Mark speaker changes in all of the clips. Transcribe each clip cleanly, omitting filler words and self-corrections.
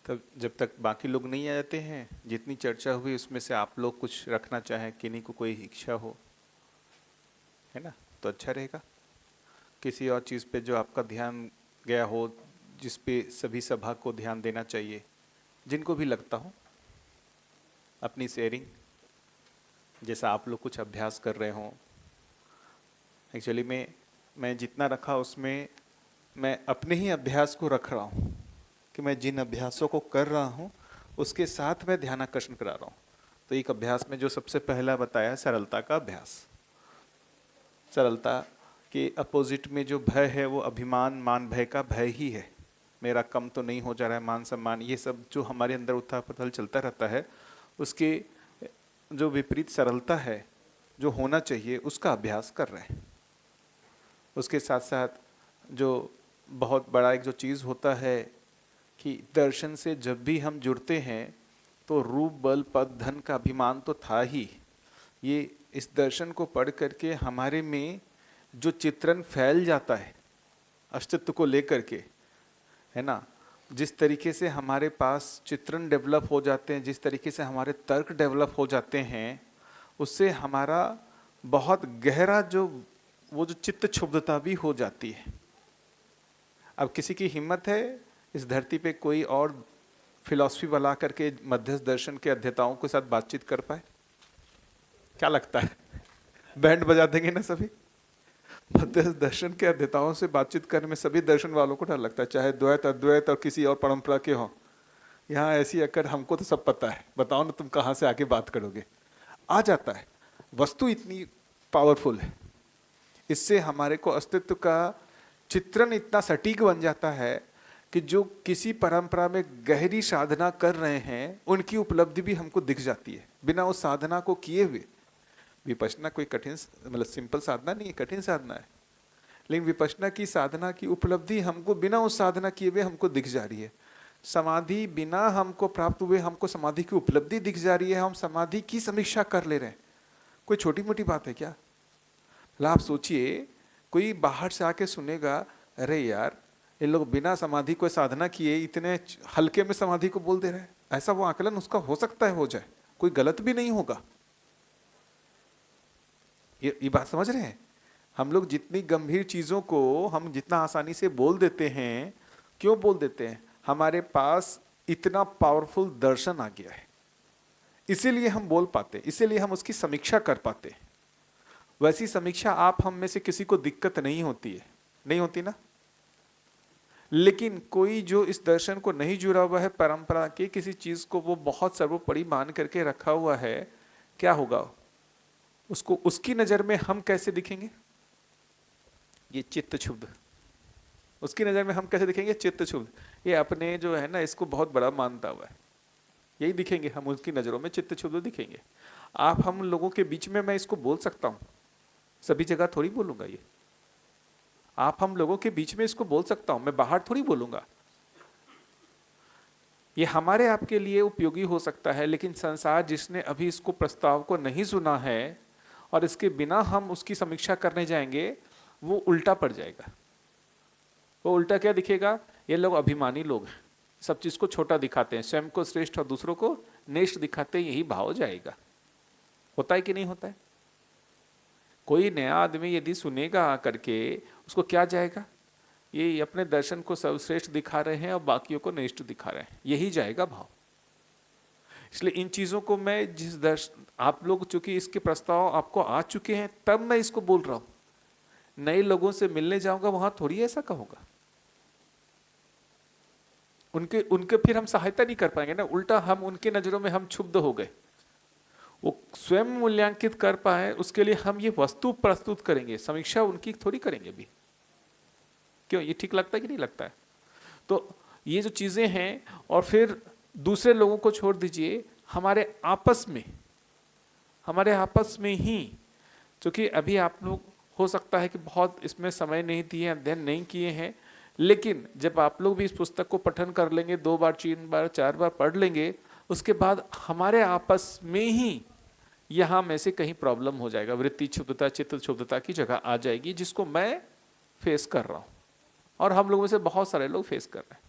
Speaker 1: तब जब तक बाकी लोग नहीं आ जाते हैं, जितनी चर्चा हुई उसमें से आप लोग कुछ रखना चाहें, किन्हीं को कोई इच्छा हो, है ना, तो अच्छा रहेगा। किसी और चीज़ पे जो आपका ध्यान गया हो, जिस पे सभी सभा को ध्यान देना चाहिए, जिनको भी लगता हो, अपनी शेयरिंग, जैसा आप लोग कुछ अभ्यास कर रहे हों। एक्चुअली में मैं जितना रखा उसमें मैं अपने ही अभ्यास को रख रहा हूँ कि मैं जिन अभ्यासों को कर रहा हूँ उसके साथ मैं ध्यान आकर्षण करा रहा हूँ। तो एक अभ्यास में जो सबसे पहला बताया, सरलता का अभ्यास। सरलता के अपोजिट में जो भय है वो अभिमान मान भय का भय ही है। मेरा कम तो नहीं हो जा रहा है, मान सम्मान, ये सब जो हमारे अंदर उथल पुथल चलता रहता है, उसके जो विपरीत सरलता है, जो होना चाहिए, उसका अभ्यास कर रहे हैं। उसके साथ साथ जो बहुत बड़ा एक जो चीज़ होता है कि दर्शन से जब भी हम जुड़ते हैं तो रूप बल पद धन का अभिमान तो था ही। ये इस दर्शन को पढ़ करके हमारे में जो चित्रण फैल जाता है अस्तित्व को लेकर के, है ना, जिस तरीके से हमारे पास चित्रण डेवलप हो जाते हैं, जिस तरीके से हमारे तर्क डेवलप हो जाते हैं, उससे हमारा बहुत गहरा जो वो जो चित्त क्षुब्धता भी हो जाती है। अब किसी की हिम्मत है इस धरती पे कोई और फिलॉसफी वाला करके मध्यस्थ दर्शन के अध्येताओं के साथ बातचीत कर पाए? क्या लगता है? बैंड बजा देंगे ना सभी? मध्यस्थ दर्शन के अध्येताओं से बातचीत करने में सभी दर्शन वालों को डर लगता है, चाहे द्वैत अद्वैत और किसी और परंपरा के हों। यहाँ ऐसी अक्कड़, हमको तो सब पता है, बताओ ना तुम कहाँ से आके बात करोगे। आ जाता है, वस्तु इतनी पावरफुल है, इससे हमारे को अस्तित्व का चित्रण इतना सटीक बन जाता है कि जो किसी परंपरा में गहरी साधना कर रहे हैं उनकी उपलब्धि भी हमको दिख जाती है बिना उस साधना को किए हुए। विपश्यना कोई कठिन, मतलब सिंपल साधना नहीं है, कठिन साधना है, लेकिन विपश्यना की साधना की उपलब्धि हमको बिना उस साधना किए हुए हमको दिख जा रही है। समाधि बिना हमको प्राप्त हुए हमको समाधि की उपलब्धि दिख जा रही है, हम समाधि की समीक्षा कर ले रहे हैं। कोई छोटी मोटी बात है क्या? आप सोचिए, कोई बाहर से आके सुनेगा, अरे यार ये लोग बिना समाधि को साधना किए इतने हल्के में समाधि को बोल दे रहे हैं, ऐसा वो आकलन उसका हो सकता है हो जाए, कोई गलत भी नहीं होगा। ये बात समझ रहे हैं? हम लोग जितनी गंभीर चीजों को हम जितना आसानी से बोल देते हैं, क्यों बोल देते हैं? हमारे पास इतना पावरफुल दर्शन आ गया है, इसीलिए हम बोल पाते, इसीलिए हम उसकी समीक्षा कर पाते। वैसी समीक्षा आप हम में से किसी को दिक्कत नहीं होती है, नहीं होती ना? लेकिन कोई जो इस दर्शन को नहीं जुड़ा हुआ है, परंपरा के किसी चीज को वो बहुत सर्वोपरि मान करके रखा हुआ है, क्या होगा उसको, उसकी नजर में हम कैसे दिखेंगे? ये चित्त क्षुब्ध। उसकी नजर में हम कैसे दिखेंगे? चित्त क्षुब्ध। ये अपने जो है ना इसको बहुत बड़ा मानता हुआ है, यही दिखेंगे हम, उसकी नजरों में चित्त क्षुब्ध दिखेंगे। आप हम लोगों के बीच में मैं इसको बोल सकता हूं, सभी जगह थोड़ी बोलूंगा ये। आप हम लोगों के बीच में इसको बोल सकता हूं, मैं बाहर थोड़ी बोलूंगा। ये हमारे आपके लिए उपयोगी हो सकता है, लेकिन संसार जिसने अभी इसको प्रस्ताव को नहीं सुना है और इसके बिना हम उसकी समीक्षा करने जाएंगे, वो उल्टा पड़ जाएगा। वो उल्टा क्या दिखेगा? ये लोग अभिमानी लोग हैं, सब चीज को छोटा दिखाते हैं, स्वयं को श्रेष्ठ और दूसरों को नेष्ठ दिखाते हैं, यही भाव जाएगा। होता है कि नहीं होता है? कोई नया आदमी यदि सुनेगा आकर के, उसको क्या जाएगा? ये अपने दर्शन को सर्वश्रेष्ठ दिखा रहे हैं और बाकियों को नेष्ठ दिखा रहे हैं, यही जाएगा भाव। इसलिए इन चीजों को मैं जिस दर्शन, आप लोग चूंकि इसके प्रस्ताव आपको आ चुके हैं तब मैं इसको बोल रहा हूं। नए लोगों से मिलने जाऊंगा वहां थोड़ी ऐसा कहूंगा, उनके उनके फिर हम सहायता नहीं कर पाएंगे ना, उल्टा हम उनके नजरों में हम क्षुब्ध हो गए। वो स्वयं मूल्यांकित कर पाए उसके लिए हम ये वस्तु प्रस्तुत करेंगे, समीक्षा उनकी थोड़ी करेंगे भी। क्यों? ये ठीक लगता है कि नहीं लगता है? तो ये जो चीजें हैं, और फिर दूसरे लोगों को छोड़ दीजिए, हमारे आपस में ही, क्योंकि अभी आप लोग हो सकता है कि बहुत इसमें समय नहीं दिए, अध्ययन नहीं किए हैं, लेकिन जब आप लोग भी इस पुस्तक को पठन कर लेंगे, 2 बार 3 बार 4 बार पढ़ लेंगे, उसके बाद हमारे आपस में ही यहाँ में से कहीं प्रॉब्लम हो जाएगा, वृत्ति क्षुब्धता चित्त क्षुब्धता की जगह आ जाएगी, जिसको मैं फेस कर रहा हूँ और हम लोगों में से बहुत सारे लोग फेस कर रहे हैं।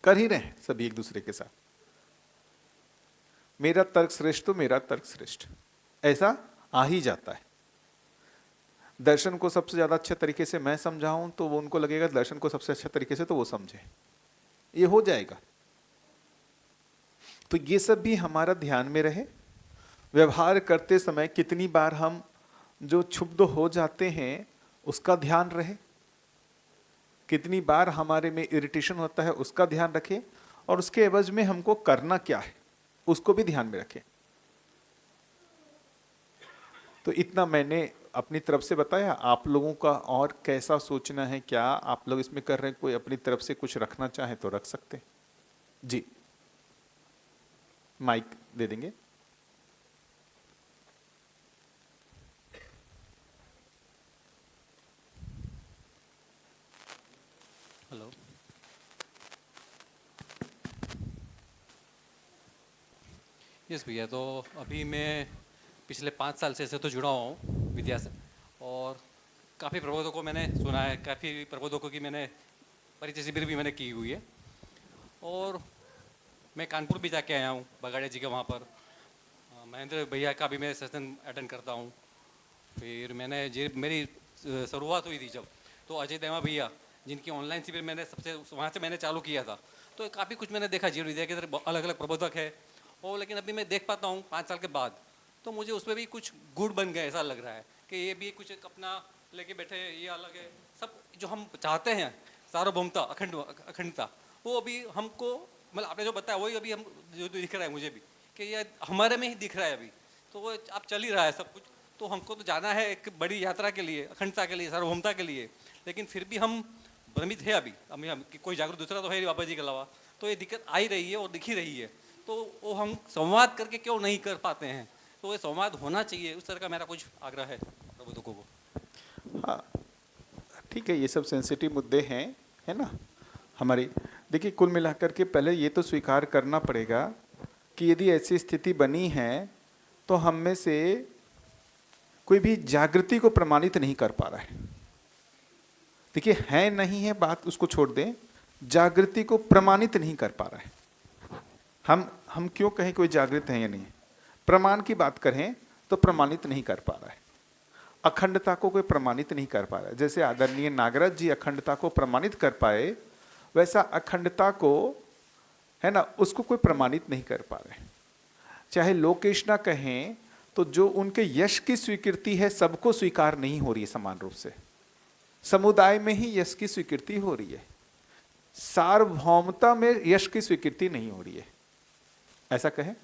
Speaker 1: कर ही रहे हैं सभी एक दूसरे के साथ। मेरा तर्क श्रेष्ठ तो मेरा तर्क श्रेष्ठ, ऐसा आ ही जाता है। दर्शन को सबसे ज्यादा अच्छे तरीके से मैं समझाऊं तो वो उनको लगेगा दर्शन को सबसे अच्छे तरीके से तो वो समझे, ये हो जाएगा। तो ये सब भी हमारा ध्यान में रहे। व्यवहार करते समय कितनी बार हम जो क्षुब्ध हो जाते हैं उसका ध्यान रहे, कितनी बार हमारे में इरिटेशन होता है उसका ध्यान रखें, और उसके एवज में हमको करना क्या है उसको भी ध्यान में रखें। तो इतना मैंने अपनी तरफ से बताया। आप लोगों का और कैसा सोचना है, क्या आप लोग इसमें कर रहे हैं, कोई अपनी तरफ से कुछ रखना चाहे तो रख सकते हैं। जी, माइक दे देंगे।
Speaker 2: हेलो, यस भैया। तो अभी मैं पिछले 5 साल से ऐसे तो जुड़ा हुआ हूँ विद्या से, और काफ़ी प्रबोधकों को मैंने सुना है, काफ़ी प्रबोधकों की मैंने परिचय शिविर भी मैंने की हुई है। और मैं कानपुर भी जाके आया हूँ, बगाड़िया जी के वहाँ पर महेंद्र भैया का भी मैं सेशन अटेंड करता हूँ। फिर मैंने मेरी शुरुआत हुई थी जब, तो अजय देवा भैया जिनकी ऑनलाइन शिविर मैंने सबसे वहाँ से मैंने चालू किया था। तो काफ़ी कुछ मैंने देखा, जीवन विद्या के अंदर अलग अलग प्रबोधक है। और लेकिन अभी मैं देख पाता हूँ 5 साल के बाद, तो मुझे उसमें भी कुछ गुण बन गए ऐसा लग रहा है कि ये भी कुछ अपना लेके बैठे, ये अलग है। सब जो हम चाहते हैं सार्वभौमता, अखंडता, वो अभी हमको मतलब आपने जो बताया वही अभी हम जो दिख रहा है मुझे भी कि ये हमारे में ही दिख रहा है अभी। तो वो आप चल ही रहा है सब कुछ। तो हमको तो जाना है एक बड़ी यात्रा के लिए, अखंडता के लिए, सार्वभौमता के लिए, लेकिन फिर भी हम भ्रमित है अभी। हम कोई जागरूक दूसरा तो है नहीं बाबा जी के अलावा। तो ये दिक्कत आ ही रही है और दिख ही रही है। तो वो हम संवाद करके क्यों नहीं कर पाते हैं? तो ये संवाद होना चाहिए, उस तरह का मेरा कुछ आग्रह है प्रबोधकों को।
Speaker 1: हाँ ठीक है, ये सब सेंसिटिव मुद्दे हैं, है ना हमारी। देखिए कुल मिलाकर के पहले ये तो स्वीकार करना पड़ेगा कि यदि ऐसी स्थिति बनी है तो हम में से कोई भी जागृति को प्रमाणित नहीं कर पा रहा है। देखिए है नहीं है बात उसको छोड़ दें, जागृति को प्रमाणित नहीं कर पा रहा है। हम क्यों कहें कोई जागृत है या नहीं है, प्रमाण की बात करें तो प्रमाणित नहीं कर पा रहा है। अखंडता को कोई प्रमाणित नहीं कर पा रहा है। जैसे आदरणीय नागराज जी अखंडता को प्रमाणित कर पाए, वैसा अखंडता को, है ना, उसको कोई प्रमाणित नहीं कर पा रहे। चाहे लोकेश ना कहें तो जो उनके यश की स्वीकृति है सबको स्वीकार नहीं हो रही है समान रूप से। समुदाय में ही यश की स्वीकृति हो रही है, सार्वभौमता में यश की स्वीकृति नहीं हो रही है। ऐसा कहें,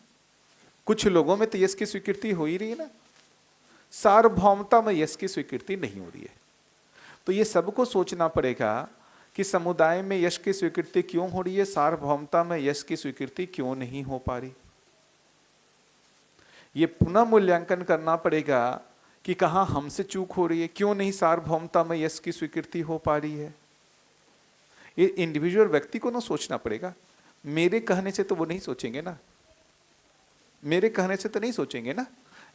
Speaker 1: कुछ लोगों में तो यश की स्वीकृति हो ही रही है ना, सार्वभौमता में यश की स्वीकृति नहीं हो रही है। तो ये सबको सोचना पड़ेगा कि समुदाय में यश की स्वीकृति क्यों हो रही है, सार्वभौमता में यश की स्वीकृति क्यों नहीं हो पा रही। ये पुनः मूल्यांकन करना पड़ेगा कि कहां हमसे चूक हो रही है, क्यों नहीं सार्वभौमता में यश की स्वीकृति हो पा रही है। ये इंडिविजुअल व्यक्ति को ना सोचना पड़ेगा। मेरे कहने से तो वो नहीं सोचेंगे ना, मेरे कहने से तो नहीं सोचेंगे ना।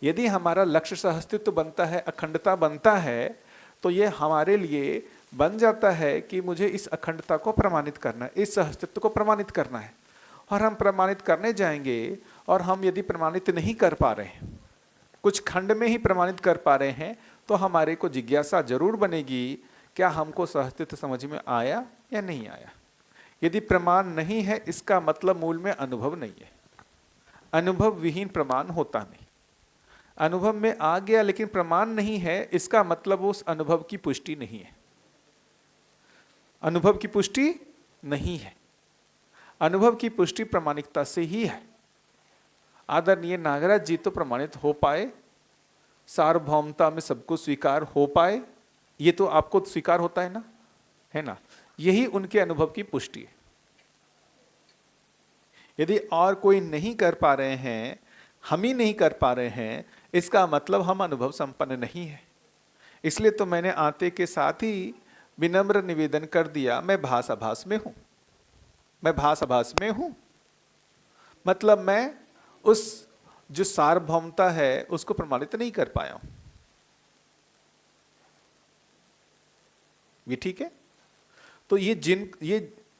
Speaker 1: यदि हमारा लक्ष्य सहअस्तित्व बनता है, अखंडता बनता है, तो ये हमारे लिए बन जाता है कि मुझे इस अखंडता को प्रमाणित करना है, इस सहअस्तित्व को प्रमाणित करना है। और हम प्रमाणित करने जाएंगे, और हम यदि प्रमाणित नहीं कर पा रहे हैं, कुछ खंड में ही प्रमाणित कर पा रहे हैं, तो हमारे को जिज्ञासा जरूर बनेगी, क्या हमको सहअस्तित्व समझ में आया या नहीं आया। यदि प्रमाण नहीं है, इसका मतलब मूल में अनुभव नहीं है। अनुभव विहीन प्रमाण होता नहीं। अनुभव में आ गया लेकिन प्रमाण नहीं है, इसका मतलब उस अनुभव की पुष्टि नहीं है। अनुभव की पुष्टि नहीं है, अनुभव की पुष्टि प्रामाणिकता से ही है। आदरणीय नागराज जी तो प्रमाणित हो पाए, सार्वभौमता में सबको स्वीकार हो पाए, ये तो आपको स्वीकार होता है ना, है ना, यही उनके अनुभव की पुष्टि है। यदि और कोई नहीं कर पा रहे हैं, हम ही नहीं कर पा रहे हैं, इसका मतलब हम अनुभव संपन्न नहीं है। इसलिए तो मैंने आते के साथ ही विनम्र निवेदन कर दिया, मैं भासाभास में हूं, मैं भासाभास में हूं। मतलब मैं उस जो सार्वभौमता है उसको प्रमाणित नहीं कर पाया हूं। ये ठीक है। तो ये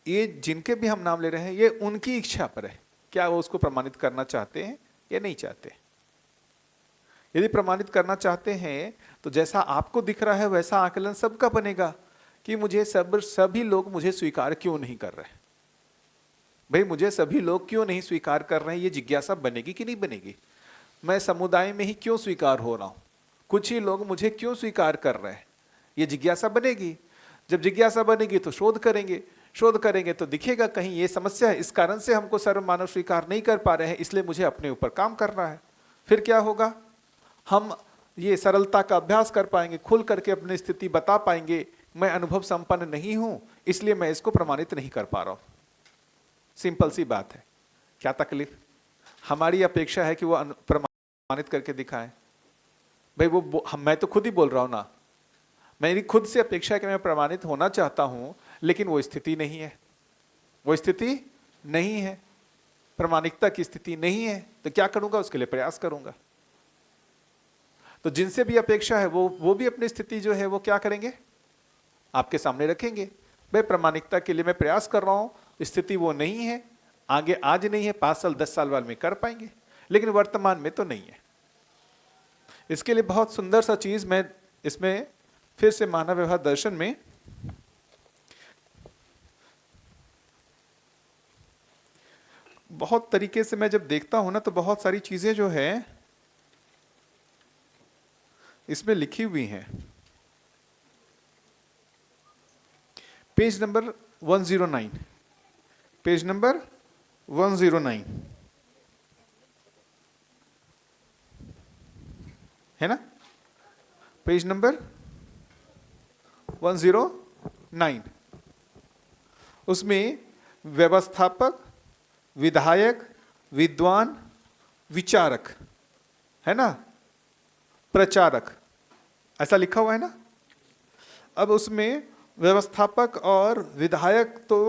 Speaker 1: ये जिनके भी हम नाम ले रहे हैं ये उनकी इच्छा पर है, क्या वो उसको प्रमाणित करना चाहते हैं या नहीं चाहते। यदि प्रमाणित करना चाहते हैं तो जैसा आपको दिख रहा है वैसा आकलन सबका बनेगा कि मुझे सभी लोग मुझे स्वीकार क्यों नहीं कर रहे। भाई मुझे सभी लोग क्यों नहीं स्वीकार कर रहे हैं, ये जिज्ञासा बनेगी कि नहीं बनेगी। मैं समुदाय में ही क्यों स्वीकार हो रहा हूं, कुछ ही लोग मुझे क्यों स्वीकार कर रहे हैं, ये जिज्ञासा बनेगी। जब जिज्ञासा बनेगी तो शोध करेंगे तो दिखेगा कहीं ये समस्या है, इस कारण से हमको सर्व मानव स्वीकार नहीं कर पा रहे हैं, इसलिए मुझे अपने ऊपर काम करना है। फिर क्या होगा, हम ये सरलता का अभ्यास कर पाएंगे, खुल करके अपनी स्थिति बता पाएंगे, मैं अनुभव संपन्न नहीं हूं इसलिए मैं इसको प्रमाणित नहीं कर पा रहा हूं। सिंपल सी बात है। क्या तकलीफ, हमारी अपेक्षा है कि वो प्रमाणित करके दिखाएं। भाई मैं तो खुद ही बोल रहा हूं ना, मेरी खुद से अपेक्षा है कि मैं प्रमाणित होना चाहता हूं, लेकिन वो स्थिति नहीं है, वो स्थिति नहीं है, प्रमाणिकता की स्थिति नहीं है, तो क्या करूंगा, उसके लिए प्रयास करूंगा। तो जिनसे भी अपेक्षा है वो भी अपनी स्थिति जो है वो क्या करेंगे, आपके सामने रखेंगे। भाई प्रमाणिकता के लिए मैं प्रयास कर रहा हूं, स्थिति वो नहीं है, आगे आज नहीं है, 5 साल 10 साल बाद में कर पाएंगे, लेकिन वर्तमान में तो नहीं है। इसके लिए बहुत सुंदर सा चीज मैं इसमें फिर से मानव व्यवहार दर्शन में बहुत तरीके से मैं जब देखता हूं ना तो बहुत सारी चीजें जो है इसमें लिखी हुई हैं। पेज नंबर 109, पेज नंबर 109 है ना, पेज नंबर 109, उसमें व्यवस्थापक, विधायक, विद्वान, विचारक है ना, प्रचारक, ऐसा लिखा हुआ है ना। अब उसमें व्यवस्थापक और विधायक तो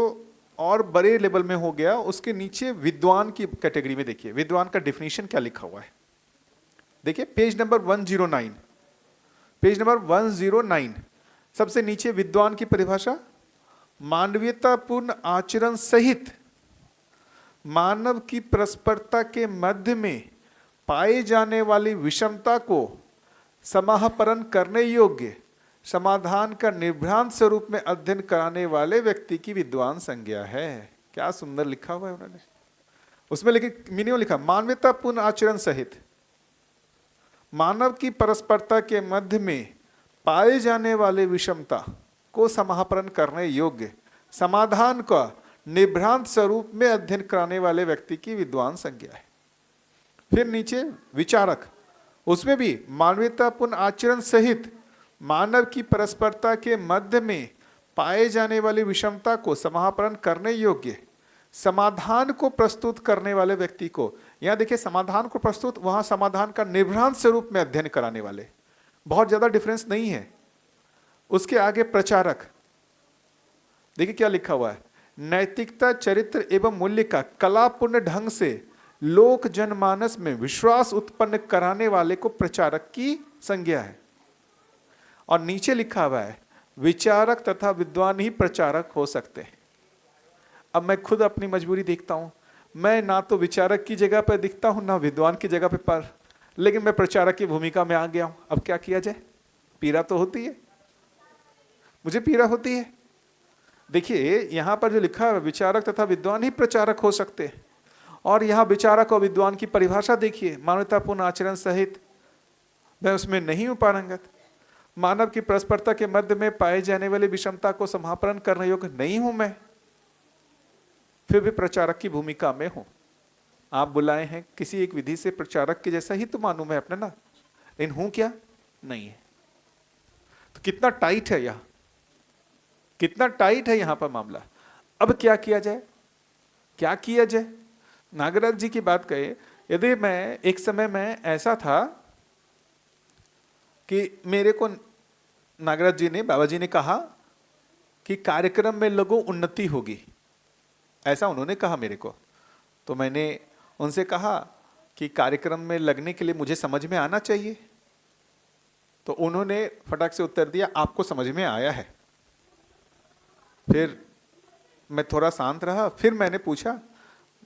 Speaker 1: और बड़े लेवल में हो गया, उसके नीचे विद्वान की कैटेगरी में देखिए विद्वान का डेफिनेशन क्या लिखा हुआ है। देखिए पेज नंबर 109, पेज नंबर 109 सबसे नीचे विद्वान की परिभाषा, मानवीयतापूर्ण आचरण सहित मानव की परस्परता के मध्य में पाए जाने वाली विषमता को समाहरण करने योग्य समाधान का निर्भ्रांत स्वरूप में अध्ययन कराने वाले व्यक्ति की विद्वान संज्ञा है। क्या सुंदर लिखा हुआ है उन्होंने, उसमें लेकिन मिनिमम लिखा, मानवीयतापूर्ण आचरण सहित मानव की परस्परता के मध्य में पाए जाने वाले विषमता को समाहरण करने योग्य समाधान का निर्भ्रांत स्वरूप में अध्ययन कराने वाले व्यक्ति की विद्वान संज्ञा है। फिर नीचे विचारक, उसमें भी मानवीयतापूर्ण आचरण सहित मानव की परस्परता के मध्य में पाए जाने वाली विषमता को समाहरण करने योग्य समाधान को प्रस्तुत करने वाले व्यक्ति को, यहां देखिए समाधान को प्रस्तुत, वहां समाधान का निर्भ्रांत स्वरूप में अध्ययन कराने वाले, बहुत ज्यादा डिफरेंस नहीं है। उसके आगे प्रचारक, देखिए क्या लिखा हुआ है, नैतिकता, चरित्र एवं मूल्य का कलापूर्ण ढंग से लोक जनमानस में विश्वास उत्पन्न कराने वाले को प्रचारक की संज्ञा है। और नीचे लिखा हुआ है, विचारक तथा विद्वान ही प्रचारक हो सकते हैं। अब मैं खुद अपनी मजबूरी देखता हूं, मैं ना तो विचारक की जगह पर दिखता हूं ना विद्वान की जगह पर, लेकिन मैं प्रचारक की भूमिका में आ गया हूं। अब क्या किया जाए, पीड़ा तो होती है, मुझे पीड़ा होती है। देखिए यहां पर जो लिखा है, विचारक तथा विद्वान ही प्रचारक हो सकते हैं, और यहां विचारक और विद्वान की परिभाषा देखिए, मानवतापूर्ण आचरण सहित, मैं उसमें नहीं हूं पारंगत। मानव की परस्परता के मध्य में पाए जाने वाली विषमता को समापन करने योग्य नहीं हूं मैं, फिर भी प्रचारक की भूमिका में हूं। आप बुलाए हैं किसी एक विधि से, प्रचारक के जैसा ही तो मानूं मैं अपने ना, इन हूं क्या, नहीं है। तो कितना टाइट है यह, कितना टाइट है यहां पर मामला। अब क्या किया जाए, क्या किया जाए। नागराज जी की बात कहे, यदि मैं एक समय में ऐसा था कि मेरे को नागराज जी ने, बाबा जी ने कहा कि कार्यक्रम में लगो उन्नति होगी, ऐसा उन्होंने कहा मेरे को। तो मैंने उनसे कहा कि कार्यक्रम में लगने के लिए मुझे समझ में आना चाहिए। तो उन्होंने फटाक से उत्तर दिया, आपको समझ में आया है। फिर मैं थोड़ा शांत रहा, फिर मैंने पूछा,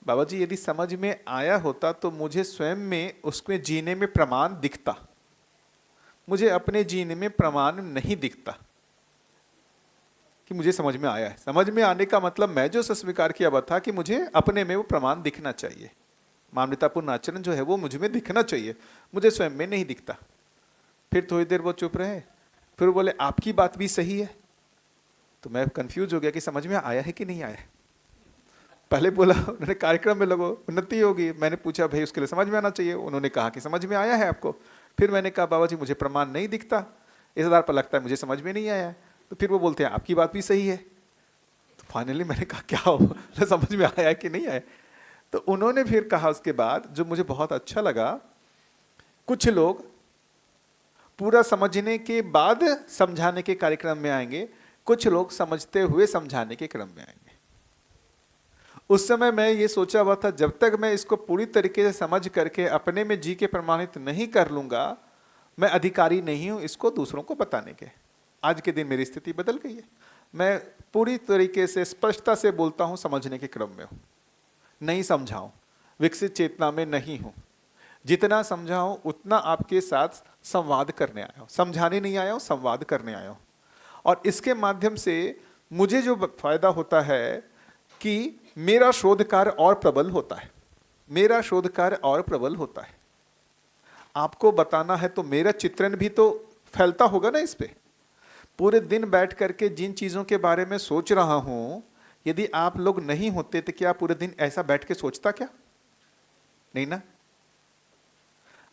Speaker 1: बाबा जी यदि समझ में आया होता तो मुझे स्वयं में उसमें जीने में प्रमाण दिखता, मुझे अपने जीने में प्रमाण नहीं दिखता कि मुझे समझ में आया है। समझ में आने का मतलब मैं जो स्वीकार किया हुआ था कि मुझे अपने में वो प्रमाण दिखना चाहिए, मानवतापूर्ण आचरण जो है वो मुझ में दिखना चाहिए, मुझे स्वयं में नहीं दिखता। फिर थोड़ी देर वो चुप रहे, फिर बोले आपकी बात भी सही है। तो मैं कंफ्यूज हो गया कि समझ में आया है कि नहीं आया। पहले बोला उन्होंने कार्यक्रम में लोगों उन्नति होगी, मैंने पूछा भाई उसके लिए समझ में आना चाहिए, उन्होंने कहा कि समझ में आया है आपको। फिर मैंने कहा बाबा जी मुझे प्रमाण नहीं दिखता, इस आधार पर लगता है मुझे समझ में नहीं आया है। तो फिर वो बोलते हैं आपकी बात भी सही है। तो फाइनली मैंने कहा क्या हो, समझ में आया कि नहीं आया। तो उन्होंने फिर कहा उसके बाद, जो मुझे बहुत अच्छा लगा, कुछ लोग पूरा समझने के बाद समझाने के कार्यक्रम में आएंगे, कुछ लोग समझते हुए समझाने के क्रम में आएंगे। उस समय मैं ये सोचा हुआ था जब तक मैं इसको पूरी तरीके से समझ करके अपने में जी के प्रमाणित नहीं कर लूंगा, मैं अधिकारी नहीं हूं इसको दूसरों को बताने के। आज के दिन मेरी स्थिति बदल गई है, मैं पूरी तरीके से स्पष्टता से बोलता हूं, समझने के क्रम में हूं, नहीं समझाऊं, विकसित चेतना में नहीं हूं। जितना समझाऊं उतना आपके साथ संवाद करने आया हूं, समझाने नहीं आया हूं, संवाद करने आया हूं। और इसके माध्यम से मुझे जो फायदा होता है कि मेरा शोध कार्य और प्रबल होता है, मेरा शोध कार्य और प्रबल होता है। आपको बताना है तो मेरा चित्रण भी तो फैलता होगा ना इस पे। पूरे दिन बैठ करके जिन चीजों के बारे में सोच रहा हूं, यदि आप लोग नहीं होते तो क्या पूरे दिन ऐसा बैठ के सोचता क्या? नहीं ना।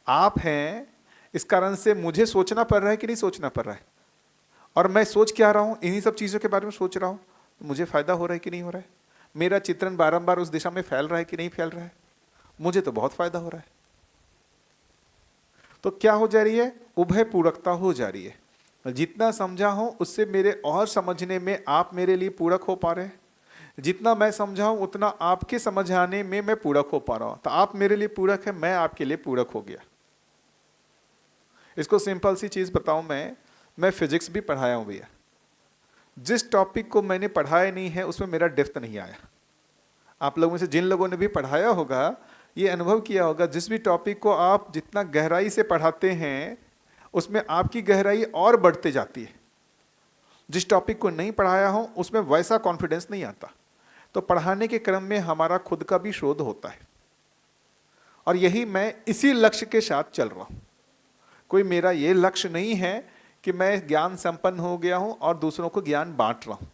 Speaker 1: आप हैं, इस कारण से मुझे सोचना पड़ रहा है कि नहीं सोचना पड़ रहा है। और मैं सोच क्या रहा हूं, इन्हीं सब चीजों के बारे में सोच रहा हूं, तो मुझे फायदा हो रहा है कि नहीं हो रहा है? मेरा चित्रण बारंबार उस दिशा में फैल रहा है कि नहीं फैल रहा है? मुझे तो बहुत फायदा हो रहा है। तो क्या हो जा रही है? उभय पूरकता हो जा रही है। जितना समझा हूं उससे मेरे और समझने में आप मेरे लिए पूरक हो पा रहे हैं। जितना मैं समझा हूं उतना आपके समझाने में मैं पूरक हो पा रहा हूं। तो आप मेरे लिए पूरक है, मैं आपके लिए पूरक हो गया। इसको सिंपल सी चीज बताऊं, मैं फिजिक्स भी पढ़ाया हूं भैया। जिस टॉपिक को मैंने पढ़ाया नहीं है उसमें मेरा डेप्थ नहीं आया। आप लोगों में से जिन लोगों ने भी पढ़ाया होगा ये अनुभव किया होगा, जिस भी टॉपिक को आप जितना गहराई से पढ़ाते हैं उसमें आपकी गहराई और बढ़ते जाती है। जिस टॉपिक को नहीं पढ़ाया हो उसमें वैसा कॉन्फिडेंस नहीं आता। तो पढ़ाने के क्रम में हमारा खुद का भी शोध होता है, और यही मैं इसी लक्ष्य के साथ चल रहा हूं। कोई मेरा ये लक्ष्य नहीं है कि मैं ज्ञान संपन्न हो गया हूं और दूसरों को ज्ञान बांट रहा हूं।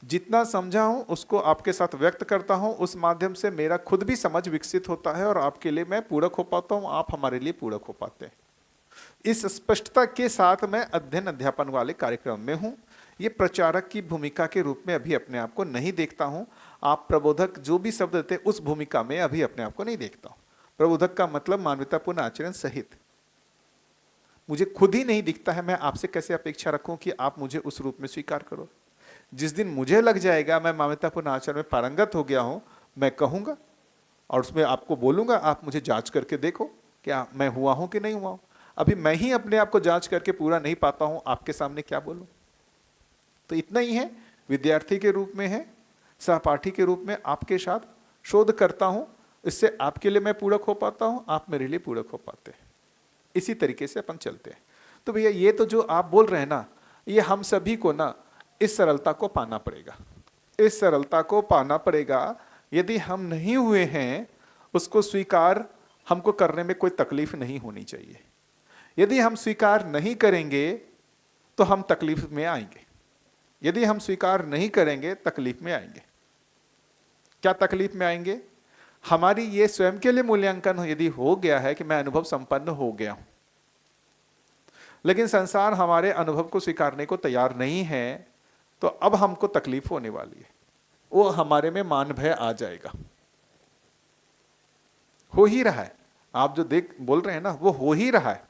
Speaker 1: जितना समझा हूं उसको आपके साथ व्यक्त करता हूं, उस माध्यम से मेरा खुद भी समझ विकसित होता है और आपके लिए मैं पूरक हो पाता हूं, आप हमारे लिए पूरक हो पाते हैं। इस स्पष्टता के साथ मैं अध्ययन अध्यापन वाले कार्यक्रम में हूं। ये प्रचारक की भूमिका के रूप में अभी अपने आप को नहीं देखता हूं। आप प्रबोधक जो भी शब्द देते उस भूमिका में अभी अपने आप को नहीं देखता हूं। प्रबोधक का मतलब मानवतापूर्ण आचरण सहित मुझे खुद ही नहीं दिखता है। मैं आपसे कैसे अपेक्षा रखूं कि आप मुझे उस रूप में स्वीकार करो? जिस दिन मुझे लग जाएगा मैं मानवतापूर्ण आचरण में पारंगत हो गया हूं, मैं कहूंगा और उसमें आपको बोलूंगा, आप मुझे जांच करके देखो क्या मैं हुआ हूं कि नहीं हुआ हूं। अभी मैं ही अपने आप को जांच करके पूरा नहीं पाता हूं, आपके सामने क्या बोलूं? तो इतना ही है, विद्यार्थी के रूप में है, सहपाठी के रूप में आपके साथ शोध करता हूं, इससे आपके लिए मैं पूरक हो पाता हूं, आप मेरे लिए पूरक हो पाते हैं। इसी तरीके से अपन चलते हैं। तो भैया ये तो जो आप बोल रहे हैं ना, ये हम सभी को ना इस सरलता को पाना पड़ेगा। इस सरलता को पाना पड़ेगा। यदि हम नहीं हुए हैं उसको स्वीकार हमको करने में कोई तकलीफ नहीं होनी चाहिए। यदि हम स्वीकार नहीं करेंगे तो हम तकलीफ में आएंगे। यदि हम स्वीकार नहीं करेंगे तकलीफ में आएंगे। क्या तकलीफ में आएंगे? हमारी ये स्वयं के लिए मूल्यांकन यदि हो गया है कि मैं अनुभव संपन्न हो गया हूं, लेकिन संसार हमारे अनुभव को स्वीकारने को तैयार नहीं है, तो अब हमको तकलीफ होने वाली है। वो हमारे में मान भय आ जाएगा। हो ही रहा है। आप जो बोल रहे हैं ना, वो हो ही रहा है,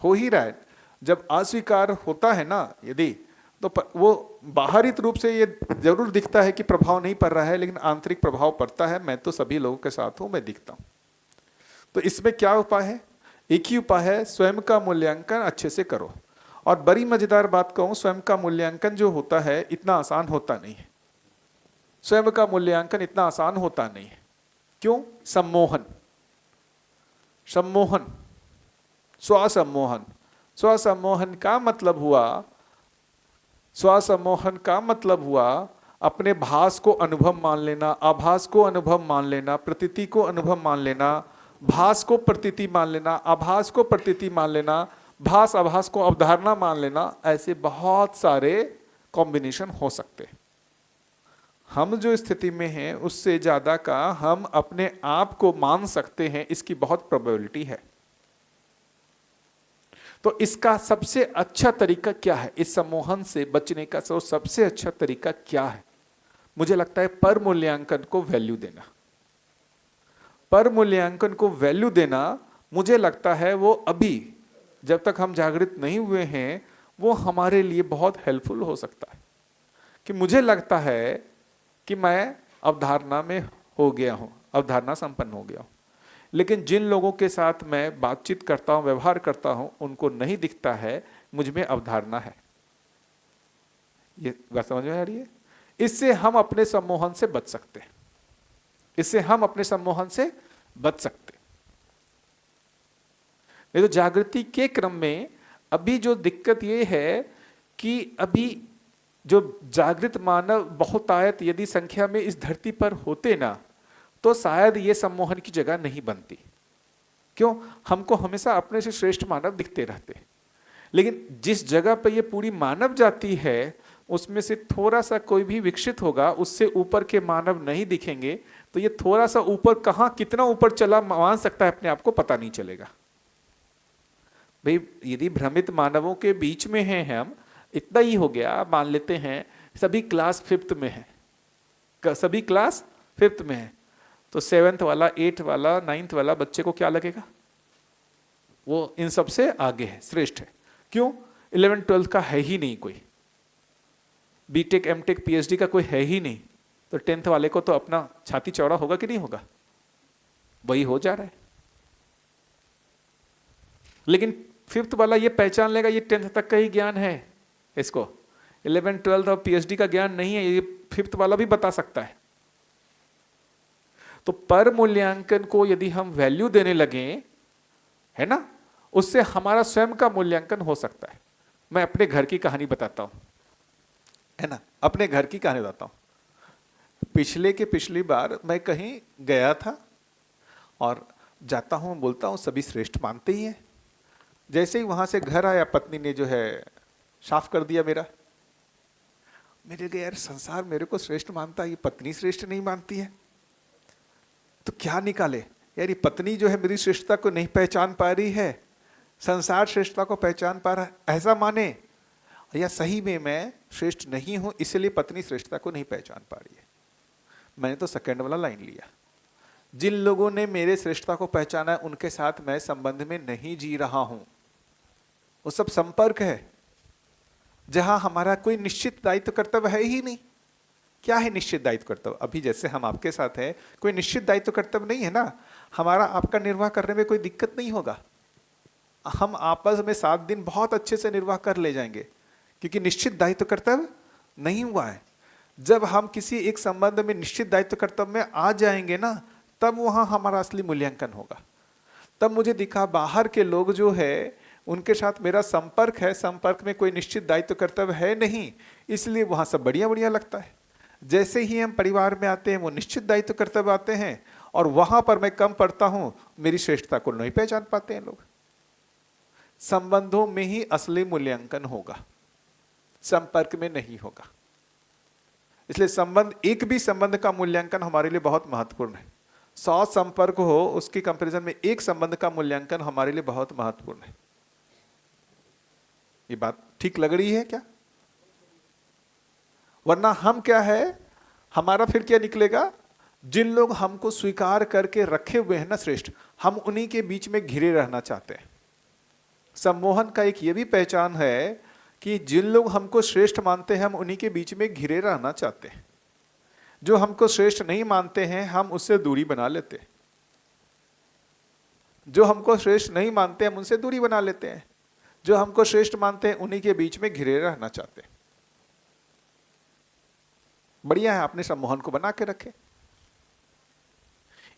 Speaker 1: हो ही रहा है। जब अस्वीकार होता है ना यदि, तो वो बाहरित रूप से ये जरूर दिखता है कि प्रभाव नहीं पड़ रहा है, लेकिन आंतरिक प्रभाव पड़ता है। मैं तो सभी लोगों के साथ हूं, मैं दिखता हूं। तो इसमें क्या उपाय है? एक ही उपाय है, स्वयं का मूल्यांकन अच्छे से करो। और बड़ी मजेदार बात कहूं, स्वयं का मूल्यांकन जो होता है इतना आसान होता नहीं है। स्वयं का मूल्यांकन इतना आसान होता नहीं है। क्यों? सम्मोहन, सम्मोहन, स्वसम्मोहन। स्वसम्मोहन का मतलब हुआ, स्वसम्मोहन का मतलब हुआ अपने भास को अनुभव मान लेना, आभास को अनुभव मान लेना, प्रतीति को अनुभव मान लेना, भास को प्रतीति मान लेना, आभास को प्रतीति मान लेना, भास आभास को अवधारणा मान लेना। ऐसे बहुत सारे कॉम्बिनेशन हो सकते हैं। हम जो स्थिति में हैं उससे ज्यादा का हम अपने आप को मान सकते हैं, इसकी बहुत प्रोबेबिलिटी है। तो इसका सबसे अच्छा तरीका क्या है? इस सम्मोहन से बचने का सबसे अच्छा तरीका क्या है? मुझे लगता है पर मूल्यांकन को वैल्यू देना। पर मूल्यांकन को वैल्यू देना, मुझे लगता है वो अभी जब तक हम जागृत नहीं हुए हैं वो हमारे लिए बहुत हेल्पफुल हो सकता है। कि मुझे लगता है कि मैं अवधारणा में हो गया हूं, अवधारणा संपन्न हो गया हूं, लेकिन जिन लोगों के साथ मैं बातचीत करता हूं, व्यवहार करता हूं, उनको नहीं दिखता है मुझ में अवधारणा है। ये बात समझ में आ रही है? इससे हम अपने सम्मोहन से बच सकते हैं, इससे हम अपने सम्मोहन से बच सकते हैं। नहीं तो जागृति के क्रम में अभी जो दिक्कत ये है कि अभी जो जागृत मानव बहुतायत यदि संख्या में इस धरती पर होते ना, तो शायद ये सम्मोहन की जगह नहीं बनती। क्यों? हमको हमेशा अपने से श्रेष्ठ मानव दिखते रहते। लेकिन जिस जगह पर ये पूरी मानव जाति है उसमें से थोड़ा सा कोई भी विकसित होगा, उससे ऊपर के मानव नहीं दिखेंगे, तो ये थोड़ा सा ऊपर कहां कितना ऊपर चला मान सकता है अपने आप को पता नहीं चलेगा। भाई यदि भ्रमित मानवों के बीच में हैं हम, इतना ही हो गया, मान लेते हैं सभी क्लास 5th में है, सभी क्लास 5th में है, तो 7th वाला, 8th वाला, 9th वाला बच्चे को क्या लगेगा? वो इन सबसे आगे है, श्रेष्ठ है। क्यों? 11th 12th का है ही नहीं कोई, बीटेक एमटेक पीएचडी का कोई है ही नहीं, तो 10th वाले को तो अपना छाती चौड़ा होगा कि नहीं होगा? वही हो जा रहा है। लेकिन 5th वाला ये पहचान लेगा ये 10th तक का ही ज्ञान है, इसको 11th 12th और पीएचडी का ज्ञान नहीं है, ये 5th वाला भी बता सकता है। तो पर मूल्यांकन को यदि हम वैल्यू देने लगे, है ना, उससे हमारा स्वयं का मूल्यांकन हो सकता है। मैं अपने घर की कहानी बताता हूं, है ना, अपने घर की कहानी बताता हूं। पिछली बार मैं कहीं गया था और जाता हूं, बोलता हूं, सभी श्रेष्ठ मानते ही हैं। जैसे ही वहां से घर आया, पत्नी ने जो है साफ कर दिया मेरे को यार संसार मेरे को श्रेष्ठ मानता है, ये पत्नी श्रेष्ठ नहीं मानती है, तो क्या निकाले यार? ये पत्नी जो है मेरी श्रेष्ठता को नहीं पहचान पा रही है, संसार श्रेष्ठता को पहचान पा रहा है, ऐसा माने, या सही में मैं श्रेष्ठ नहीं हूं इसलिए पत्नी श्रेष्ठता को नहीं पहचान पा रही है। मैंने तो सेकंड वाला लाइन लिया, जिन लोगों ने मेरे श्रेष्ठता को पहचाना है उनके साथ मैं संबंध में नहीं जी रहा हूं। वो सब संपर्क है जहां हमारा कोई निश्चित दायित्व कर्तव्य है ही नहीं। क्या है निश्चित दायित्व कर्तव्य? अभी जैसे हम आपके साथ हैं, कोई निश्चित दायित्व कर्तव्य नहीं है ना, हमारा आपका निर्वाह करने में कोई दिक्कत नहीं होगा। हम आपस में 7 दिन बहुत अच्छे से निर्वाह कर ले जाएंगे, क्योंकि निश्चित दायित्व कर्तव्य नहीं हुआ है। जब हम किसी एक संबंध में निश्चित दायित्व कर्तव्य में आ जाएंगे ना, तब वहां हमारा असली मूल्यांकन होगा। तब मुझे दिखा बाहर के लोग जो है उनके साथ मेरा संपर्क है, संपर्क में कोई निश्चित दायित्व कर्तव्य है नहीं, इसलिए वहां सब बढ़िया बढ़िया लगता है। जैसे ही हम परिवार में आते हैं वो निश्चित दायित्व कर्तव्य आते हैं, और वहां पर मैं कम पड़ता हूं, मेरी श्रेष्ठता को नहीं पहचान पाते हैं लोग। संबंधों में ही असली मूल्यांकन होगा, संपर्क में नहीं होगा। इसलिए संबंध, एक भी संबंध का मूल्यांकन हमारे लिए बहुत महत्वपूर्ण है। 100 संपर्क हो उसकी कंपैरिजन में एक संबंध का मूल्यांकन हमारे लिए बहुत महत्वपूर्ण है। ये बात ठीक लग रही है क्या? वरना हम क्या है, हमारा फिर क्या निकलेगा? जिन लोग हमको स्वीकार करके रखे हुए हैं ना श्रेष्ठ, हम उन्हीं के बीच में घिरे रहना चाहते हैं। सम्मोहन का एक ये भी पहचान है कि जिन लोग हमको श्रेष्ठ मानते हैं हम उन्हीं के बीच में घिरे रहना चाहते हैं। जो हमको श्रेष्ठ नहीं मानते हैं हम उससे दूरी बना लेते हैं। जो हमको श्रेष्ठ नहीं मानते हम उनसे दूरी बना लेते हैं। जो हमको श्रेष्ठ मानते हैं उन्हीं के बीच में घिरे रहना चाहते हैं। बढ़िया है, अपने सम्मोहन को बना के रखें।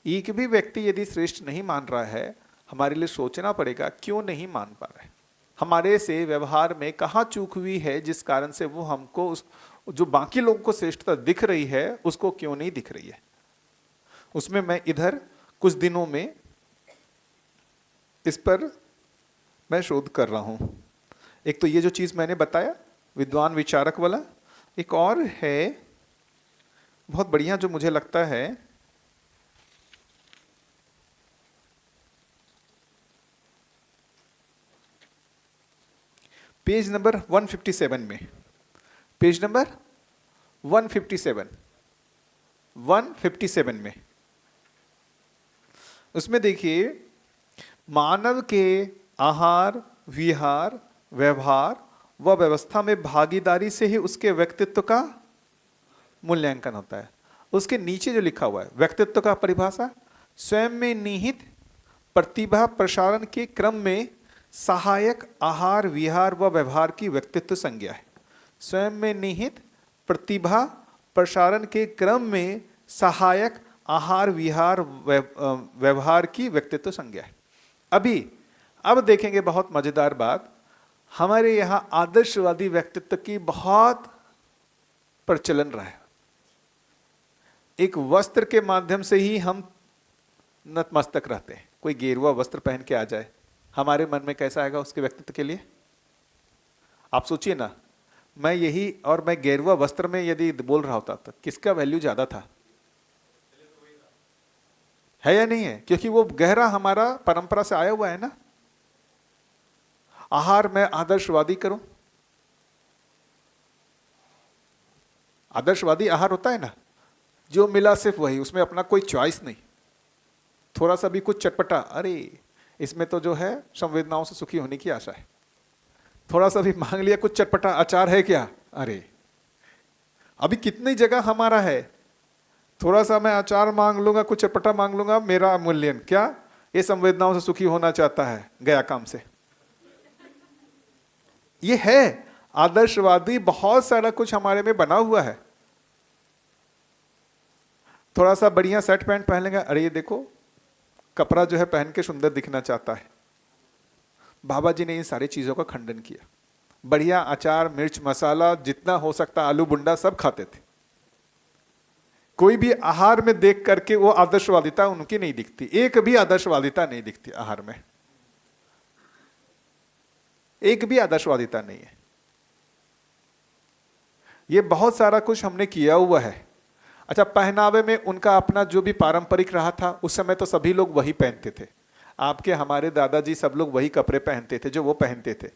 Speaker 1: एक भी व्यक्ति यदि श्रेष्ठ नहीं मान रहा है, हमारे लिए सोचना पड़ेगा क्यों नहीं मान पा रहा है, हमारे से व्यवहार में कहाँ चूक हुई है, जिस कारण से वो हमको जो बाकी लोगों को श्रेष्ठता दिख रही है उसको क्यों नहीं दिख रही है। उसमें मैं इधर कुछ दिनों में इस पर मैं शोध कर रहा हूं। एक तो ये जो चीज मैंने बताया विद्वान विचारक वाला, एक और है बहुत बढ़िया जो मुझे लगता है, पेज नंबर 157 में, पेज नंबर 157 में, उसमें देखिए मानव के आहार विहार व्यवहार व व्यवस्था में भागीदारी से ही उसके व्यक्तित्व का मूल्यांकन होता है। उसके नीचे जो लिखा हुआ है व्यक्तित्व का परिभाषा, स्वयं में निहित प्रतिभा प्रसारण के क्रम में सहायक आहार विहार व व्यवहार की व्यक्तित्व संज्ञा है। स्वयं में निहित प्रतिभा प्रसारण के क्रम में सहायक आहार विहार व्यवहार की व्यक्तित्व संज्ञा है। अब देखेंगे बहुत मजेदार बात, हमारे यहां आदर्शवादी व्यक्तित्व की बहुत प्रचलन रहा है। एक वस्त्र के माध्यम से ही हम नतमस्तक रहते हैं। कोई गेरुआ वस्त्र पहन के आ जाए, हमारे मन में कैसा आएगा उसके व्यक्तित्व के लिए? आप सोचिए ना, मैं यही और मैं गेरुआ वस्त्र में यदि बोल रहा होता तो किसका वैल्यू ज्यादा था? है या नहीं है? क्योंकि वो गहरा हमारा परंपरा से आया हुआ है ना। आहार में आदर्शवादी करूं, आदर्शवादी आहार होता है ना, जो मिला सिर्फ वही, उसमें अपना कोई चॉइस नहीं। थोड़ा सा भी कुछ चटपटा, अरे इसमें तो जो है संवेदनाओं से सुखी होने की आशा है। थोड़ा सा भी मांग लिया कुछ चटपटा, अचार है क्या? अरे अभी कितनी जगह हमारा है, थोड़ा सा मैं अचार मांग लूंगा कुछ चटपटा मांग लूंगा, मेरा मूल्यन क्या? ये संवेदनाओं से सुखी होना चाहता है, गया काम से। ये है आदर्शवादी, बहुत सारा कुछ हमारे में बना हुआ है। थोड़ा सा बढ़िया शर्ट पैंट पहन लेंगे, अरे ये देखो कपड़ा जो है पहन के सुंदर दिखना चाहता है। बाबा जी ने इन सारी चीजों का खंडन किया। बढ़िया अचार मिर्च मसाला जितना हो सकता आलू बुंडा सब खाते थे। कोई भी आहार में देख करके वो आदर्शवादिता उनकी नहीं दिखती, एक भी आदर्शवादिता नहीं दिखती आहार में, एक भी आदर्शवादिता नहीं है। ये बहुत सारा कुछ हमने किया हुआ है। अच्छा, पहनावे में उनका अपना जो भी पारंपरिक रहा था, उस समय तो सभी लोग वही पहनते थे। आपके हमारे दादाजी सब लोग वही कपड़े पहनते थे जो वो पहनते थे।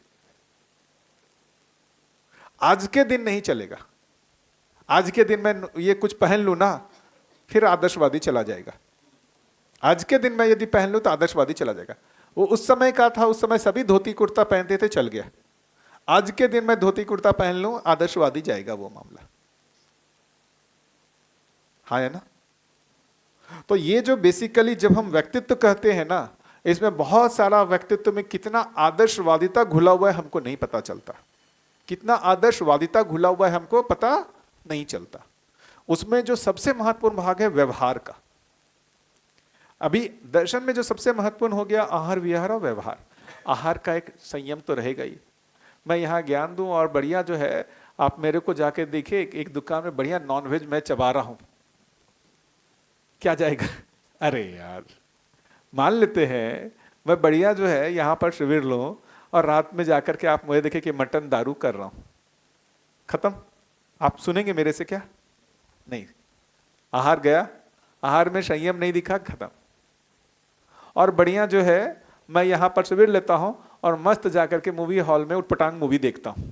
Speaker 1: आज के दिन नहीं चलेगा। आज के दिन मैं ये कुछ पहन लूं ना, फिर आदर्शवादी चला जाएगा। आज के दिन मैं यदि पहन लूं तो आदर्शवादी चला जाएगा। वो उस समय का था, उस समय सभी धोती कुर्ता पहनते थे, चल गया। आज के दिन मैं धोती कुर्ता पहन लूं, आदर्शवादी जाएगा वो मामला। हाँ है ना? तो ये जो बेसिकली जब हम व्यक्तित्व कहते हैं ना, इसमें बहुत सारा व्यक्तित्व में कितना आदर्शवादिता घुला हुआ है हमको नहीं पता चलता। कितना आदर्शवादिता घुला हुआ है हमको पता नहीं चलता। उसमें जो सबसे महत्वपूर्ण भाग है व्यवहार का। अभी दर्शन में जो सबसे महत्वपूर्ण हो गया आहार विहार और व्यवहार। आहार का एक संयम तो रहेगा ही। मैं यहाँ ज्ञान दूं और बढ़िया जो है आप मेरे को जाके देखिए, एक दुकान में बढ़िया नॉनवेज मैं चबा रहा हूं, क्या जाएगा? अरे यार, मान लेते हैं मैं बढ़िया जो है यहाँ पर शिविर लूं और रात में जाकर के आप मुझे देखे कि मटन दारू कर रहा हूं, खत्म। आप सुनेंगे मेरे से क्या? नहीं। आहार गया, आहार में संयम नहीं दिखा, खत्म। और बढ़िया जो है मैं यहाँ पर शिविर लेता हूं और मस्त जाकर के मूवी हॉल में उटपटांग मूवी देखता हूं।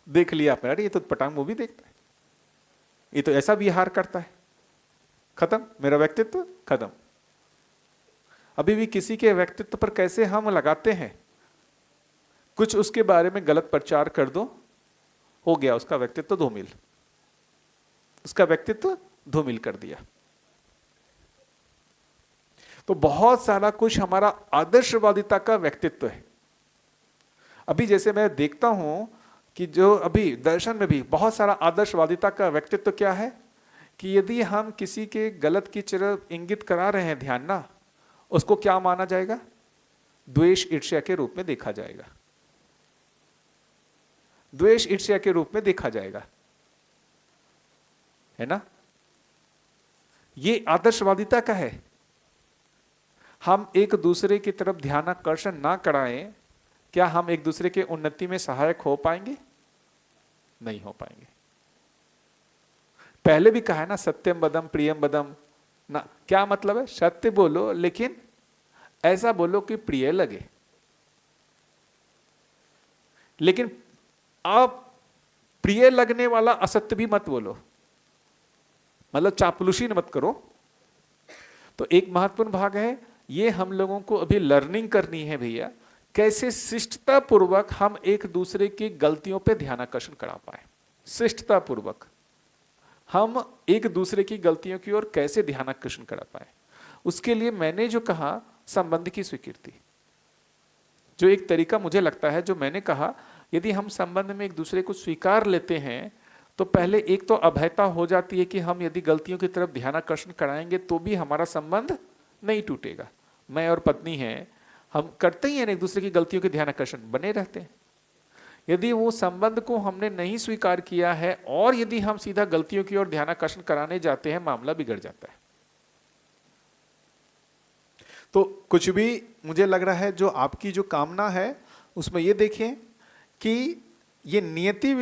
Speaker 1: देख लिया आपने, अरे ये तो उटपटांग मूवी देखता है, ये तो ऐसा भी आहार करता है, खत्म। मेरा व्यक्तित्व खत्म। अभी भी किसी के व्यक्तित्व पर कैसे हम लगाते हैं, कुछ उसके बारे में गलत प्रचार कर दो, हो गया उसका व्यक्तित्व धूमिल, उसका व्यक्तित्व धूमिल कर दिया। तो बहुत सारा कुछ हमारा आदर्शवादिता का व्यक्तित्व है। अभी जैसे मैं देखता हूं कि जो अभी दर्शन में भी बहुत सारा आदर्शवादिता का व्यक्तित्व क्या है कि यदि हम किसी के गलत की तरफ इंगित करा रहे हैं ध्यान ना, उसको क्या माना जाएगा? द्वेष ईर्ष्या के रूप में देखा जाएगा, द्वेष ईर्ष्या के रूप में देखा जाएगा, है ना? ये आदर्शवादिता का है। हम एक दूसरे की तरफ ध्यानाकर्षण ना कराएं, क्या हम एक दूसरे के उन्नति में सहायक हो पाएंगे? नहीं हो पाएंगे। पहले भी कहा है ना, सत्यम वदम प्रियम वदम ना, क्या मतलब है? सत्य बोलो लेकिन ऐसा बोलो कि प्रिय लगे। लेकिन आप प्रिय लगने वाला असत्य भी मत बोलो, मतलब चापलूसी मत करो। तो एक महत्वपूर्ण भाग है, ये हम लोगों को अभी लर्निंग करनी है भैया, कैसे शिष्टता पूर्वक हम एक दूसरे की गलतियों पे ध्यानाकर्षण करा पाए। शिष्टता पूर्वक हम एक दूसरे की गलतियों की ओर कैसे ध्यानाकर्षण करा पाए। उसके लिए मैंने जो कहा, संबंध की स्वीकृति, जो एक तरीका मुझे लगता है, जो मैंने कहा, यदि हम संबंध में एक दूसरे को स्वीकार लेते हैं तो पहले एक तो अभयता हो जाती है कि हम यदि गलतियों की तरफ ध्यानाकर्षण कराएंगे तो भी हमारा संबंध नहीं टूटेगा। मैं और पत्नी हैं, हम करते ही हैं एक दूसरे की गलतियों के ध्यानाकर्षण, बने रहते हैं। यदि वो संबंध को हमने नहीं स्वीकार किया है और यदि हम सीधा गलतियों की ओर ध्यानाकर्षण कराने जाते हैं, मामला बिगड़ जाता है। तो कुछ भी मुझे लग रहा है जो आपकी जो कामना है उसमें ये देखें कि ये नियति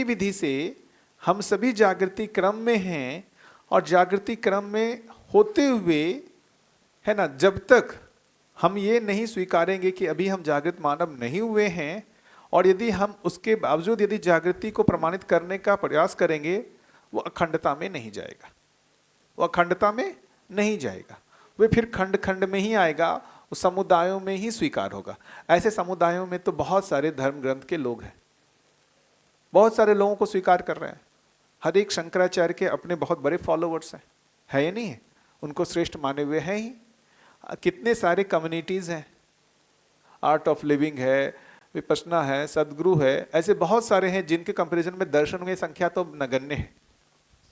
Speaker 1: विधि से हम सभी जागृति क्रम में हैं, और जागृति क्रम में होते हुए, है ना, जब तक हम ये नहीं स्वीकारेंगे कि अभी हम जागृत मानव नहीं हुए हैं, और यदि हम उसके बावजूद यदि जागृति को प्रमाणित करने का प्रयास करेंगे, वो अखंडता में नहीं जाएगा, वो अखंडता में नहीं जाएगा, वे फिर खंड खंड में ही आएगा, उस समुदायों में ही स्वीकार होगा। ऐसे समुदायों में तो बहुत सारे धर्म ग्रंथ के लोग हैं, बहुत सारे लोगों को स्वीकार कर रहे हैं। हर एक शंकराचार्य के अपने बहुत बड़े फॉलोवर्स हैं, है या नहीं है? उनको श्रेष्ठ माने हुए हैं ही। कितने सारे कम्युनिटीज हैं, आर्ट ऑफ लिविंग है, विपश्यना है, सदगुरु है, ऐसे बहुत सारे हैं जिनके कंपैरिजन में दर्शन की संख्या तो नगण्य है।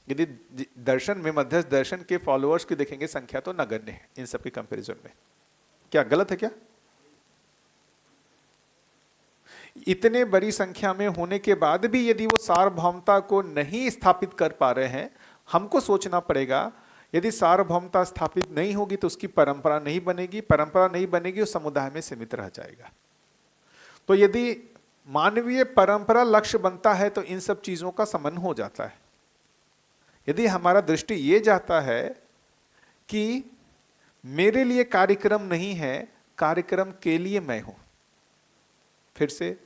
Speaker 1: यदि दर्शन में मध्यस्थ दर्शन के फॉलोअर्स की देखेंगे संख्या तो नगण्य है इन सब के कंपैरिजन में। क्या गलत है क्या? इतने बड़ी संख्या में होने के बाद भी यदि वो सार्वभौमता को नहीं स्थापित कर पा रहे हैं, हमको सोचना पड़ेगा, यदि सार्वभौमता स्थापित नहीं होगी तो उसकी परंपरा नहीं बनेगी, परंपरा नहीं बनेगी, उस समुदाय में सीमित रह जाएगा। तो यदि मानवीय परंपरा लक्ष्य बनता है तो इन सब चीजों का समन हो जाता है। यदि हमारा दृष्टि ये जाता है कि मेरे लिए कार्यक्रम नहीं है, कार्यक्रम के लिए मैं हूं, फिर से,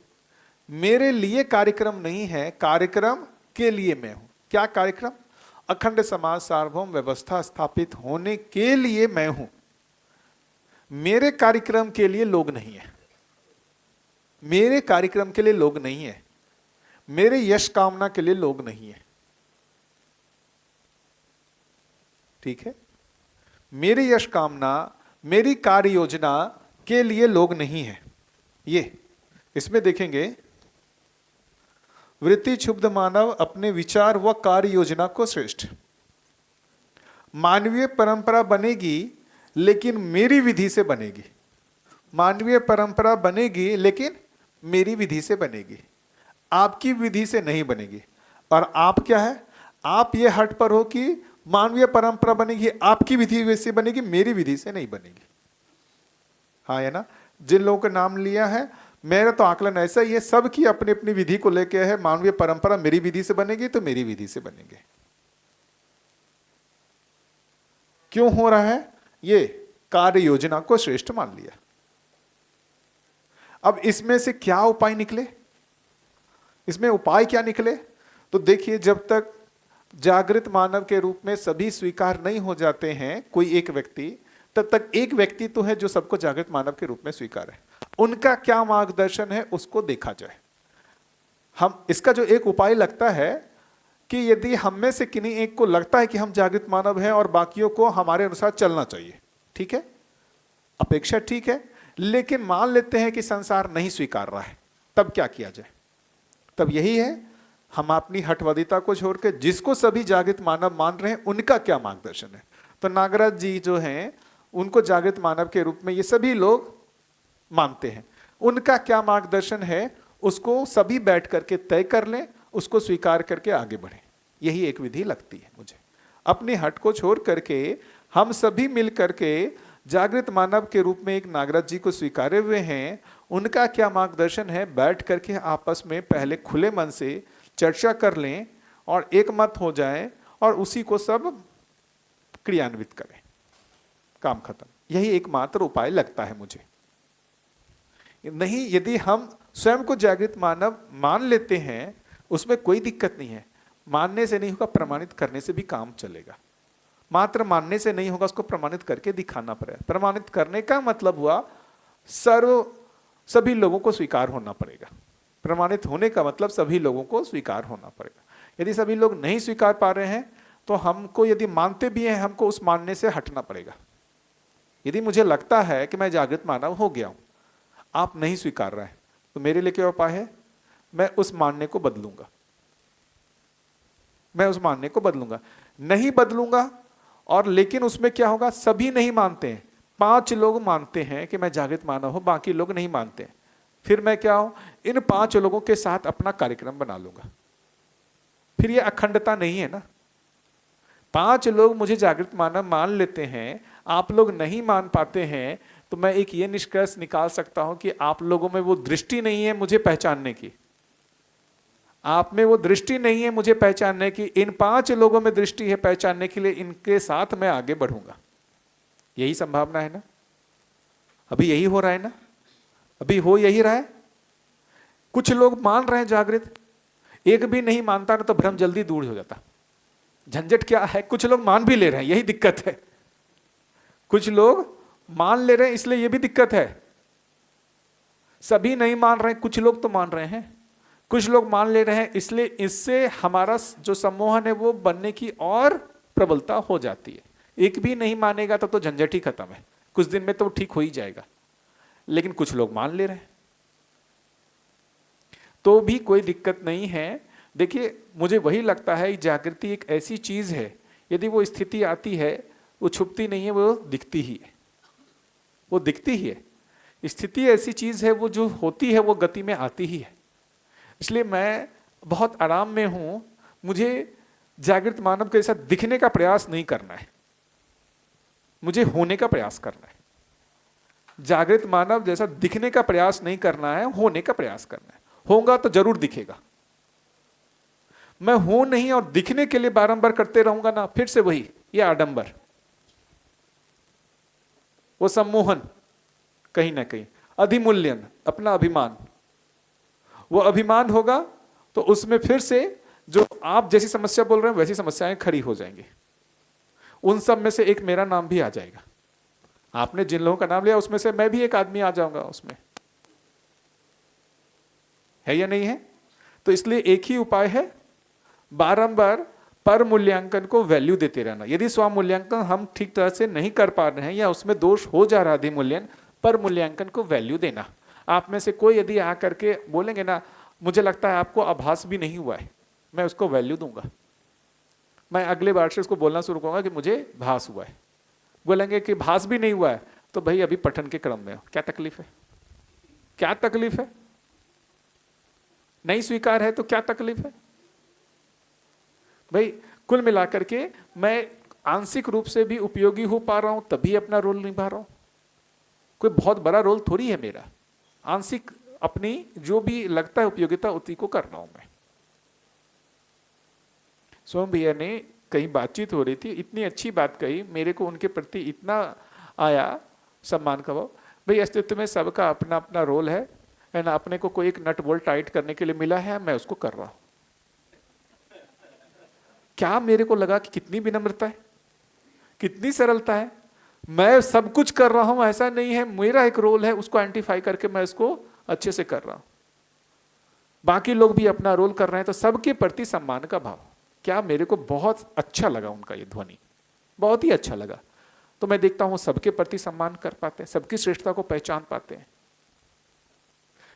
Speaker 1: मेरे लिए कार्यक्रम नहीं है, कार्यक्रम के लिए मैं हूं। क्या कार्यक्रम? अखंड समाज सार्वभौम व्यवस्था स्थापित होने के लिए मैं हूं। मेरे कार्यक्रम के लिए लोग नहीं है, मेरे कार्यक्रम के लिए लोग नहीं है, मेरे यश कामना के लिए लोग नहीं है। ठीक है? मेरी यश कामना, मेरी कार्य योजना के लिए लोग नहीं है। ये इसमें देखेंगे, वृत्ति क्षुब्ध मानव अपने विचार व कार्य योजना को श्रेष्ठ। मानवीय परंपरा बनेगी लेकिन मेरी विधि से बनेगी। मानवीय परंपरा बनेगी लेकिन मेरी विधि से बनेगी, आपकी विधि से नहीं बनेगी। और आप क्या है? आप ये हट पर हो कि मानवीय परंपरा बनेगी, आपकी विधि से बनेगी, मेरी विधि से नहीं बनेगी। हाँ है ना? जिन लोगों का नाम लिया है, मेरा तो आकलन ऐसा ही है, सबकी अपनी अपनी विधि को लेके है। मानवीय परंपरा मेरी विधि से बनेगी तो मेरी विधि से बनेंगे। क्यों हो रहा है? ये कार्य योजना को श्रेष्ठ मान लिया। अब इसमें से क्या उपाय निकले? इसमें उपाय क्या निकले? तो देखिए, जब तक जागृत मानव के रूप में सभी स्वीकार नहीं हो जाते हैं कोई एक व्यक्ति, तब तक एक व्यक्ति तो है जो सबको जागृत मानव के रूप में स्वीकार है। उनका क्या मार्गदर्शन है उसको देखा जाए। हम इसका जो एक उपाय लगता है कि यदि हम में से किन्हीं एक को लगता है कि हम जागृत मानव हैं और बाकियों को हमारे अनुसार चलना चाहिए, ठीक है, अपेक्षा ठीक है, लेकिन मान लेते हैं कि संसार नहीं स्वीकार रहा है, तब क्या किया जाए? तब यही है, हम अपनी हठवादिता को छोड़ के जिसको सभी जागृत मानव मान रहे हैं उनका क्या मार्गदर्शन है। तो नागराज जी जो हैं उनको जागृत मानव के रूप में ये सभी लोग मानते हैं, उनका क्या मार्गदर्शन है उसको सभी बैठ करके तय कर लें, उसको स्वीकार करके आगे बढ़ें। यही एक विधि लगती है मुझे। अपनी हट को छोड़ करके हम सभी मिल करके जागृत मानव के रूप में एक नागराज जी को स्वीकारे हुए हैं, उनका क्या मार्गदर्शन है, बैठ करके आपस में पहले खुले मन से चर्चा कर लें और एक मत हो जाए और उसी को सब क्रियान्वित करें, काम खत्म। यही एकमात्र उपाय लगता है मुझे। नहीं, यदि हम स्वयं को जागृत मानव मान लेते हैं उसमें कोई दिक्कत नहीं है, मानने से नहीं होगा, प्रमाणित करने से भी काम चलेगा। मात्र मानने से नहीं होगा, उसको प्रमाणित करके दिखाना पड़ेगा। प्रमाणित करने का मतलब हुआ सभी लोगों को स्वीकार होना पड़ेगा। प्रमाणित होने का मतलब सभी लोगों को स्वीकार होना पड़ेगा। यदि सभी लोग नहीं स्वीकार पा रहे हैं तो हमको, यदि मानते भी हैं, हमको उस मानने से हटना पड़ेगा। यदि मुझे लगता है कि मैं जागृत मानव हो गया हूं, आप नहीं स्वीकार रहे हैं, तो मेरे लिए क्या उपाय है? मैं उस मानने को बदलूंगा, मैं उस मानने को बदलूंगा। नहीं बदलूंगा और लेकिन उसमें क्या होगा, सभी नहीं मानते हैं, 5 लोग मानते हैं कि मैं जागृत मानव हूं, बाकी लोग नहीं मानते हैं। फिर मैं क्या हूं, इन 5 लोगों के साथ अपना कार्यक्रम बना लूंगा। फिर ये अखंडता नहीं है ना। 5 लोग मुझे जागृत मानव मान लेते हैं, आप लोग नहीं मान पाते हैं, तो मैं एक ये निष्कर्ष निकाल सकता हूं कि आप लोगों में वो दृष्टि नहीं है मुझे पहचानने की। आप में वो दृष्टि नहीं है मुझे पहचानने की, इन 5 लोगों में दृष्टि है पहचानने के लिए, इनके साथ मैं आगे बढ़ूंगा। यही संभावना है ना। अभी यही हो रहा है ना, अभी हो यही रहा है। कुछ लोग मान रहे हैं जागृत, एक भी नहीं मानता ना, तो भ्रम जल्दी दूर हो जाता। झंझट क्या है, कुछ लोग मान भी ले रहे हैं, यही दिक्कत है। कुछ लोग मान ले रहे हैं, इसलिए यह भी दिक्कत है। सभी नहीं मान रहे हैं, कुछ लोग तो मान रहे हैं। कुछ लोग मान ले रहे हैं, इसलिए इससे हमारा जो सम्मोहन है वो बनने की और प्रबलता हो जाती है। एक भी नहीं मानेगा तो झंझट ही खत्म है, कुछ दिन में तो ठीक हो ही जाएगा। लेकिन कुछ लोग मान ले रहे हैं तो भी कोई दिक्कत नहीं है। देखिए, मुझे वही लगता है जागृति एक ऐसी चीज है, यदि वो स्थिति आती है वो छुपती नहीं है, वो दिखती ही है, वो दिखती ही है। स्थिति ऐसी चीज है, वो जो होती है वो गति में आती ही है। इसलिए मैं बहुत आराम में हूं, मुझे जागृत मानव के साथ दिखने का प्रयास नहीं करना है, मुझे होने का प्रयास करना है। जागृत मानव जैसा दिखने का प्रयास नहीं करना है, होने का प्रयास करना है। होगा तो जरूर दिखेगा। मैं हूं नहीं और दिखने के लिए बारंबार करते रहूंगा ना, फिर से वही, ये आडंबर, वो सम्मोहन, कहीं ना कहीं अधिमूल्यन, अपना अभिमान, वो अभिमान होगा तो उसमें फिर से जो आप जैसी समस्या बोल रहे हैं वैसी समस्याएं खड़ी हो जाएंगी। उन सब में से एक मेरा नाम भी आ जाएगा। आपने जिन लोगों का नाम लिया उसमें से मैं भी एक आदमी आ जाऊंगा उसमें, है या नहीं है? तो इसलिए एक ही उपाय है, बारंबार पर मूल्यांकन को वैल्यू देते रहना। यदि स्व मूल्यांकन हम ठीक तरह से नहीं कर पा रहे हैं या उसमें दोष हो जा रहा है अधिमूल्यन, पर मूल्यांकन को वैल्यू देना। आप में से कोई यदि आ करके बोलेंगे ना, मुझे लगता है आपको आभास भी नहीं हुआ है, मैं उसको वैल्यू दूंगा। मैं अगले बार से उसको बोलना शुरू करूंगा कि मुझे भास हुआ है। बोलेंगे कि भास भी नहीं हुआ है, तो भाई अभी पठन के क्रम में हो, क्या तकलीफ है? क्या तकलीफ है? नहीं स्वीकार है तो क्या तकलीफ है भाई? कुल मिलाकर के मैं आंशिक रूप से भी उपयोगी हो पा रहा हूं, तभी अपना रोल निभा रहा हूं। कोई बहुत बड़ा रोल थोड़ी है मेरा, आंशिक अपनी जो भी लगता है उपयोगिता उसी को कर रहा हूं मैं। सोम भैया ने कहीं बातचीत हो रही थी, इतनी अच्छी बात कही, मेरे को उनके प्रति इतना आया सम्मान का भाव। भाई अस्तित्व में सबका अपना अपना रोल है ना, अपने को कोई एक नट बोल्ट टाइट करने के लिए मिला है, मैं उसको कर रहा हूं। क्या मेरे को लगा कि कितनी विनम्रता है, कितनी सरलता है। मैं सब कुछ कर रहा हूं ऐसा नहीं है, मेरा एक रोल है, उसको आइडेंटिफाई करके मैं उसको अच्छे से कर रहा हूं। बाकी लोग भी अपना रोल कर रहे हैं, तो सबके प्रति सम्मान का भाव। क्या मेरे को बहुत अच्छा लगा उनका ये ध्वनि, बहुत ही अच्छा लगा।
Speaker 3: तो मैं देखता हूँ सबके प्रति सम्मान कर पाते हैं, सबकी श्रेष्ठता को पहचान पाते हैं।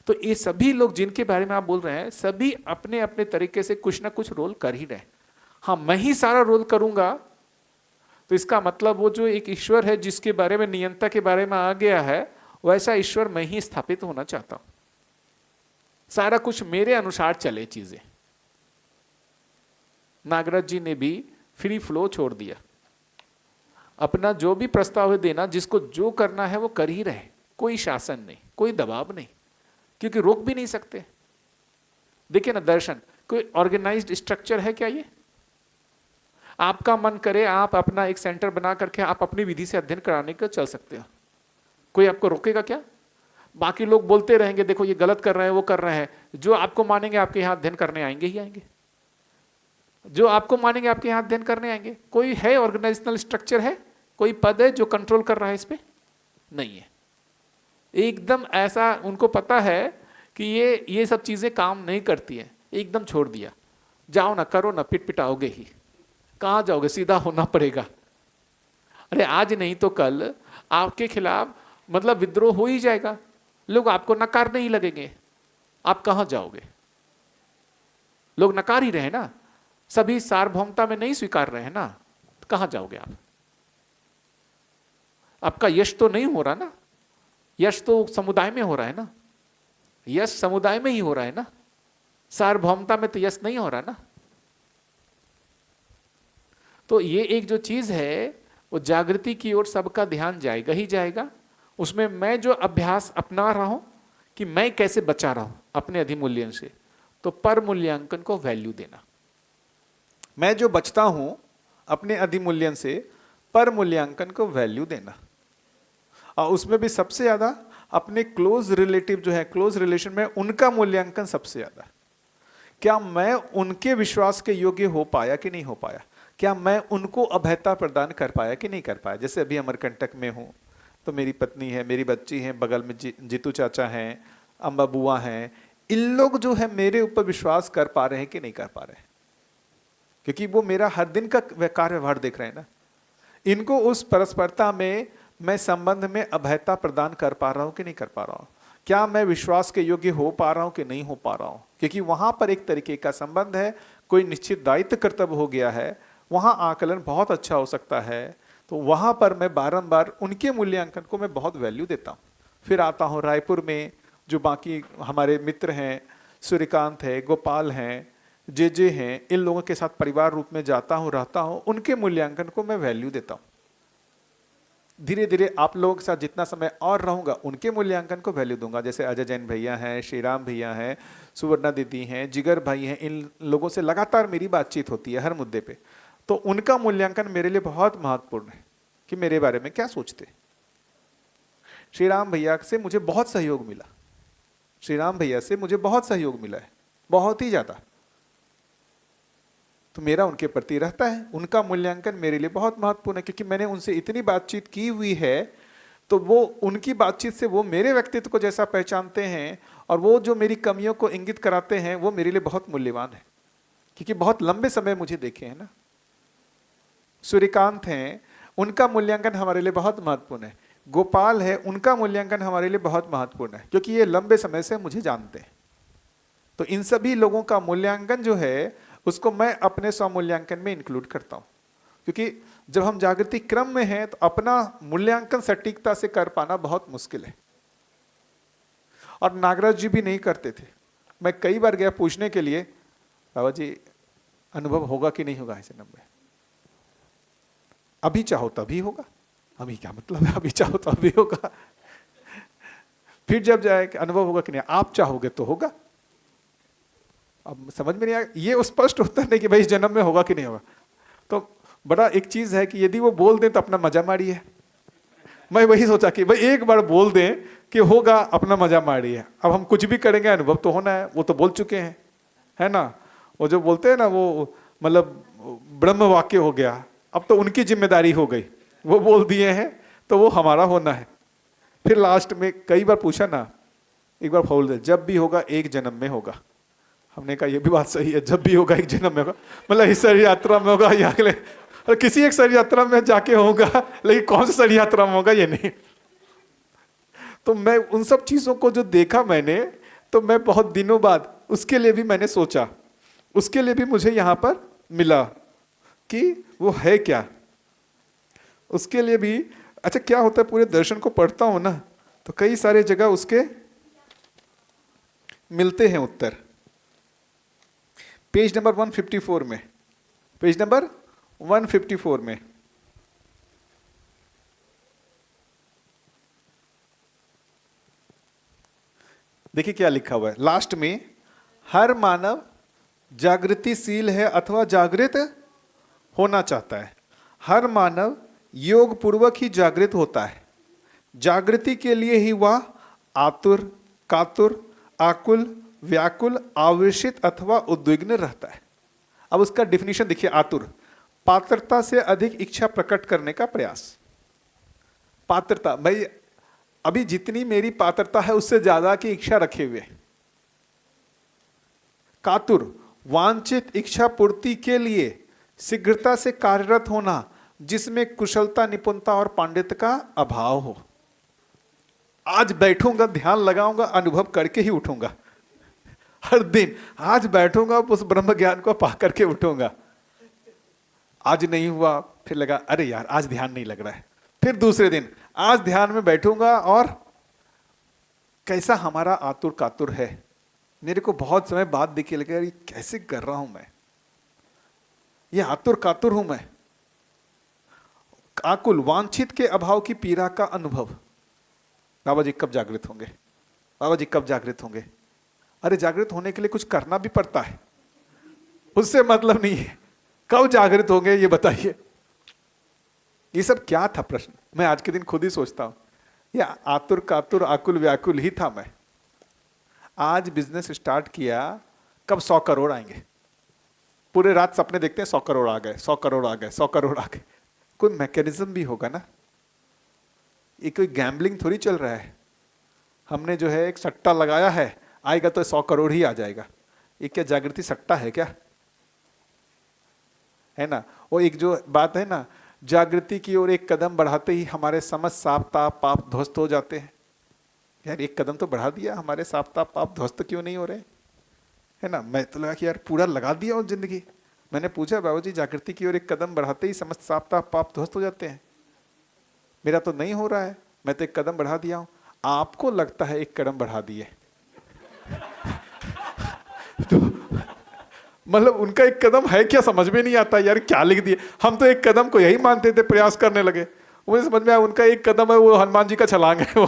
Speaker 3: तो ये सभी लोग जिनके बारे में आप बोल रहे हैं, सभी अपने अपने तरीके से कुछ ना कुछ रोल कर ही रहे हैं। हाँ, मैं ही सारा रोल करूंगा तो इसका मतलब वो जो एक ईश्वर है जिसके बारे में, नियंता के बारे में आ गया है, वैसा ईश्वर मैं ही स्थापित होना चाहता हूं। सारा कुछ मेरे अनुसार चले चीजें। नागराज जी ने भी फ्री फ्लो छोड़ दिया, अपना जो भी प्रस्ताव है देना, जिसको जो करना है वो कर ही रहे, कोई शासन नहीं, कोई दबाव नहीं, क्योंकि रोक भी नहीं सकते। देखिए ना, दर्शन कोई ऑर्गेनाइज्ड स्ट्रक्चर है क्या? ये आपका मन करे आप अपना एक सेंटर बना करके आप अपनी विधि से अध्ययन कराने का चल सकते हो, कोई आपको रोकेगा क्या? बाकी लोग बोलते रहेंगे देखो ये गलत कर रहे हैं, वो कर रहे हैं, जो आपको मानेंगे आपके यहाँ अध्ययन करने आएंगे ही आएंगे, जो आपको मानेंगे आपके यहाँ अध्ययन करने आएंगे। कोई है ऑर्गेनाइजेशनल स्ट्रक्चर है, कोई पद है जो कंट्रोल कर रहा है इस पे? नहीं है। एकदम ऐसा उनको पता है कि ये सब चीजें काम नहीं करती है, एकदम छोड़ दिया। जाओ ना, करो ना, पिट पिटाओगे ही, कहाँ जाओगे, सीधा होना पड़ेगा। अरे आज नहीं तो कल आपके खिलाफ मतलब विद्रोह हो ही जाएगा, लोग आपको नकारने ही लगेंगे, आप कहाँ जाओगे? लोग नकार ही रहे ना, सभी सार्वभौमता में नहीं स्वीकार रहे हैं ना, तो कहाँ जाओगे आप? आपका यश तो नहीं हो रहा ना, यश तो समुदाय में हो रहा है ना, यश समुदाय में ही हो रहा है ना, सार्वभौमता में तो यश नहीं हो रहा ना। तो ये एक जो चीज है वो जागृति की ओर सबका ध्यान जाएगा ही जाएगा। उसमें मैं जो अभ्यास अपना रहा हूं कि मैं कैसे बचा रहा हूं अपने अधिमूल्यन से, तो पर मूल्यांकन को वैल्यू देना।
Speaker 1: मैं जो बचता हूं अपने अधिमूल्यन से, पर मूल्यांकन को वैल्यू देना। और उसमें भी सबसे ज्यादा अपने क्लोज रिलेटिव जो है, क्लोज रिलेशन में, उनका मूल्यांकन सबसे ज्यादा। क्या मैं उनके विश्वास के योग्य हो पाया कि नहीं हो पाया? क्या मैं उनको अभयता प्रदान कर पाया कि नहीं कर पाया? जैसे अभी अमरकंटक में हूं तो मेरी पत्नी है, मेरी बच्ची है, बगल में जीतू चाचा हैं, अम्बा बुआ हैं, इन लोग जो है मेरे ऊपर विश्वास कर पा रहे हैं कि नहीं कर पा रहे हैं? क्योंकि वो मेरा हर दिन का कार्य व्यवहार देख रहे हैं ना। इनको उस परस्परता में मैं संबंध में अभयता प्रदान कर पा रहा हूं कि नहीं कर पा रहा हूं? क्या मैं विश्वास के योग्य हो पा रहा हूं कि नहीं हो पा रहा हूं? क्योंकि वहां पर एक तरीके का संबंध है, कोई निश्चित दायित्व कर्तव्य हो गया है, वहां आकलन बहुत अच्छा हो सकता है। तो वहां पर मैं बारंबार उनके मूल्यांकन को मैं बहुत वैल्यू देता हूं। फिर आता हूं रायपुर में, जो बाकी हमारे मित्र हैं, सूर्यकांत है, गोपाल हैं, जे हैं, इन लोगों के साथ परिवार रूप में जाता हूं, रहता हूं, उनके मूल्यांकन को मैं वैल्यू देता हूं। धीरे धीरे आप लोगों के साथ जितना समय और रहूंगा उनके मूल्यांकन को वैल्यू दूंगा। जैसे अजय जैन भैया हैं, श्रीराम भैया हैं, सुवर्णा दीदी हैं, जिगर भाई हैं, इन लोगों से लगातार मेरी बातचीत होती है हर मुद्दे पे। तो उनका मूल्यांकन मेरे लिए बहुत महत्वपूर्ण है कि मेरे बारे में क्या सोचते। श्रीराम भैया से मुझे बहुत सहयोग मिला, श्रीराम भैया से मुझे बहुत सहयोग मिला है, बहुत ही ज्यादा। तो मेरा उनके प्रति रहता है, उनका मूल्यांकन मेरे लिए बहुत महत्वपूर्ण है, क्योंकि मैंने उनसे इतनी बातचीत की हुई है। तो वो उनकी बातचीत से वो मेरे व्यक्तित्व को जैसा पहचानते हैं और वो जो मेरी कमियों को इंगित कराते हैं, वो मेरे लिए बहुत मूल्यवान है, क्योंकि बहुत लंबे समय मुझे देखे हैं ना। सूर्यकांत हैं, उनका मूल्यांकन हमारे लिए बहुत महत्वपूर्ण है। गोपाल है, उनका मूल्यांकन हमारे लिए बहुत महत्वपूर्ण है, क्योंकि ये लंबे समय से मुझे जानते हैं। तो इन सभी लोगों का मूल्यांकन जो है उसको मैं अपने स्वमूल्यांकन में इंक्लूड करता हूं, क्योंकि जब हम जागृति क्रम में हैं तो अपना मूल्यांकन सटीकता से कर पाना बहुत मुश्किल है। और नागराज जी भी नहीं करते थे। मैं कई बार गया पूछने के लिए, बाबा जी अनुभव होगा कि नहीं होगा ऐसे नंबर? अभी चाहो तभी होगा। अभी क्या मतलब है, अभी चाहो तो अभी होगा। फिर जब जाए कि अनुभव होगा कि नहीं, आप चाहोगे तो होगा। अब समझ में नहीं आया, ये स्पष्ट होता नहीं कि भाई इस जन्म में होगा कि नहीं होगा। तो बड़ा एक चीज है कि यदि वो बोल दें तो अपना मजा मारी है। मैं वही सोचा कि भाई एक बार बोल दें कि होगा, अपना मजा मारी है। अब हम कुछ भी करेंगे अनुभव तो होना है, वो तो बोल चुके हैं, है ना। वो जो बोलते हैं ना, वो मतलब ब्रह्म वाक्य हो गया, अब तो उनकी जिम्मेदारी हो गई, वो बोल दिए हैं तो वो हमारा होना है। फिर लास्ट में कई बार पूछा ना, एक बार बोल दे जब भी होगा एक जन्म में होगा। हमने कहा ये भी बात सही है, जब भी होगा एक जन्म में होगा, मतलब इस यात्रा में होगा या अगले और किसी एक शरीर यात्रा में जाके होगा, लेकिन कौन सी शरीर यात्रा में होगा ये नहीं। तो मैं उन सब चीजों को जो देखा मैंने, तो मैं बहुत दिनों बाद उसके लिए भी मैंने सोचा, उसके लिए भी मुझे यहां पर मिला कि वो है क्या, उसके लिए भी। अच्छा क्या होता है, पूरे दर्शन को पढ़ता हूं ना, तो कई सारे जगह उसके मिलते हैं उत्तर। पेज नंबर 154 में, पेज नंबर 154 में देखिए क्या लिखा हुआ है लास्ट में, हर मानव जागृतिशील है अथवा जागृत होना चाहता है। हर मानव योग पूर्वक ही जागृत होता है। जागृति के लिए ही वह आतुर, कातुर, आकुल, व्याकुल, आवेशित अथवा उद्विग्न रहता है। अब उसका डिफिनीशन देखिए, आतुर, पात्रता से अधिक इच्छा प्रकट करने का प्रयास। पात्रता, भाई अभी जितनी मेरी पात्रता है उससे ज्यादा की इच्छा रखे हुए। कातुर, वांछित इच्छा पूर्ति के लिए शीघ्रता से कार्यरत होना, जिसमें कुशलता, निपुणता और पांडित्य का अभाव हो। आज बैठूंगा, ध्यान लगाऊंगा, अनुभव करके ही उठूंगा। हर दिन आज बैठूंगा, उस ब्रह्म ज्ञान को पा करके उठूंगा। आज नहीं हुआ, फिर लगा अरे यार आज ध्यान नहीं लग रहा है, फिर दूसरे दिन आज ध्यान में बैठूंगा, और कैसा हमारा आतुर कातुर है। मेरे को बहुत समय बाद दिखे लगे ये कैसे कर रहा हूं मैं, ये आतुर कातुर हूं मैं। आकुल, वांछित के अभाव की पीड़ा का अनुभव। बाबा जी कब जागृत होंगे, बाबा जी कब जागृत होंगे। अरे जागृत होने के लिए कुछ करना भी पड़ता है, उससे मतलब नहीं है कब जागृत होंगे ये बताइए। ये सब क्या था प्रश्न, मैं आज के दिन खुद ही सोचता हूं। ये आतुर कातुर आकुल व्याकुल ही था मैं। आज बिजनेस स्टार्ट किया, कब 100 करोड़ आएंगे, पूरे रात सपने देखते हैं 100 करोड़ आ गए, 100 करोड़ आ गए, 100 करोड़ आ गए। कोई मैकेनिज्म भी होगा ना, ये कोई गैम्बलिंग थोड़ी चल रहा है। हमने जो है एक सट्टा लगाया है, आएगा तो 100 करोड़ ही आ जाएगा। ये क्या जागृति सट्टा है क्या, है ना। वो एक जो बात है ना, जागृति की ओर एक कदम बढ़ाते ही हमारे समस्त साप ताप पाप ध्वस्त हो जाते हैं। यार एक कदम तो बढ़ा दिया, हमारे साप ताप पाप ध्वस्त क्यों नहीं हो रहे, है ना। मैं तो लगा कि यार पूरा लगा दिया और जिंदगी। मैंने पूछा बाबू जी जागृति की ओर एक कदम बढ़ाते ही समस्त साप ताप पाप ध्वस्त हो जाते हैं। मेरा तो नहीं हो रहा है, मैं तो एक कदम बढ़ा दिया हूं, आपको लगता है एक कदम बढ़ा दिए। तो मतलब उनका एक कदम है क्या समझ में नहीं आता यार, क्या लिख दिए। हम तो एक कदम को यही मानते थे, प्रयास करने लगे। मुझे समझ में आया उनका एक कदम है वो हनुमान जी का छलांग है।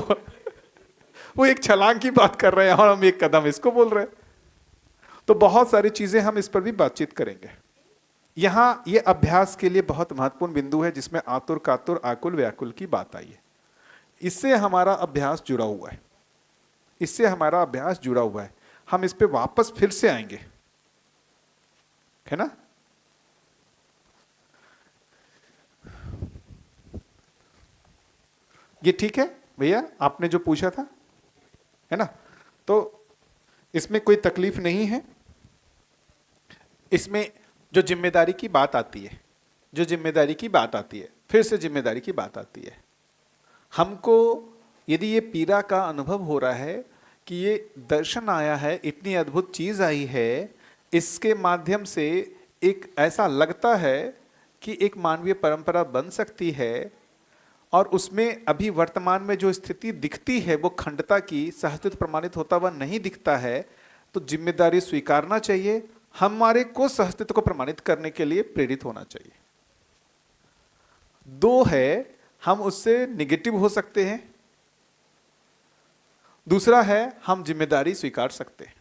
Speaker 1: वो एक छलांग की बात कर रहे हैं और हम एक कदम इसको बोल रहे हैं। तो बहुत सारी चीजें हम इस पर भी बातचीत करेंगे। यहां ये अभ्यास के लिए बहुत महत्वपूर्ण बिंदु है, जिसमें आतुर कातुर आकुल व्याकुल की बात आई है। इससे हमारा अभ्यास जुड़ा हुआ है, इससे हमारा अभ्यास जुड़ा हुआ है। हम इस पे वापस फिर से आएंगे, है ना। ये ठीक है भैया, आपने जो पूछा था, है ना। तो इसमें कोई तकलीफ नहीं है। इसमें जो जिम्मेदारी की बात आती है, जो जिम्मेदारी की बात आती है, फिर से जिम्मेदारी की बात आती है। हमको यदि ये पीड़ा का अनुभव हो रहा है कि ये दर्शन आया है, इतनी अद्भुत चीज आई है, इसके माध्यम से एक ऐसा लगता है कि एक मानवीय परंपरा बन सकती है, और उसमें अभी वर्तमान में जो स्थिति दिखती है वो खंडता की, सहस्तित्व प्रमाणित होता हुआ नहीं दिखता है। तो जिम्मेदारी स्वीकारना चाहिए, हमारे को सहस्तित्व को प्रमाणित करने के लिए प्रेरित होना चाहिए। दो है, हम उससे निगेटिव हो सकते हैं, दूसरा है हम जिम्मेदारी स्वीकार सकते हैं।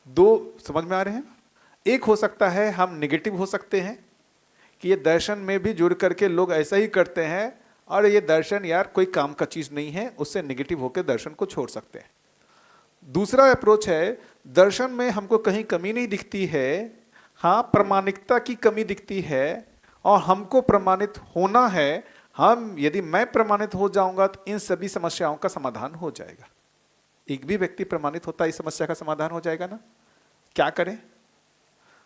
Speaker 1: दो समझ में आ रहे हैं। एक हो सकता है हम निगेटिव हो सकते हैं कि ये दर्शन में भी जुड़ करके लोग ऐसा ही करते हैं, और ये दर्शन यार कोई काम का चीज नहीं है, उससे निगेटिव होकर दर्शन को छोड़ सकते हैं। दूसरा अप्रोच है, दर्शन में हमको कहीं कमी नहीं दिखती है, हाँ प्रामाणिकता की कमी दिखती है, और हमको प्रमाणित होना है। हम यदि मैं प्रमाणित हो जाऊंगा तो इन सभी समस्याओं का समाधान हो जाएगा। एक भी व्यक्ति प्रमाणित होता है, इस समस्या का समाधान हो जाएगा ना। क्या करें,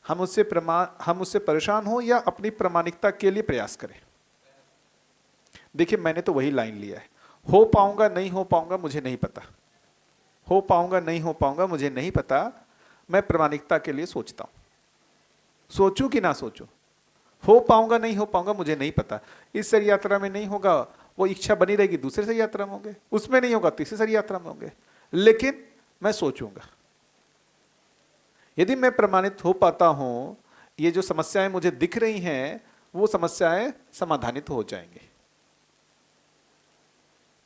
Speaker 1: हम उससे परेशान हो या अपनी प्रामाणिकता के लिए प्रयास करें। देखिए मैंने तो वही लाइन लिया है, हो पाऊंगा नहीं हो पाऊंगा मुझे नहीं पता, हो पाऊंगा नहीं हो पाऊंगा मुझे नहीं पता, मैं प्रामाणिकता के लिए सोचता हूं। सोचूं कि ना सोचूं, हो पाऊंगा नहीं हो पाऊंगा मुझे नहीं पता। इस शरीर यात्रा में नहीं होगा, वो इच्छा बनी रहेगी, दूसरे शरीर यात्रा में होंगे, उसमें नहीं होगा, तीसरे शरीर यात्रा में होंगे, लेकिन मैं सोचूंगा। यदि मैं प्रमाणित हो पाता हूं, ये जो समस्याएं मुझे दिख रही हैं वो समस्याएं समाधानित हो जाएंगे।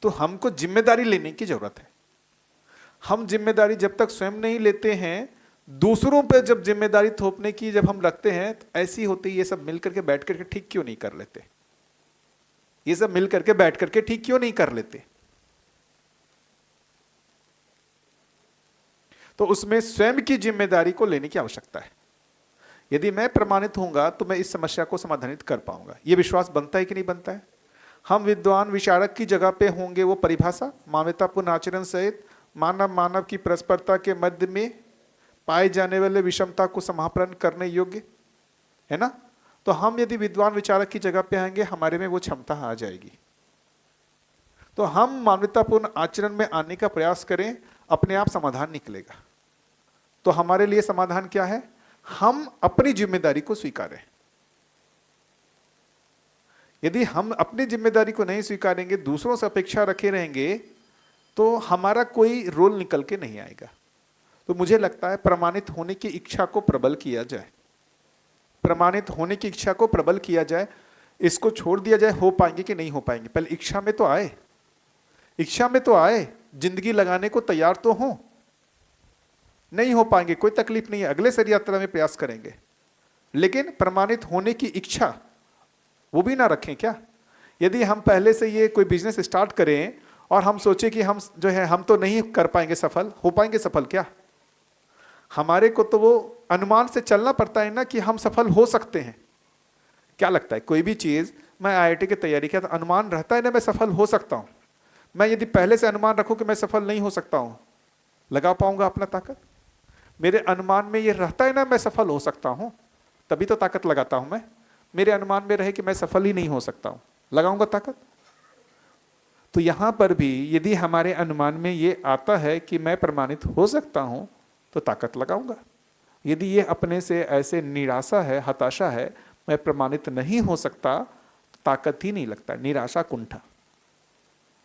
Speaker 1: तो हमको जिम्मेदारी लेने की जरूरत है। हम जिम्मेदारी जब तक स्वयं नहीं लेते हैं, दूसरों पर जब जिम्मेदारी थोपने की जब हम रखते हैं, तो ऐसी होती है ये सब मिलकर के बैठ करके ठीक क्यों नहीं कर लेते, ये सब मिलकर के बैठ करके ठीक क्यों नहीं कर लेते। तो उसमें स्वयं की जिम्मेदारी को लेने की आवश्यकता है। यदि मैं प्रमाणित होऊंगा तो मैं इस समस्या को समाधानित कर पाऊंगा। यह विश्वास बनता है कि नहीं बनता है। हम विद्वान विचारक की जगह पे होंगे, वो परिभाषा मानवतापूर्ण आचरण सहित मानव मानव की परस्परता के मध्य में पाए जाने वाले विषमता को समापन करने योग्य है ना। तो हम यदि विद्वान विचारक की जगह पे आएंगे, हमारे में वो क्षमता आ जाएगी। तो हम मानवतापूर्ण आचरण में आने का प्रयास करें, अपने आप समाधान निकलेगा। तो हमारे लिए समाधान क्या है, हम अपनी जिम्मेदारी को स्वीकारें। यदि हम अपनी जिम्मेदारी को नहीं स्वीकारेंगे, दूसरों से अपेक्षा रखे रहेंगे, तो हमारा कोई रोल निकल के नहीं आएगा। तो मुझे लगता है प्रमाणित होने की इच्छा को प्रबल किया जाए, प्रमाणित होने की इच्छा को प्रबल किया जाए। इसको छोड़ दिया जाए हो पाएंगे कि नहीं हो पाएंगे, पहले इच्छा में तो आए, इच्छा में तो आए, जिंदगी लगाने को तैयार तो हो। नहीं हो पाएंगे कोई तकलीफ नहीं है, अगले शरीर यात्रा में प्रयास करेंगे, लेकिन प्रमाणित होने की इच्छा वो भी ना रखें क्या। यदि हम पहले से ये कोई बिजनेस स्टार्ट करें और हम सोचे कि हम जो है हम तो नहीं कर पाएंगे सफल, हो पाएंगे सफल क्या। हमारे को तो वो अनुमान से चलना पड़ता है ना कि हम सफल हो सकते हैं। क्या लगता है कोई भी चीज, मैं IIT की तैयारी किया तो अनुमान रहता है ना मैं सफल हो सकता हूं। मैं यदि पहले से अनुमान रखूं कि मैं सफल नहीं हो सकता हूं, लगा पाऊंगा अपना ताकत। मेरे अनुमान में ये रहता है ना मैं सफल हो सकता हूं, तभी तो ताकत लगाता हूं मैं। मेरे अनुमान में रहे कि मैं सफल ही नहीं हो सकता हूं, लगाऊंगा ताकत। तो यहां पर भी यदि हमारे अनुमान में ये आता है कि मैं प्रमाणित हो सकता हूं, तो ताकत लगाऊंगा। यदि ये अपने से ऐसे निराशा है, हताशा है, मैं प्रमाणित नहीं हो सकता, ताकत ही नहीं लगता, निराशा कुंठा।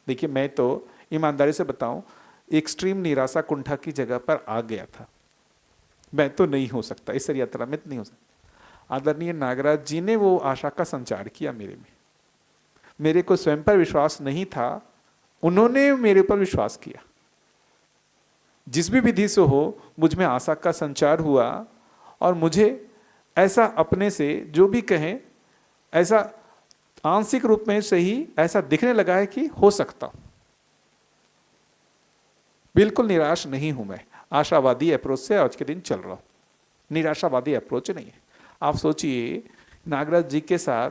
Speaker 1: देखिए मैं तो ईमानदारी से बताऊं, एक्सट्रीम निराशा कुंठा की जगह पर आ गया था। मैं तो नहीं हो सकता, इस यात्रा में नहीं हो सकता। आदरणीय नागराज जी ने वो आशा का संचार किया मेरे में। मेरे को स्वयं पर विश्वास नहीं था, उन्होंने मेरे पर विश्वास किया। जिस भी विधि से हो मुझ में आशा का संचार हुआ, और मुझे ऐसा अपने से जो भी कहें, ऐसा आंशिक रूप में सही ऐसा दिखने लगा है कि हो सकता। बिल्कुल निराश नहीं हूं मैं, आशावादी अप्रोच से आज के दिन चल रहा हूं, निराशावादी अप्रोच नहीं है। आप सोचिए नागराज जी के साथ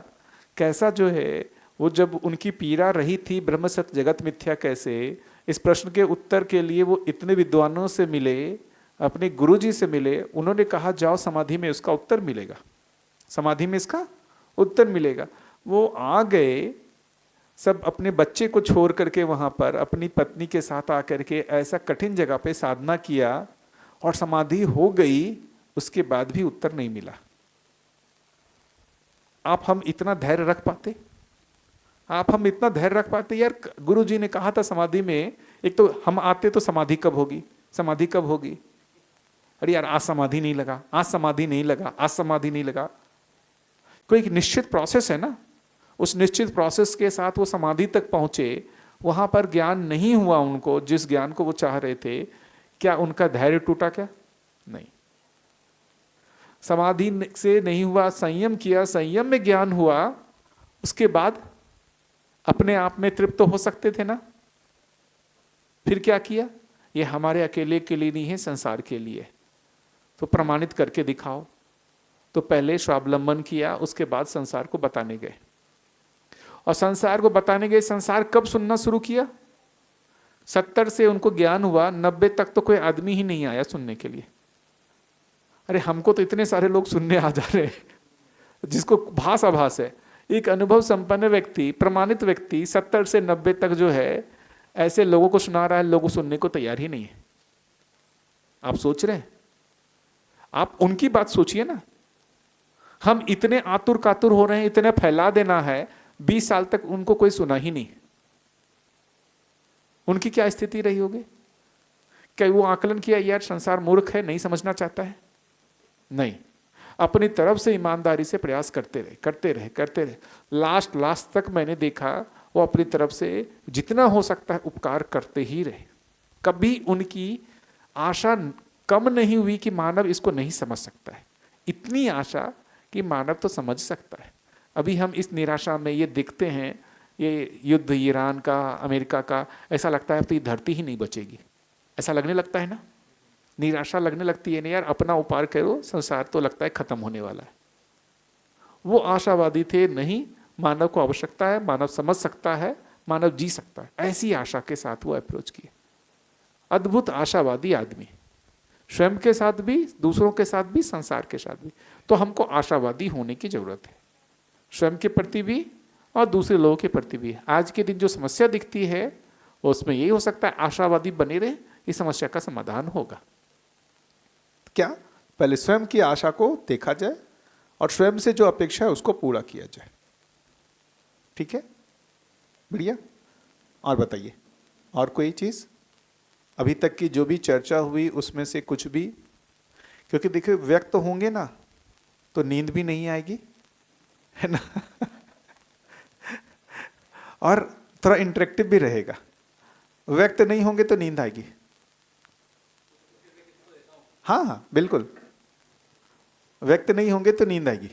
Speaker 1: कैसा जो है, वो जब उनकी पीड़ा रही थी ब्रह्म सत्य जगत मिथ्या कैसे, इस प्रश्न के उत्तर के लिए वो इतने विद्वानों से मिले, अपने गुरु जी से मिले। उन्होंने कहा जाओ समाधि में उसका उत्तर मिलेगा, समाधि में इसका उत्तर मिलेगा। वो आ गए, सब अपने बच्चे को छोड़ करके वहां पर अपनी पत्नी के साथ आकर के ऐसा कठिन जगह पे साधना किया और समाधि हो गई। उसके बाद भी उत्तर नहीं मिला। आप हम इतना धैर्य रख पाते, आप हम इतना धैर्य रख पाते। यार गुरु जी ने कहा था समाधि में, एक तो हम आते तो समाधि कब होगी, समाधि कब होगी। अरे यार आज समाधि नहीं लगा, आज समाधि नहीं लगा, आज समाधि नहीं लगा। कोई एक निश्चित प्रोसेस है ना, उस निश्चित प्रोसेस के साथ वो समाधि तक पहुंचे। वहां पर ज्ञान नहीं हुआ उनको, जिस ज्ञान को वो चाह रहे थे। क्या उनका धैर्य टूटा क्या? नहीं। समाधि से नहीं हुआ, संयम किया, संयम में ज्ञान हुआ, उसके बाद अपने आप में तृप्त तो हो सकते थे ना। फिर क्या किया? ये हमारे अकेले के लिए नहीं है, संसार के लिए। तो प्रमाणित करके दिखाओ। तो पहले स्वावलंबन किया, उसके बाद संसार को बताने गए। और संसार को बताने गए, संसार कब सुनना शुरू किया? 70 से उनको ज्ञान हुआ, 90 तक तो कोई आदमी ही नहीं आया सुनने के लिए।
Speaker 3: अरे हमको तो इतने सारे लोग सुनने आ जा रहे हैं जिसको भास आभास है। एक अनुभव संपन्न व्यक्ति, प्रमाणित व्यक्ति 70 से 90 तक जो है ऐसे लोगों को सुना रहा है, लोगों सुनने को तैयार ही नहीं है। आप सोच रहे हैं? आप उनकी बात सोचिए ना। हम इतने आतुर कातुर हो रहे हैं, इतने फैला देना है, 20 साल तक उनको कोई सुना ही नहीं। उनकी क्या स्थिति रही होगी? क्या वो आकलन किया यार संसार मूर्ख है, नहीं समझना चाहता है? नहीं, अपनी तरफ से ईमानदारी से प्रयास करते रहे। लास्ट तक मैंने देखा वो अपनी तरफ से जितना हो सकता है उपकार करते ही रहे। कभी उनकी आशा कम नहीं हुई कि मानव इसको नहीं समझ सकता है। इतनी आशा कि मानव तो समझ सकता है। अभी हम इस निराशा में ये देखते हैं, ये युद्ध ईरान का, अमेरिका का, ऐसा लगता है तो ये धरती ही नहीं बचेगी, ऐसा लगने लगता है ना। निराशा लगने लगती है ना यार, अपना उपार करो, संसार तो लगता है खत्म होने वाला है। वो आशावादी थे, नहीं, मानव को आवश्यकता है, मानव समझ सकता है, मानव जी सकता है, ऐसी आशा के साथ वो अप्रोच किए। अद्भुत आशावादी आदमी, स्वयं के साथ भी, दूसरों के साथ भी, संसार के साथ भी। तो हमको आशावादी होने की जरूरत है, स्वयं के प्रति भी और दूसरे लोगों के प्रति भी। आज के दिन जो समस्या दिखती है उसमें यही हो सकता है, आशावादी बने रहे, इस समस्या का समाधान होगा।
Speaker 1: क्या पहले स्वयं की आशा को देखा जाए और स्वयं से जो अपेक्षा है उसको पूरा किया जाए। ठीक है, बढ़िया। और बताइए, और कोई चीज अभी तक की जो भी चर्चा हुई उसमें से कुछ भी? क्योंकि देखिए व्यक्त होंगे ना तो नींद भी नहीं आएगी, है ना। और थोड़ा इंटरेक्टिव भी रहेगा। व्यक्त नहीं होंगे तो नींद आएगी। हाँ हाँ बिल्कुल, व्यक्त नहीं होंगे तो नींद आएगी।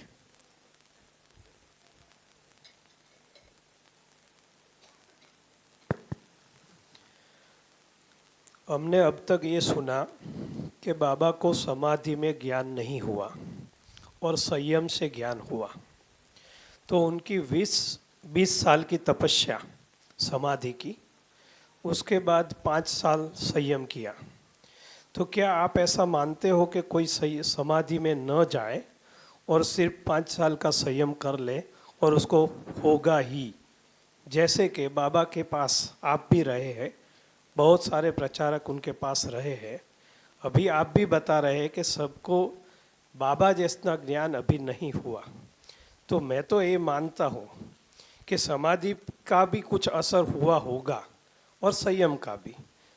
Speaker 4: हमने अब तक ये सुना कि बाबा को समाधि में ज्ञान नहीं हुआ और संयम से ज्ञान हुआ। तो उनकी 20 साल की तपस्या समाधि की, उसके बाद 5 साल संयम किया। तो क्या आप ऐसा मानते हो कि कोई समाधि में न जाए और सिर्फ 5 साल का संयम कर ले और उसको होगा ही? जैसे कि बाबा के पास आप भी रहे हैं, बहुत सारे प्रचारक उनके पास रहे हैं, अभी आप भी बता रहे हैं कि सबको बाबा जैसा ज्ञान अभी नहीं हुआ। तो मैं तो ये मानता हूँ कि समाधि का भी कुछ असर हुआ होगा और संयम का भी।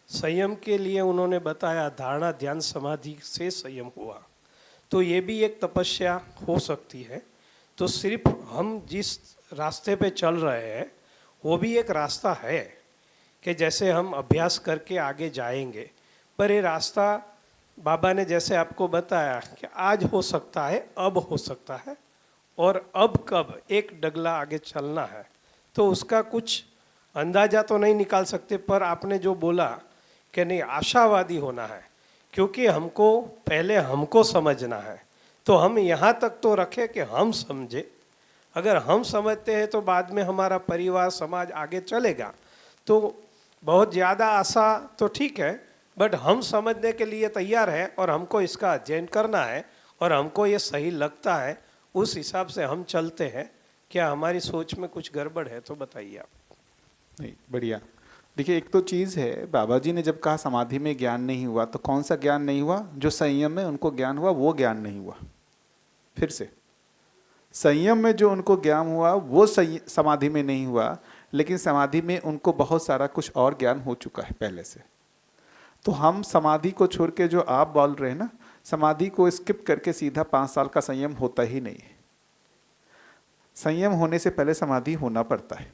Speaker 4: संयम के लिए उन्होंने बताया धारणा ध्यान समाधि से संयम हुआ, तो ये भी एक तपस्या हो सकती है। तो सिर्फ हम जिस रास्ते पे चल रहे हैं वो भी एक रास्ता है कि जैसे हम अभ्यास करके आगे जाएंगे, पर ये रास्ता बाबा ने जैसे आपको बताया कि आज हो सकता है, अब हो सकता है, और अब कब एक डगला आगे चलना है, तो उसका कुछ अंदाजा तो नहीं निकाल सकते। पर आपने जो बोला कि नहीं, आशावादी होना है, क्योंकि हमको पहले हमको समझना है। तो हम यहाँ तक तो रखें कि हम समझे। अगर हम समझते हैं तो बाद में हमारा परिवार समाज आगे चलेगा। तो बहुत ज़्यादा आशा तो ठीक है, बट हम समझने के लिए तैयार है और हमको इसका अध्ययन करना है और हमको ये सही लगता है, उस हिसाब से हम चलते हैं। क्या हमारी सोच में कुछ गड़बड़ है तो बताइए आप।
Speaker 1: नहीं, बढ़िया। देखिए एक तो चीज़ है, बाबा जी ने जब कहा समाधि में ज्ञान नहीं हुआ, तो कौन सा ज्ञान नहीं हुआ? जो संयम में उनको ज्ञान हुआ वो ज्ञान नहीं हुआ। फिर से, संयम में जो उनको ज्ञान हुआ वो समाधि में नहीं हुआ, लेकिन समाधि में उनको बहुत सारा कुछ और ज्ञान हो चुका है पहले से। तो हम समाधि को छोड़ के जो आप बोल रहे हैं ना, समाधि को स्किप करके सीधा 5 साल का संयम होता ही नहीं है। संयम होने से पहले समाधि होना पड़ता है,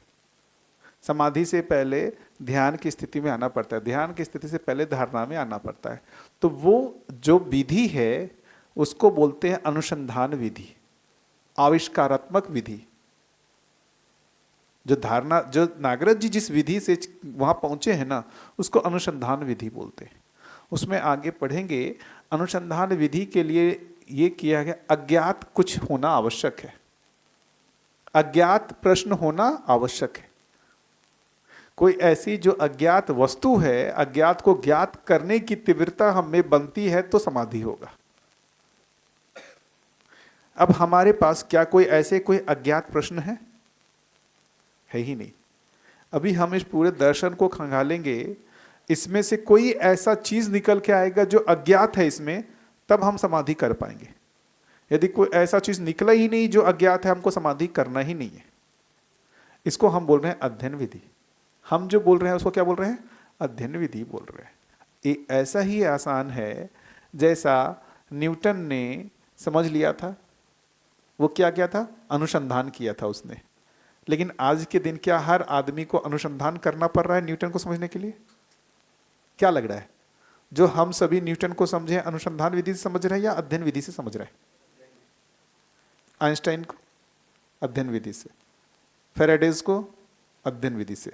Speaker 1: समाधि से पहले ध्यान की स्थिति में आना पड़ता है, ध्यान की स्थिति से पहले धारणा में आना पड़ता है। तो वो जो विधि है उसको बोलते हैं अनुसंधान विधि, आविष्कारात्मक विधि। जो धारणा, जो नागराज जी जिस विधि से वहां पहुंचे हैं ना, उसको अनुसंधान विधि बोलते हैं। उसमें आगे पढ़ेंगे। अनुसंधान विधि के लिए ये किया गया, अज्ञात कुछ होना आवश्यक है, अज्ञात प्रश्न होना आवश्यक है। कोई ऐसी जो अज्ञात वस्तु है, अज्ञात को ज्ञात करने की तीव्रता हम में बनती है तो समाधि होगा। अब हमारे पास क्या कोई ऐसे कोई अज्ञात प्रश्न है ही नहीं। अभी हम इस पूरे दर्शन को खंगालेंगे, इसमें से कोई ऐसा चीज निकल के आएगा जो अज्ञात है इसमें, तब हम समाधि कर पाएंगे। यदि कोई ऐसा चीज निकला ही नहीं जो अज्ञात है, हमको समाधि करना ही नहीं है। इसको हम बोल रहे हैं अध्ययन विधि। हम जो बोल रहे हैं उसको क्या बोल रहे हैं? अध्ययन विधि बोल रहे हैं। ये ऐसा ही आसान है जैसा न्यूटन ने समझ लिया था। वो क्या किया था? अनुसंधान किया था उसने। लेकिन आज के दिन क्या हर आदमी को अनुसंधान करना पड़ रहा है न्यूटन को समझने के लिए? क्या लग रहा है? जो हम सभी न्यूटन को समझे अनुसंधान विधि से समझ रहे हैं या अध्ययन विधि से समझ रहे हैं? आइंस्टाइन को अध्ययन विधि से, फेराडेज को अध्ययन विधि से।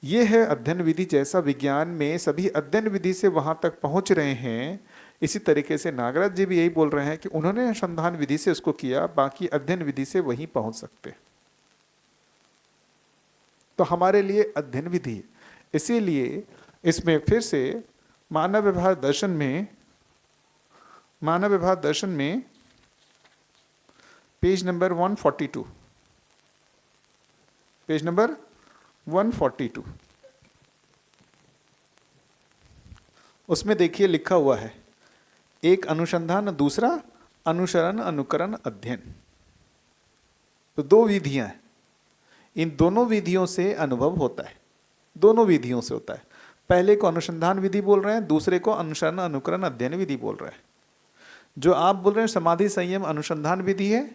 Speaker 1: ये है अध्ययन विधि। जैसा विज्ञान में सभी अध्ययन विधि से वहां तक पहुंच रहे हैं, इसी तरीके से नागराज जी भी यही बोल रहे हैं कि उन्होंने अनुसंधान विधि से उसको किया, बाकी अध्ययन विधि से वहीं पहुंच सकते। तो हमारे लिए अध्ययन विधि, इसीलिए इसमें फिर से मानव व्यवहार दर्शन में पेज नंबर 142, पेज नंबर 142, उसमें देखिए लिखा हुआ है, एक अनुसंधान, दूसरा अनुसरण, अनुकरण, अध्ययन। तो दो विधियां हैं। इन दोनों विधियों से अनुभव होता है, दोनों विधियों से होता है। पहले को अनुसंधान विधि बोल रहे हैं, दूसरे को अनुसरण, अनुकरण, अध्ययन विधि बोल रहे हैं। जो आप बोल रहे हैं समाधि संयम अनुसंधान विधि है,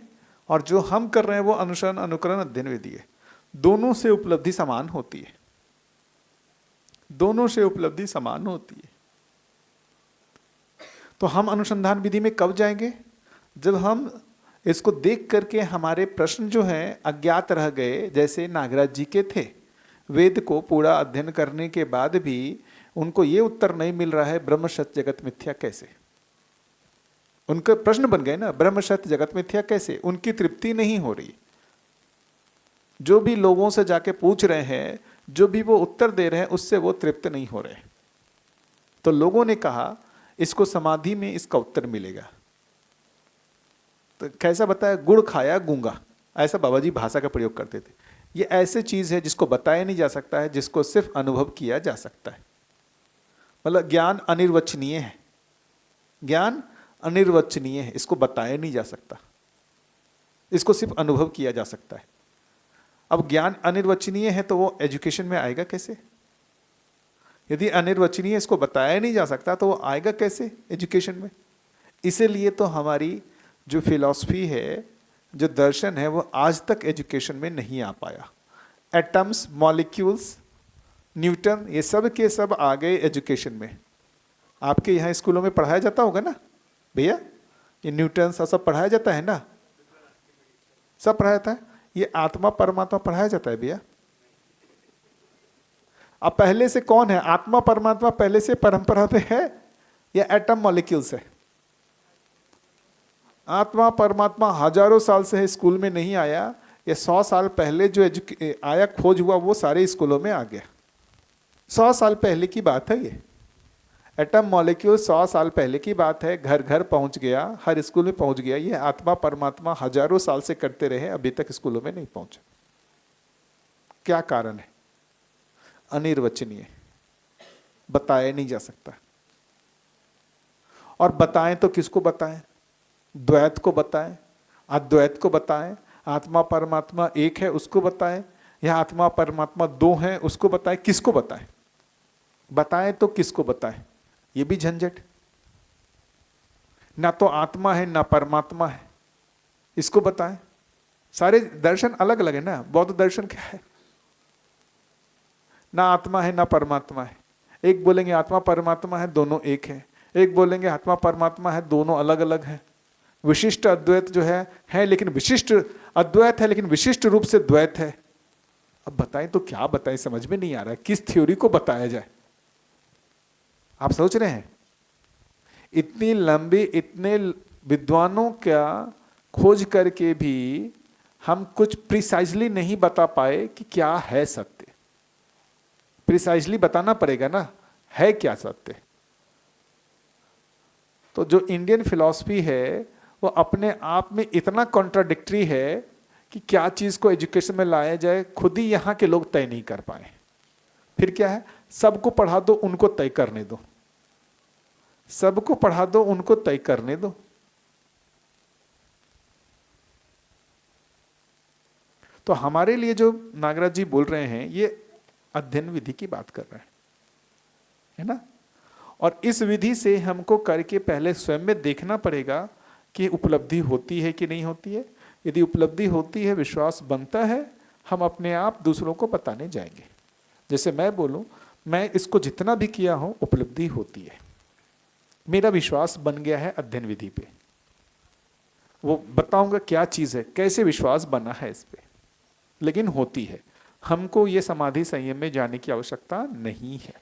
Speaker 1: और जो हम कर रहे हैं वो अनुसरण, अनुकरण, अध्ययन विधि है। दोनों से उपलब्धि समान होती है, दोनों से उपलब्धि समान होती है। तो हम अनुसंधान विधि में कब जाएंगे? जब हम इसको देख करके हमारे प्रश्न जो हैं अज्ञात रह गए, जैसे नागराज जी के थे। वेद को पूरा अध्ययन करने के बाद भी उनको ये उत्तर नहीं मिल रहा है ब्रह्म सत्य जगत मिथ्या कैसे। उनके प्रश्न बन गए ना, ब्रह्म सत्य जगत मिथ्या कैसे। उनकी तृप्ति नहीं हो रही। जो भी लोगों से जाके पूछ रहे हैं, जो भी वो उत्तर दे रहे हैं, उससे वो तृप्त नहीं हो रहे। तो लोगों ने कहा इसको समाधि में इसका उत्तर मिलेगा। तो कैसा बताया? गुड़ खाया गूंगा, ऐसा बाबा जी भाषा का प्रयोग करते थे। ये ऐसे चीज है जिसको बताया नहीं जा सकता है, जिसको सिर्फ अनुभव किया जा सकता है। मतलब ज्ञान अनिर्वचनीय है, ज्ञान अनिर्वचनीय है, इसको बताया नहीं जा सकता, इसको सिर्फ अनुभव किया जा सकता है। अब ज्ञान अनिर्वचनीय है तो वो एजुकेशन में आएगा कैसे? यदि अनिर्वचनीय इसको बताया नहीं जा सकता तो वो आएगा कैसे एजुकेशन में? इसीलिए तो हमारी जो फिलॉसफी है, जो दर्शन है, वो आज तक एजुकेशन में नहीं आ पाया। एटम्स, मॉलिक्यूल्स, न्यूटन, ये सब के सब आ गए एजुकेशन में। आपके यहाँ स्कूलों में पढ़ाया जाता होगा ना भैया, ये न्यूटन सब पढ़ाया जाता है ना, सब पढ़ाया जाता है। ये आत्मा परमात्मा पढ़ाया जाता है भैया? अब पहले से कौन है? आत्मा परमात्मा पहले से परंपरा पे है या एटम मॉलिक्यूल्स है? आत्मा परमात्मा हजारों साल से है, स्कूल में नहीं आया। ये 100 साल पहले जो आया, खोज हुआ, वो सारे स्कूलों में आ गया। 100 साल पहले की बात है ये। एटम मॉलिक्यूल 100 साल पहले की बात है, घर घर पहुंच गया, हर स्कूल में पहुंच गया। ये आत्मा परमात्मा हजारों साल से करते रहे, अभी तक स्कूलों में नहीं पहुंचा। क्या कारण है? अनिर्वचनीय, बताया नहीं जा सकता। और बताएं तो किसको बताएं? द्वैत को बताएं, अद्वैत को बताएं, आत्मा परमात्मा एक है उसको बताएं, या आत्मा परमात्मा दो हैं उसको बताएं? किसको बताएं? बताएं तो किसको बताएं? ये भी झंझट। ना तो आत्मा है ना परमात्मा है, इसको बताएं। सारे दर्शन अलग अलग है ना। बौद्ध दर्शन क्या है? ना आत्मा है ना परमात्मा है। एक बोलेंगे आत्मा परमात्मा है, दोनों एक है। एक बोलेंगे आत्मा परमात्मा है, दोनों अलग अलग है। विशिष्ट अद्वैत जो है लेकिन विशिष्ट अद्वैत है, लेकिन विशिष्ट रूप से द्वैत है। अब बताएं तो क्या बताएं, समझ में नहीं आ रहा है किस थ्योरी को बताया जाए। आप सोच रहे हैं इतनी लंबी, इतने विद्वानों का खोज करके भी हम कुछ प्रिसाइजली नहीं बता पाए कि क्या है सत्य। प्रिसाइजली बताना पड़ेगा ना, है क्या सत्य। तो जो इंडियन फिलॉसफी है
Speaker 3: वो अपने आप में इतना कॉन्ट्राडिक्टरी है कि क्या चीज को एजुकेशन में लाया जाए खुद ही यहाँ के लोग तय नहीं कर पाए। फिर क्या है, सबको पढ़ा दो, उनको तय करने दो, सबको पढ़ा दो, उनको तय करने दो। तो हमारे लिए जो नागराज जी बोल रहे हैं ये अध्ययन विधि की बात कर रहे हैं, है ना। और इस विधि से हमको करके पहले स्वयं में देखना पड़ेगा कि उपलब्धि होती है कि नहीं होती है। यदि उपलब्धि होती है, विश्वास बनता है, हम अपने आप दूसरों को बताने जाएंगे। जैसे मैं बोलूं, मैं इसको जितना भी किया हूं उपलब्धि होती है, मेरा विश्वास बन गया है अध्ययन विधि पे, वो बताऊंगा क्या चीज है, कैसे विश्वास बना है इस पे, लेकिन होती है। हमको ये समाधि संयम में जाने की आवश्यकता नहीं है,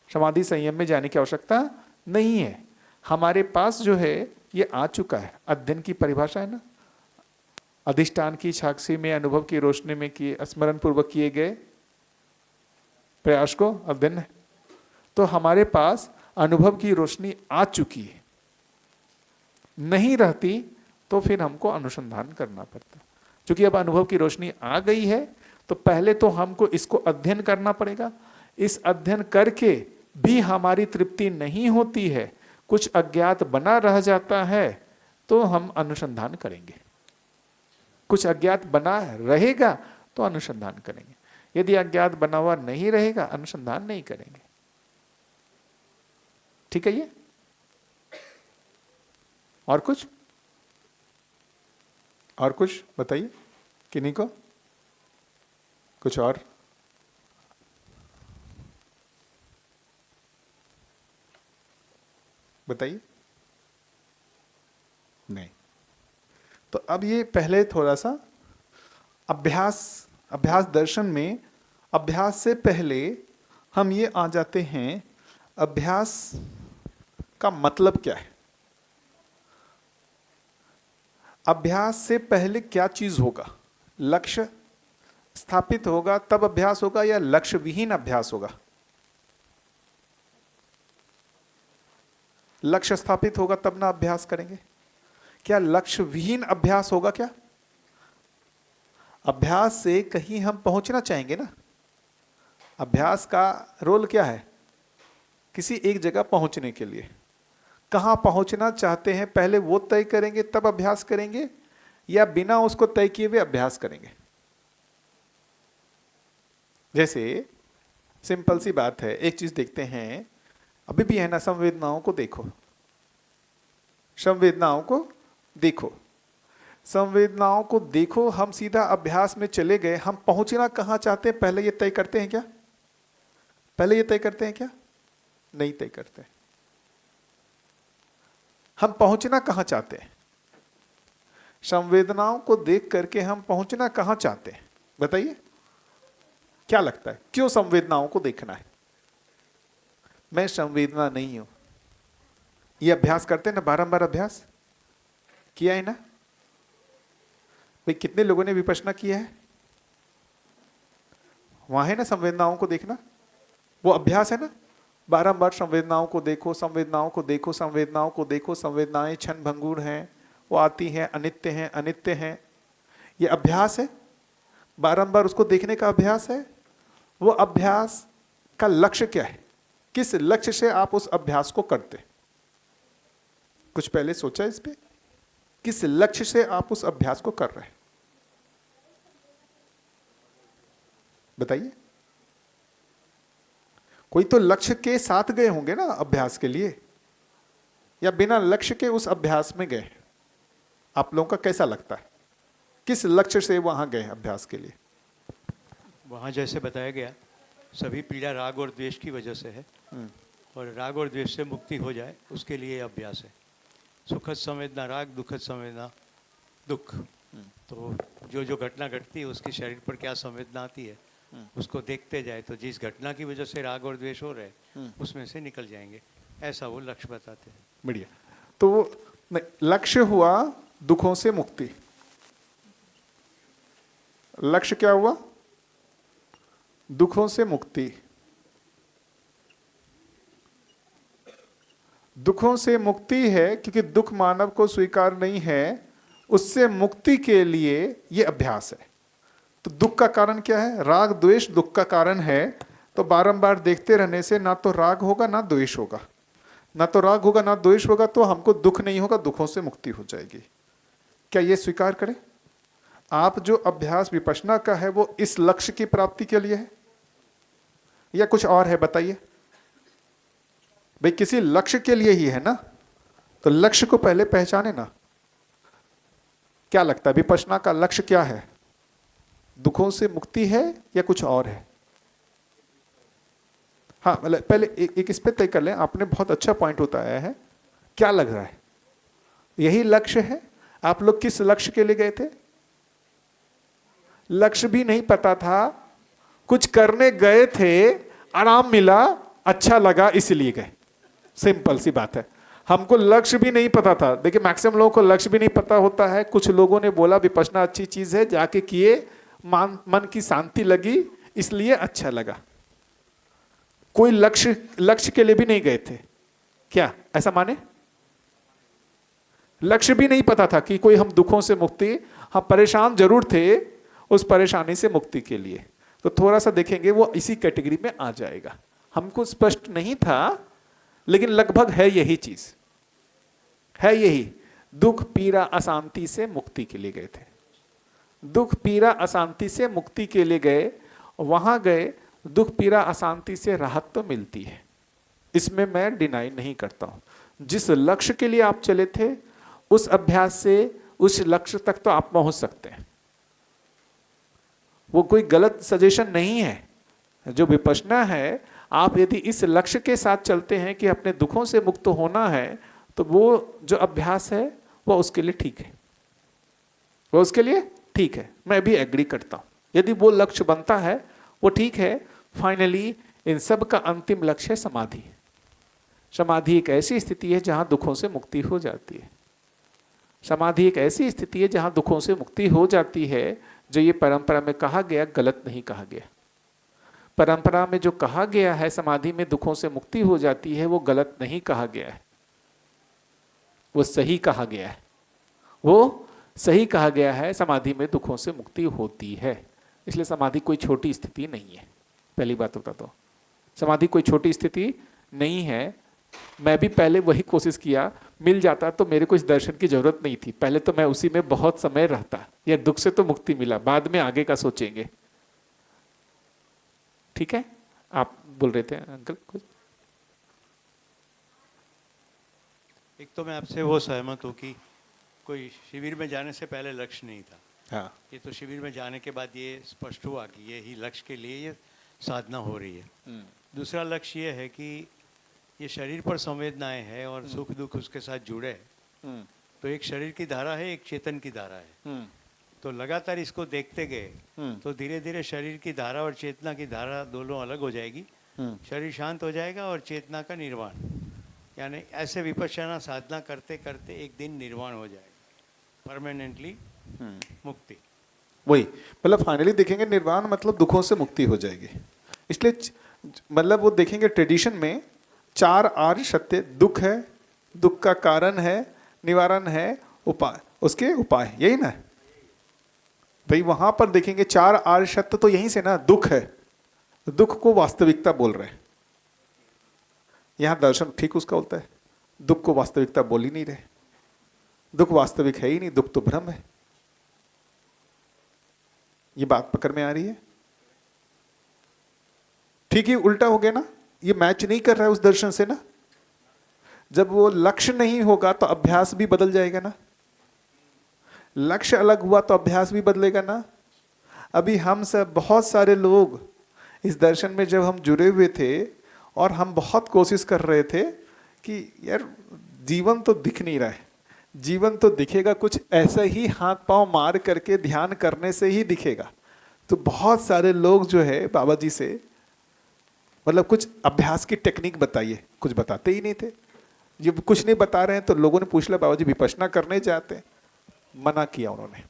Speaker 3: समाधि संयम में जाने की आवश्यकता नहीं है। हमारे पास जो है ये आ चुका है। अध्ययन की परिभाषा है ना, अधिष्ठान की साक्षी में अनुभव की रोशनी में किए स्मरण पूर्वक किए गए प्रयास को अध्ययन है। तो हमारे पास अनुभव की रोशनी आ चुकी है, नहीं रहती तो फिर हमको अनुसंधान करना पड़ता। क्योंकि अब अनुभव की रोशनी आ गई है तो पहले तो हमको इसको अध्ययन करना पड़ेगा। इस अध्ययन करके भी हमारी तृप्ति नहीं होती है, कुछ अज्ञात बना रह जाता है, तो हम अनुसंधान करेंगे। कुछ अज्ञात बना रहेगा तो अनुसंधान करेंगे, यदि अज्ञात बना हुआ नहीं रहेगा अनुसंधान नहीं करेंगे। ठीक है ये। और कुछ बताइए किन्हीं को कुछ और। बताइए। नहीं। तो अब ये पहले थोड़ा सा अभ्यास दर्शन में, अभ्यास से पहले हम ये आ जाते हैं, अभ्यास का मतलब क्या है। अभ्यास से पहले क्या चीज होगा, लक्ष्य स्थापित होगा तब अभ्यास होगा या लक्ष्य विहीन अभ्यास होगा। लक्ष्य स्थापित होगा तब ना अभ्यास करेंगे। क्या लक्ष्य विहीन अभ्यास होगा क्या। अभ्यास से कहीं हम पहुंचना चाहेंगे ना। अभ्यास का रोल क्या है, किसी एक जगह पहुंचने के लिए। कहां पहुंचना चाहते हैं पहले वो तय करेंगे तब अभ्यास करेंगे, या बिना उसको तय किए हुए अभ्यास करेंगे। जैसे सिंपल सी बात है, एक चीज देखते हैं, अभी भी है ना, संवेदनाओं को देखो, संवेदनाओं को देखो, संवेदनाओं को देखो। हम सीधा अभ्यास में चले गए, हम पहुंचना कहां चाहते हैं पहले ये तय करते हैं क्या। पहले ये तय करते हैं क्या, नहीं तय करते। हम पहुंचना कहां चाहते हैं, संवेदनाओं को देख करके हम पहुंचना कहां चाहते हैं, बताइए क्या लगता है, क्यों संवेदनाओं को देखना है। मैं संवेदना नहीं हूं, ये अभ्यास करते हैं ना, बारंबार अभ्यास किया है ना भाई। कितने लोगों ने विपश्यना किया है, वहां है ना संवेदनाओं को देखना, वो अभ्यास है ना। बारंबार संवेदनाओं को देखो, संवेदनाओं को देखो, संवेदनाओं को देखो। संवेदनाएं क्षण भंगुर हैं, वो आती हैं, अनित्य हैं, अनित्य हैं, ये अभ्यास है। बारंबार उसको देखने का अभ्यास है। वो अभ्यास का लक्ष्य क्या है, किस लक्ष्य से आप उस अभ्यास को करते, कुछ पहले सोचा इस पे, किस लक्ष्य से आप उस अभ्यास को कर रहे हैं, बताइए। कोई तो लक्ष्य के साथ गए होंगे ना अभ्यास के लिए, या बिना लक्ष्य के उस अभ्यास में गए। आप लोगों का कैसा लगता है, किस लक्ष्य से वहां गए अभ्यास के लिए।
Speaker 5: वहाँ जैसे बताया गया, सभी पीड़ा राग और द्वेष की वजह से है, और राग और द्वेष से मुक्ति हो जाए उसके लिए अभ्यास है। सुखद संवेदना राग, दुखद संवेदना दुख। तो जो जो घटना घटती है उसकी शरीर पर क्या संवेदना आती है उसको देखते जाए, तो जिस घटना की वजह से राग और द्वेष हो रहे उसमें से निकल जाएंगे, ऐसा वो लक्ष्य बताते हैं।
Speaker 3: बढ़िया। तो वो लक्ष्य हुआ दुखों से मुक्ति। लक्ष्य क्या हुआ, दुखों से मुक्ति। दुखों से मुक्ति है क्योंकि दुख मानव को स्वीकार नहीं है, उससे मुक्ति के लिए ये अभ्यास है। तो दुख का कारण क्या है? राग द्वेष दुख का कारण है। तो बारंबार देखते रहने से ना तो राग होगा ना द्वेष होगा, ना तो राग होगा ना द्वेष होगा, तो हमको दुख नहीं होगा, दुखों से मुक्ति हो जाएगी। क्या ये स्वीकार करें? आप जो अभ्यास विपश्यना का है वो इस लक्ष्य की प्राप्ति के लिए है या कुछ और है? बताइए भाई, किसी लक्ष्य के लिए ही है ना, तो लक्ष्य को पहले पहचाने ना। क्या लगता है विपश्यना का लक्ष्य क्या है? दुखों से मुक्ति है या कुछ और है? हाँ, मतलब पहले एक इस पे तय कर लें। आपने बहुत अच्छा पॉइंट बताया है। क्या लग रहा है? यही लक्ष्य है? आप लोग किस लक्ष्य के लिए गए थे? लक्ष्य भी नहीं पता था, कुछ करने गए थे, आराम मिला, अच्छा लगा, इसलिए गए। सिंपल सी बात है। हमको लक्ष्य भी नहीं पता था। देखिए, मैक्सिमम लोगों को लक्ष्य भी नहीं पता होता है। कुछ लोगों ने बोला विपश्यना अच्छी चीज है, जाके किए, मन की शांति लगी, इसलिए अच्छा लगा। कोई लक्ष्य के लिए भी नहीं गए थे क्या? ऐसा माने? लक्ष्य भी नहीं पता था कि कोई हम दुखों से मुक्ति, हम परेशान जरूर थे उस परेशानी से मुक्ति के लिए। तो थोड़ा सा देखेंगे वो इसी कैटेगरी में आ जाएगा। हमको स्पष्ट नहीं था, लेकिन लगभग है यही चीज, है यही। दुख पीड़ा अशांति से मुक्ति के लिए गए थे। दुख पीड़ा अशांति से मुक्ति के लिए गए, वहां गए, दुख पीड़ा अशांति से राहत तो मिलती है, इसमें मैं डिनाई नहीं करता हूं। जिस लक्ष्य के लिए आप चले थे, उस अभ्यास से उस लक्ष्य तक तो आप पहुंच सकते हैं। वो कोई गलत सजेशन नहीं है। जो विपश्यना है, आप यदि इस लक्ष्य के साथ चलते हैं कि अपने दुखों से मुक्त होना है, तो वो जो अभ्यास है वो उसके लिए ठीक है, वो उसके लिए ठीक है। मैं भी एग्री करता हूं। यदि वो लक्ष्य बनता है वो ठीक है। फाइनली इन सब का अंतिम लक्ष्य है समाधि। समाधि एक ऐसी स्थिति है जहां दुखों से मुक्ति हो जाती है। समाधि एक ऐसी स्थिति है जहां दुखों से मुक्ति हो जाती है। जो ये परंपरा में कहा गया, गलत नहीं कहा गया। परंपरा में जो कहा गया है समाधि में दुखों से मुक्ति हो जाती है, वो गलत नहीं कहा गया है, वो सही कहा गया है। वो सही कहा गया है, समाधि में दुखों से मुक्ति होती है। इसलिए समाधि कोई छोटी स्थिति नहीं है। पहली बात बता दो, समाधि कोई छोटी स्थिति नहीं है। मैं भी पहले वही कोशिश किया, मिल जाता तो मेरे को इस दर्शन की जरूरत नहीं थी। पहले तो मैं उसी में बहुत समय रहता। यह दुख से तो मुक्ति मिला, बाद में आगे का सोचेंगे। ठीक है, आप बोल रहे थे अंकल कुछ?
Speaker 5: एक तो मैं आपसे वो सहमत हूँ कि कोई शिविर में जाने से पहले लक्ष्य नहीं था।
Speaker 3: हाँ,
Speaker 5: ये तो शिविर में जाने के बाद ये स्पष्ट हुआ कि ये ही लक्ष्य के लिए ये साधना हो रही है। दूसरा लक्ष्य ये है कि ये शरीर पर संवेदनाएं हैं और सुख दुख उसके साथ जुड़े हैं। तो एक शरीर की धारा है, एक चेतन की धारा है। तो लगातार इसको देखते गए तो धीरे धीरे शरीर की धारा और चेतना की धारा दोनों अलग हो जाएगी। शरीर शांत हो जाएगा और चेतना का निर्वाण, यानी ऐसे विपश्यना साधना करते करते एक दिन निर्वाण हो जाएगा, परमानेंटली मुक्ति।
Speaker 3: वही मतलब फाइनली देखेंगे निर्वाण मतलब दुखों से मुक्ति हो जाएगी। इसलिए मतलब वो देखेंगे ट्रेडिशन में 4 आर्य सत्य, दुख है, दुख का कारण है, निवारण है, उपाय, उसके उपाय, यही ना भाई। वहां पर देखेंगे 4 आर्य सत्य तो यहीं से ना, दुख है, दुख को वास्तविकता बोल रहे हैं। यहां दर्शन ठीक उसका बोलता है, दुख को वास्तविकता बोल ही नहीं रहे। दुख वास्तविक है ही नहीं, दुख तो भ्रम है। ये बात पकड़ में आ रही है? ठीक ही उल्टा हो गया ना, ये मैच नहीं कर रहा है उस दर्शन से ना। जब वो लक्ष्य नहीं होगा तो अभ्यास भी बदल जाएगा ना। लक्ष्य अलग हुआ तो अभ्यास भी बदलेगा ना। अभी हम सब बहुत सारे लोग इस दर्शन में जब हम जुड़े हुए थे और हम बहुत कोशिश कर रहे थे कि यार जीवन तो दिख नहीं रहा है, जीवन तो दिखेगा कुछ ऐसा ही हाथ पांव मार करके ध्यान करने से ही दिखेगा। तो बहुत सारे लोग जो है बाबा जी से मतलब कुछ अभ्यास की टेक्निक बताइए, कुछ बताते ही नहीं थे। जब कुछ नहीं बता रहे हैं तो लोगों ने पूछ लिया बाबा जी विपश्यना करने जाते हैं, मना किया उन्होंने,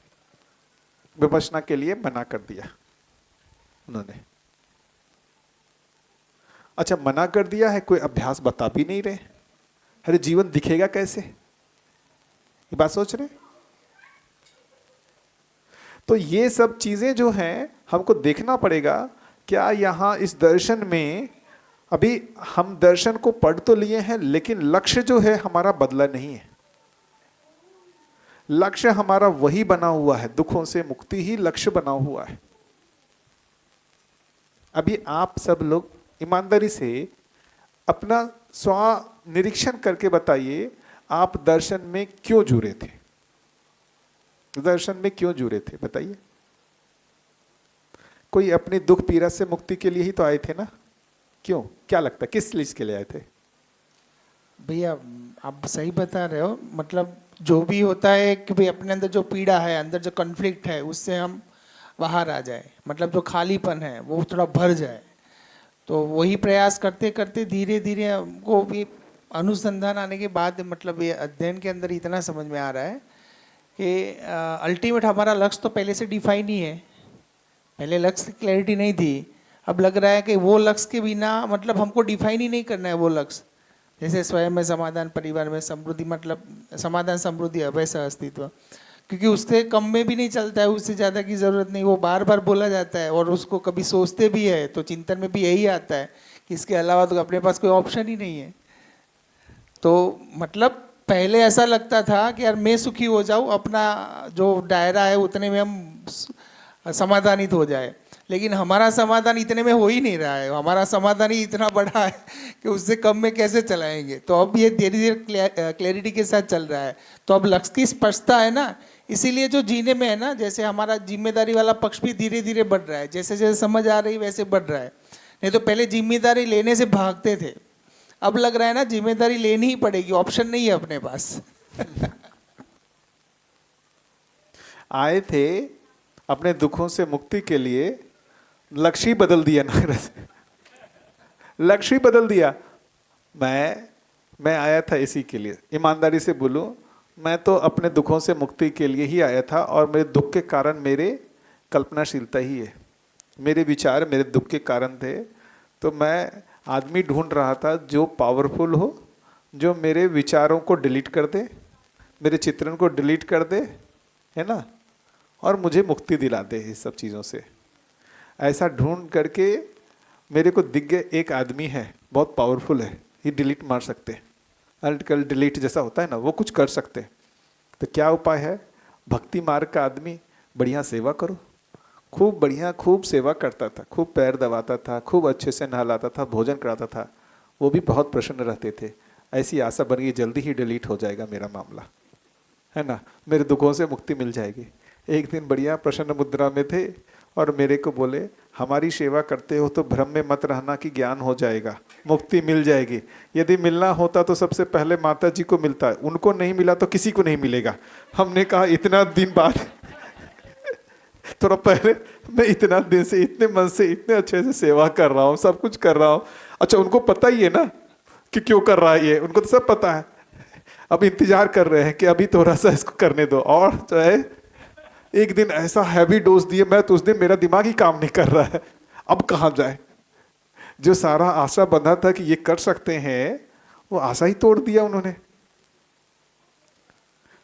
Speaker 3: विपश्यना के लिए मना कर दिया उन्होंने। अच्छा मना कर दिया है, कोई अभ्यास बता भी नहीं रहे।
Speaker 1: अरे जीवन दिखेगा कैसे, ये बात सोच रहे हैं? तो ये सब चीजें जो हैं हमको देखना पड़ेगा। क्या यहाँ इस दर्शन में, अभी हम दर्शन को पढ़ तो लिए हैं, लेकिन लक्ष्य जो है हमारा बदला नहीं है। लक्ष्य हमारा वही बना हुआ है, दुखों से मुक्ति ही लक्ष्य बना हुआ है। अभी आप सब लोग ईमानदारी से अपना स्व निरीक्षण करके बताइए, आप दर्शन में क्यों जुड़े थे? दर्शन में क्यों जुड़े थे बताइए? कोई अपनी दुख पीड़ा से मुक्ति के लिए ही तो आए थे ना? क्यों, क्या लगता है किस चीज के लिए आए थे?
Speaker 6: भैया आप सही बता रहे हो, मतलब जो भी होता है कि भाई अपने अंदर जो पीड़ा है, अंदर जो कॉन्फ्लिक्ट है, उससे हम बाहर आ जाए, मतलब जो खालीपन है वो थोड़ा भर जाए। तो वही प्रयास करते करते धीरे धीरे हमको भी अनुसंधान आने के बाद, मतलब ये अध्ययन के अंदर इतना समझ में आ रहा है कि अल्टीमेट हमारा लक्ष्य तो पहले से डिफाइन ही है। पहले लक्ष्य की क्लैरिटी नहीं थी, अब लग रहा है कि वो लक्ष्य के बिना, मतलब हमको डिफाइन ही नहीं करना है वो लक्ष्य। जैसे स्वयं में समाधान, परिवार में समृद्धि, मतलब समाधान समृद्धि अभय सह अस्तित्व, क्योंकि उससे कम में भी नहीं चलता है, उससे ज़्यादा की ज़रूरत नहीं, वो बार बार बोला जाता है और उसको कभी सोचते भी है तो चिंतन में भी यही आता है कि इसके अलावा तो अपने पास कोई ऑप्शन ही नहीं है। तो मतलब पहले ऐसा लगता था कि यार मैं सुखी हो जाऊँ, अपना जो दायरा है उतने में हम समाधानित हो जाए, लेकिन हमारा समाधान इतने में हो ही नहीं रहा है, हमारा समाधान ही इतना बड़ा है कि उससे कम में कैसे चलाएंगे। तो अब ये धीरे धीरे क्लैरिटी के साथ चल रहा है, तो अब लक्ष्य की स्पष्टता है ना, इसीलिए जो जीने में है ना, जैसे हमारा जिम्मेदारी वाला पक्ष भी धीरे धीरे बढ़ रहा है, जैसे जैसे समझ आ रही वैसे बढ़ रहा है। नहीं तो पहले जिम्मेदारी लेने से भागते थे, अब लग रहा है ना जिम्मेदारी लेनी ही पड़ेगी, ऑप्शन नहीं है अपने पास।
Speaker 1: आए थे अपने दुखों से मुक्ति के लिए, लक्ष्य ही बदल दिया नागराज, लक्ष्य ही बदल दिया। मैं आया था इसी के लिए, ईमानदारी से बोलूं, मैं तो अपने दुखों से मुक्ति के लिए ही आया था, और मेरे दुख के कारण मेरे कल्पनाशीलता ही है, मेरे विचार मेरे दुख के कारण थे। तो मैं आदमी ढूंढ रहा था जो पावरफुल हो, जो मेरे विचारों को डिलीट कर दे, मेरे चित्रण को डिलीट कर दे, है ना, और मुझे मुक्ति दिला दे इस सब चीज़ों से। ऐसा ढूंढ करके मेरे को दिख गया एक आदमी है, बहुत पावरफुल है, ये डिलीट मार सकते, आर्टिकल डिलीट जैसा होता है ना, वो कुछ कर सकते। तो क्या उपाय है? भक्ति मार्ग का आदमी, बढ़िया सेवा करो। खूब बढ़िया, खूब सेवा करता था, खूब पैर दबाता था, खूब अच्छे से नहलाता था, भोजन कराता था, वो भी बहुत प्रसन्न रहते थे। ऐसी आशा बन गई जल्दी ही डिलीट हो जाएगा मेरा मामला, है ना, मेरे दुखों से मुक्ति मिल जाएगी। एक दिन बढ़िया प्रसन्न मुद्रा में थे और मेरे को बोले, हमारी सेवा करते हो तो भ्रम में मत रहना कि ज्ञान हो जाएगा, मुक्ति मिल जाएगी। यदि मिलना होता तो सबसे पहले माता जी को मिलता है, उनको नहीं मिला तो किसी को नहीं मिलेगा। हमने कहा इतना दिन बाद थोड़ा पहले, मैं इतना दिन से इतने मन से इतने अच्छे से सेवा कर रहा हूँ, सब कुछ कर रहा हूँ। अच्छा, उनको पता ही है ना कि क्यों कर रहा है ये, उनको तो सब पता है। अब इंतजार कर रहे हैं कि अभी थोड़ा सा इसको करने दो। और जो है एक दिन ऐसा हैवी डोज दिए, मैं तो उस दिन मेरा दिमाग ही काम नहीं कर रहा है, अब कहाँ जाए। जो सारा आशा बंधा था कि ये कर सकते हैं, वो आशा ही तोड़ दिया उन्होंने।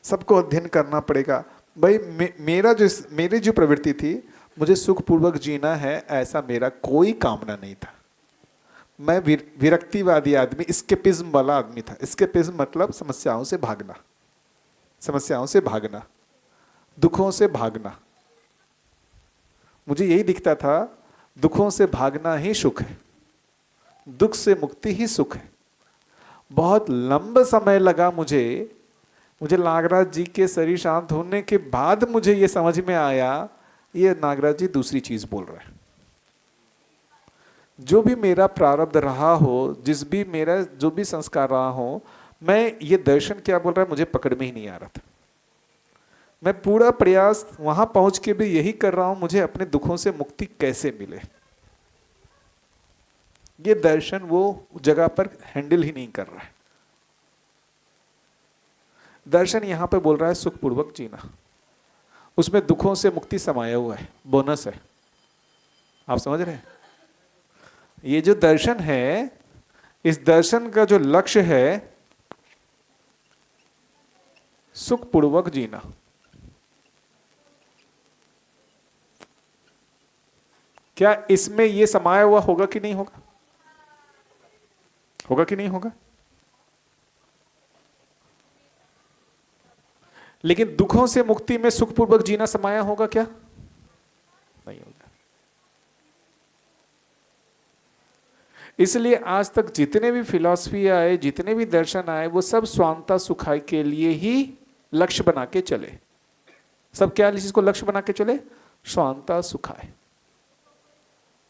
Speaker 1: सबको अध्ययन करना पड़ेगा भाई। मेरी जो प्रवृत्ति थी, मुझे सुखपूर्वक जीना है, ऐसा मेरा कोई कामना नहीं था। मैं विरक्तिवादी आदमी, एस्केपिज्म वाला आदमी था। एस्केपिज्म मतलब समस्याओं से भागना, समस्याओं से भागना, दुखों से भागना। मुझे यही दिखता था, दुखों से भागना ही सुख है, दुख से मुक्ति ही सुख है। बहुत लंबा समय लगा मुझे नागराज जी के शरीर शांत होने के बाद मुझे ये समझ में आया, ये नागराज जी दूसरी चीज बोल रहे हैं। जो भी मेरा प्रारब्ध रहा हो, जो भी संस्कार रहा हो, मैं ये दर्शन क्या बोल रहा है मुझे पकड़ में ही नहीं आ रहा था। मैं पूरा प्रयास वहां पहुंच के भी यही कर रहा हूं, मुझे अपने दुखों से मुक्ति कैसे मिले। ये दर्शन वो जगह पर हैंडल ही नहीं कर रहा है। दर्शन यहां पे बोल रहा है सुखपूर्वक जीना, उसमें दुखों से मुक्ति समाया हुआ है, बोनस है। आप समझ रहे हैं? ये जो दर्शन है, इस दर्शन का जो लक्ष्य है
Speaker 3: सुखपूर्वक जीना। क्या इसमें ये समाया हुआ होगा कि नहीं होगा? होगा कि नहीं होगा? लेकिन दुखों से मुक्ति में सुखपूर्वक जीना समाया होगा क्या? नहीं होगा। इसलिए आज तक जितने भी फिलॉसफी आए, जितने भी दर्शन आए, वो सब स्वांता सुखाय के लिए ही लक्ष्य बना के चले। सब क्या चीज को लक्ष्य बना के चले? स्वांता सुखाय।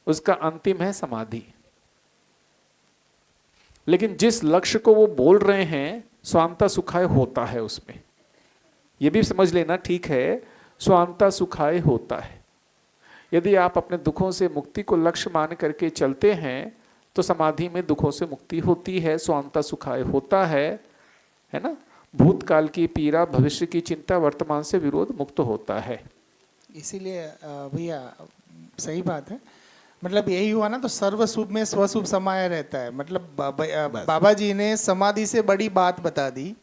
Speaker 3: उसका अंतिम है समाधि। लेकिन जिस लक्ष्य को वो बोल रहे हैं, स्वांता सुखाय होता है उसमें। ये भी समझ लेना, ठीक है, स्वांता सुखाय होता है। यदि आप अपने दुखों से मुक्ति को लक्ष्य मान करके चलते हैं तो समाधि में दुखों से मुक्ति होती है, स्वांता सुखाय होता है ना। भूतकाल की पीड़ा, भविष्य की चिंता, वर्तमान से विरोध मुक्त होता है।
Speaker 6: इसीलिए भैया सही बात है। मतलब यही हुआ ना, तो सर्वशुभ में स्वशुभ समाया रहता है। मतलब बाबा जी ने समाधि से बड़ी बात बता दी।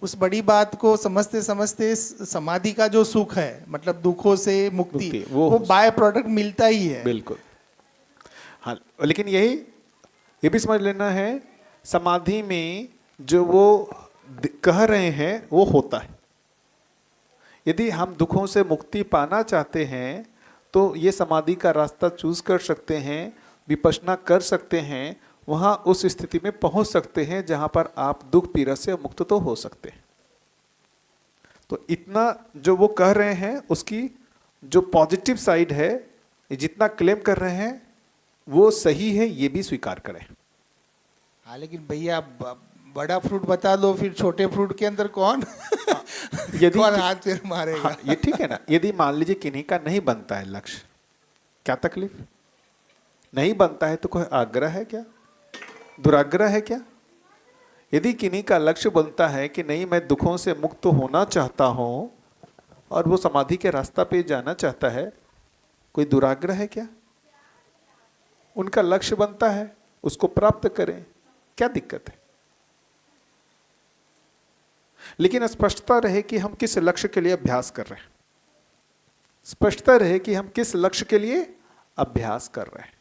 Speaker 6: उस बड़ी बात को समझते समझते समाधि का जो सुख है, मतलब दुखों से मुक्ति, वो बाय प्रोडक्ट मिलता ही है।
Speaker 1: बिल्कुल। हाँ, लेकिन ये भी समझ लेना है, समाधि में जो वो कह रहे हैं वो होता है। यदि हम दुखों से मुक्ति पाना चाहते हैं तो ये समाधि का रास्ता चूज कर सकते हैं, विपश्यना कर सकते हैं, वहां उस स्थिति में पहुंच सकते हैं जहां पर आप दुख पीड़ा से मुक्त तो हो सकते हैं। तो इतना जो वो कह रहे हैं उसकी जो पॉजिटिव साइड है, जितना क्लेम कर रहे हैं वो सही है, ये भी स्वीकार करें।
Speaker 6: हाँ, लेकिन भैया बड़ा फ्रूट बता दो, फिर छोटे फ्रूट के अंदर कौन
Speaker 1: यदि
Speaker 6: कौन हाथ पैर मारेगा?
Speaker 1: हाँ, ये ठीक है ना। यदि मान लीजिए किन्हीं का नहीं बनता है लक्ष्य, क्या तकलीफ? नहीं बनता है तो कोई आग्रह है क्या? दुराग्रह है क्या? यदि किन्हीं का लक्ष्य बनता है कि नहीं, मैं दुखों से मुक्त होना चाहता हूं और वो समाधि के रास्ता पे जाना चाहता है, कोई दुराग्रह है क्या? उनका लक्ष्य बनता है, उसको प्राप्त करें, क्या दिक्कत है? लेकिन स्पष्टता रहे कि हम किस लक्ष्य के लिए अभ्यास कर रहे हैं। स्पष्टता रहे कि हम किस लक्ष्य के लिए अभ्यास कर रहे हैं।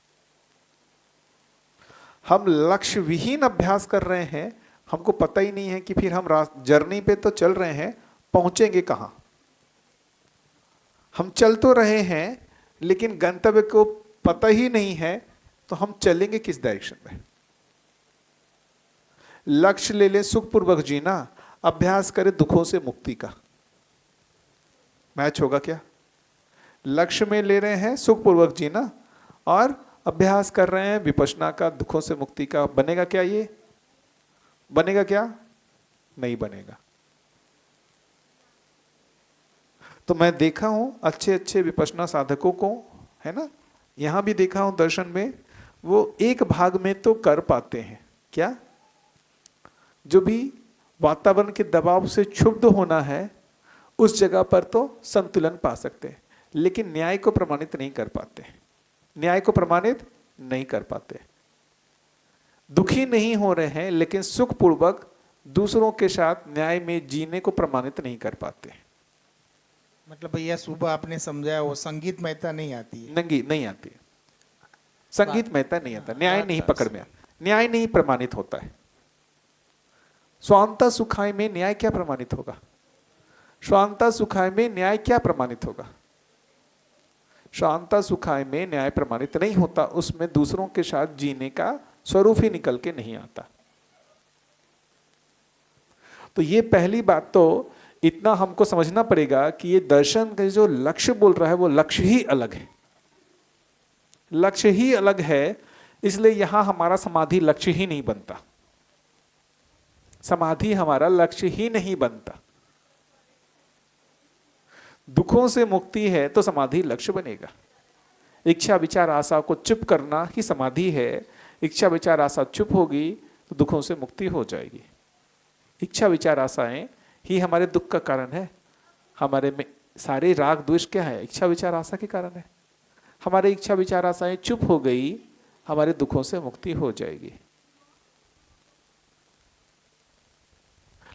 Speaker 1: हम लक्ष्य विहीन अभ्यास कर रहे हैं, हमको पता ही नहीं है कि फिर हम जर्नी पे तो चल रहे हैं, पहुंचेंगे कहां? हम चल तो रहे हैं लेकिन गंतव्य को पता ही नहीं है, तो हम चलेंगे किस डायरेक्शन में? लक्ष्य ले ले सुखपूर्वक जीना, अभ्यास करें दुखों से मुक्ति का, मैच होगा क्या? लक्ष्य में ले रहे हैं सुखपूर्वक जीना और अभ्यास कर रहे हैं विपश्यना का, दुखों से मुक्ति का, बनेगा क्या? ये बनेगा क्या? नहीं बनेगा। तो मैं देखा हूं अच्छे अच्छे विपश्यना साधकों को, है ना, यहां भी देखा हूं दर्शन में, वो एक भाग में तो कर पाते हैं। क्या? जो भी वातावरण के दबाव से क्षुब्ध होना है उस जगह पर तो संतुलन पा सकते हैं, लेकिन न्याय को प्रमाणित नहीं कर पाते। न्याय को प्रमाणित नहीं कर पाते। दुखी नहीं हो रहे हैं लेकिन सुखपूर्वक दूसरों के साथ न्याय में जीने को प्रमाणित नहीं कर पाते।
Speaker 6: मतलब भैया सुबह आपने समझाया, वो संगीत मेहता नहीं आती है।
Speaker 1: नहीं आती, संगीत मेहता नहीं आता, न्याय नहीं पकड़ में, न्याय नहीं प्रमाणित होता है। स्वांता सुखाय में न्याय क्या प्रमाणित होगा? स्वांता सुखाय में न्याय क्या प्रमाणित होगा? शांता सुखाय में न्याय प्रमाणित नहीं होता, उसमें दूसरों के साथ जीने का स्वरूप ही निकल के नहीं आता। तो ये पहली बात तो इतना हमको समझना पड़ेगा कि ये दर्शन का जो लक्ष्य बोल रहा है वो लक्ष्य ही अलग है। लक्ष्य ही अलग है, इसलिए यहां हमारा समाधि लक्ष्य ही नहीं बनता। समाधि हमारा लक्ष्य ही नहीं बनता। दुखों से मुक्ति है तो समाधि लक्ष्य बनेगा। इच्छा विचार आशा को चुप करना ही समाधि है। इच्छा विचार आशा चुप होगी तो दुखों से मुक्ति हो जाएगी। इच्छा विचार आशाएं ही हमारे दुख का कारण है। हमारे में सारे राग द्वेष क्या है? इच्छा विचार आशा के कारण है। हमारे इच्छा विचार आशाएं चुप हो गई, हमारे दुखों से मुक्ति हो जाएगी।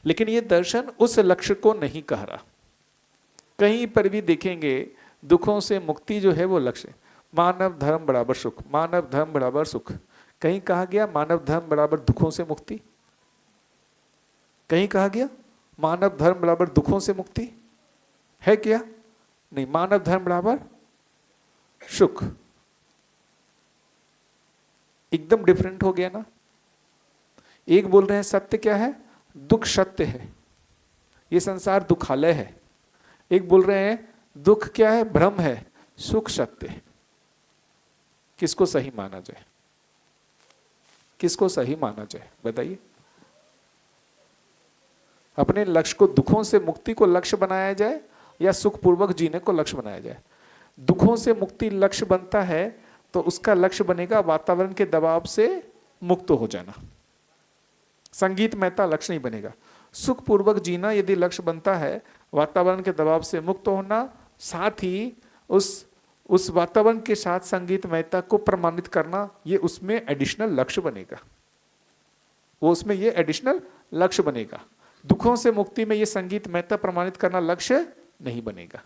Speaker 3: लेकिन ये दर्शन उस लक्ष्य को नहीं कह रहा। कहीं पर भी देखेंगे दुखों से मुक्ति जो है वो लक्ष्य है। मानव धर्म बराबर सुख, मानव धर्म बराबर सुख। कहीं कहा गया मानव धर्म बराबर दुखों से मुक्ति? कहीं कहा गया मानव धर्म बराबर दुखों से मुक्ति है क्या? नहीं, मानव धर्म बराबर सुख। एकदम डिफरेंट हो गया ना। एक बोल रहे हैं सत्य क्या है? दुख सत्य है, ये संसार दुखालय है। एक बोल रहे हैं दुख क्या है? भ्रम है, सुख सत्य है। किसको सही माना जाए? किसको सही माना जाए बताइए? अपने लक्ष्य को, दुखों से मुक्ति को लक्ष्य बनाया जाए या सुखपूर्वक जीने को लक्ष्य बनाया जाए? दुखों से मुक्ति लक्ष्य बनता है तो उसका लक्ष्य बनेगा वातावरण के दबाव से मुक्त हो जाना। संगीत मेहता लक्ष्य नहीं बनेगा। सुखपूर्वक जीना यदि लक्ष्य बनता है, वातावरण के दबाव से मुक्त होना, साथ ही उस वातावरण के साथ संगीत मेहता को प्रमाणित करना, ये उसमें एडिशनल लक्ष्य बनेगा। वो उसमें ये एडिशनल लक्ष्य बनेगा। दुखों से मुक्ति में ये संगीत मेहता प्रमाणित करना लक्ष्य नहीं बनेगा।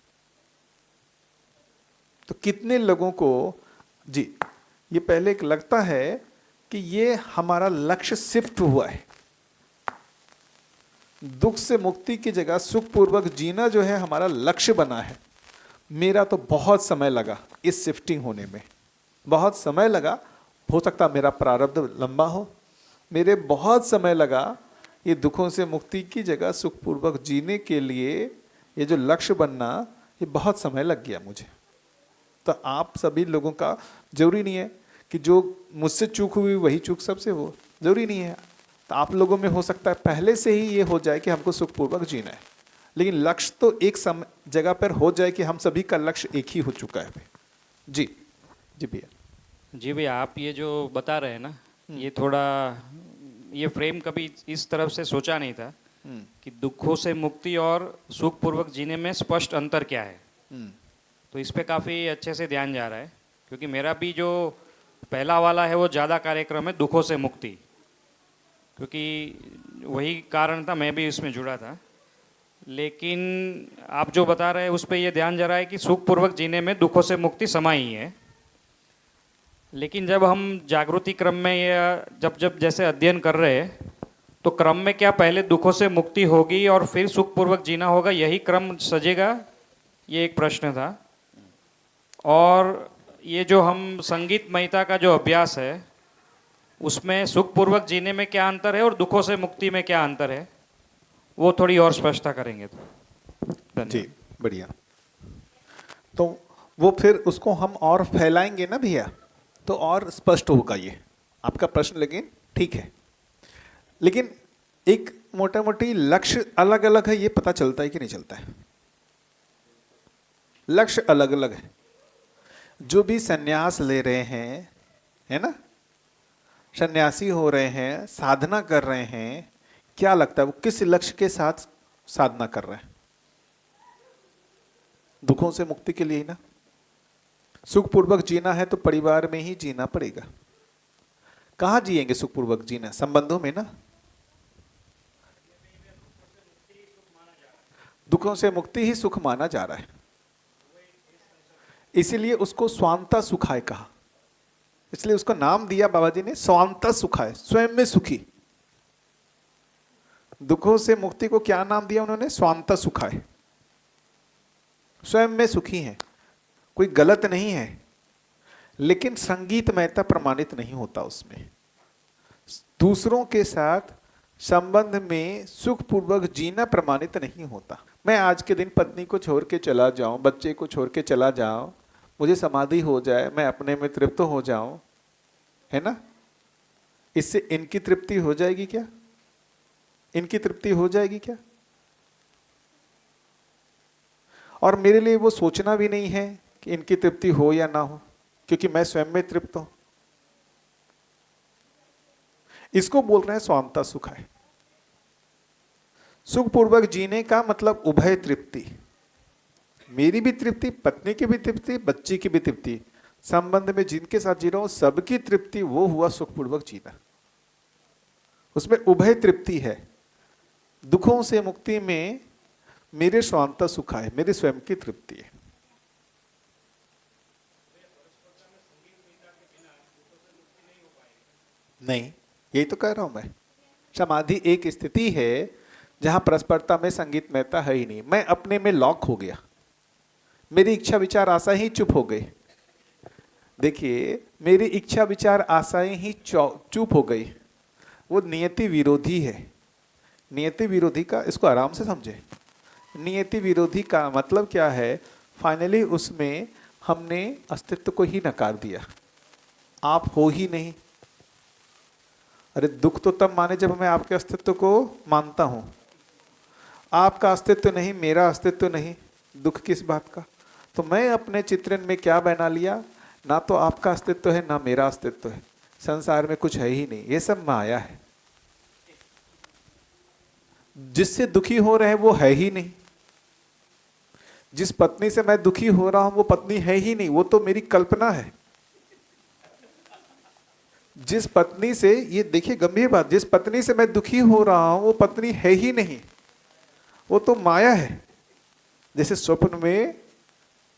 Speaker 1: तो कितने लोगों को जी ये पहले एक लगता है कि ये हमारा लक्ष्य शिफ्ट हुआ है, दुख से मुक्ति की जगह सुखपूर्वक जीना जो है हमारा लक्ष्य बना है। मेरा तो बहुत समय लगा इस शिफ्टिंग होने में, बहुत समय लगा। हो सकता मेरा प्रारब्ध लंबा हो, मेरे बहुत समय लगा ये दुखों से मुक्ति की जगह सुखपूर्वक जीने के लिए। ये जो लक्ष्य बनना, ये बहुत समय लग गया मुझे। तो आप सभी लोगों का जरूरी नहीं है कि जो मुझसे चूक हुई वही चूक सबसे हो, जरूरी नहीं है। तो आप लोगों में हो सकता है पहले से ही ये हो जाए कि हमको सुखपूर्वक जीना है, लेकिन लक्ष्य तो एक जगह पर हो जाए कि हम सभी का लक्ष्य एक ही हो चुका है। जी जी भैया।
Speaker 7: जी भैया, आप ये जो बता रहे हैं ना, ये थोड़ा ये फ्रेम कभी इस तरफ से सोचा नहीं था कि दुखों से मुक्ति और सुखपूर्वक जीने में स्पष्ट अंतर क्या है। तो इस पे काफ़ी अच्छे से ध्यान जा रहा है, क्योंकि मेरा भी जो पहला वाला है वो ज़्यादा कार्यक्रम है दुखों से मुक्ति, क्योंकि वही कारण था मैं भी इसमें जुड़ा था। लेकिन आप जो बता रहे हैं उस पर यह ध्यान जा रहा है कि सुखपूर्वक जीने में दुखों से मुक्ति समाई है। लेकिन जब हम जागृति क्रम में या जब जैसे अध्ययन कर रहे हैं, तो क्रम में क्या पहले दुखों से मुक्ति होगी और फिर सुखपूर्वक जीना होगा, यही क्रम सजेगा? ये एक प्रश्न था। और ये जो हम संगीत महिता का जो अभ्यास है, उसमें सुखपूर्वक जीने में क्या अंतर है और दुखों से मुक्ति में क्या अंतर है, वो थोड़ी और स्पष्टता करेंगे तो
Speaker 1: जी बढ़िया। तो वो फिर उसको हम और फैलाएंगे ना भैया, तो और स्पष्ट होगा ये आपका प्रश्न। लेकिन ठीक है, लेकिन एक मोटा मोटी लक्ष्य अलग अलग है, ये पता चलता है कि नहीं चलता है? लक्ष्य अलग अलग है। जो भी सन्यास ले रहे हैं, है ना, सन्यासी हो रहे हैं, साधना कर रहे हैं, क्या लगता है वो किस लक्ष्य के साथ साधना कर रहे हैं? दुखों से मुक्ति के लिए ही ना। सुखपूर्वक जीना है तो परिवार में ही जीना पड़ेगा। कहाँ जिएंगे सुखपूर्वक जीना? संबंधों में ना। दुखों से मुक्ति ही सुख माना जा रहा है, इसीलिए उसको स्वांता सुखाय कहा। इसलिए उसका नाम दिया बाबा जी ने स्वांता सुखाय, स्वयं में सुखी। दुखों से मुक्ति को क्या नाम दिया उन्होंने? स्वांता सुखाय। स्वयं में सुखी है, कोई गलत नहीं है। लेकिन संगीत मेहता प्रमाणित नहीं होता उसमें। दूसरों के साथ संबंध में सुखपूर्वक जीना प्रमाणित नहीं होता। मैं आज के दिन पत्नी को छोड़ के चला जाऊं, बच्चे को छोड़ के चला जाऊं, मुझे समाधि हो जाए, मैं अपने में तृप्त हो जाऊं, है ना, इससे इनकी तृप्ति हो जाएगी क्या? इनकी तृप्ति हो जाएगी क्या? और मेरे लिए वो सोचना भी नहीं है कि इनकी तृप्ति हो या ना हो, क्योंकि मैं स्वयं में तृप्त हूं। इसको बोल रहे हैं स्वांता सुखाय। सुखपूर्वक जीने का मतलब उभय तृप्ति, मेरी भी तृप्ति, पत्नी की भी तृप्ति, बच्ची की भी तृप्ति, संबंध में जिनके साथ जी रहा हूं सबकी तृप्ति, वो हुआ सुखपूर्वक जीना। उसमें उभय तृप्ति है। दुखों से मुक्ति में मेरे स्वांतः सुख है, मेरे स्वयं की तृप्ति है। नहीं, यही तो कह रहा हूं मैं। समाधि एक स्थिति है जहां परस्परता में संगीतमयता है ही नहीं। मैं अपने में लॉक हो गया, मेरी इच्छा विचार आशाएं ही चुप हो गई। देखिए, मेरी इच्छा विचार आशाएं ही चुप हो गई। वो नियति विरोधी है। नियति विरोधी का, इसको आराम से समझे, नियति विरोधी का मतलब क्या है? फाइनली उसमें हमने अस्तित्व को ही नकार दिया। आप हो ही नहीं। अरे दुख तो तब माने जब मैं आपके अस्तित्व को मानता हूं। आपका अस्तित्व नहीं, मेरा अस्तित्व नहीं, दुख किस बात का? तो मैं अपने चित्रण में क्या बना लिया? ना तो आपका अस्तित्व है, ना मेरा अस्तित्व है। संसार में कुछ है ही नहीं, ये सब माया है। जिससे दुखी हो रहे हैं वो है ही नहीं। जिस पत्नी से मैं दुखी हो रहा हूं वो पत्नी है ही नहीं, वो तो मेरी कल्पना है। जिस पत्नी से, ये देखिए गंभीर बात, जिस पत्नी से मैं दुखी हो रहा हूं वो पत्नी है ही नहीं, वो तो माया है। जैसे स्वप्न में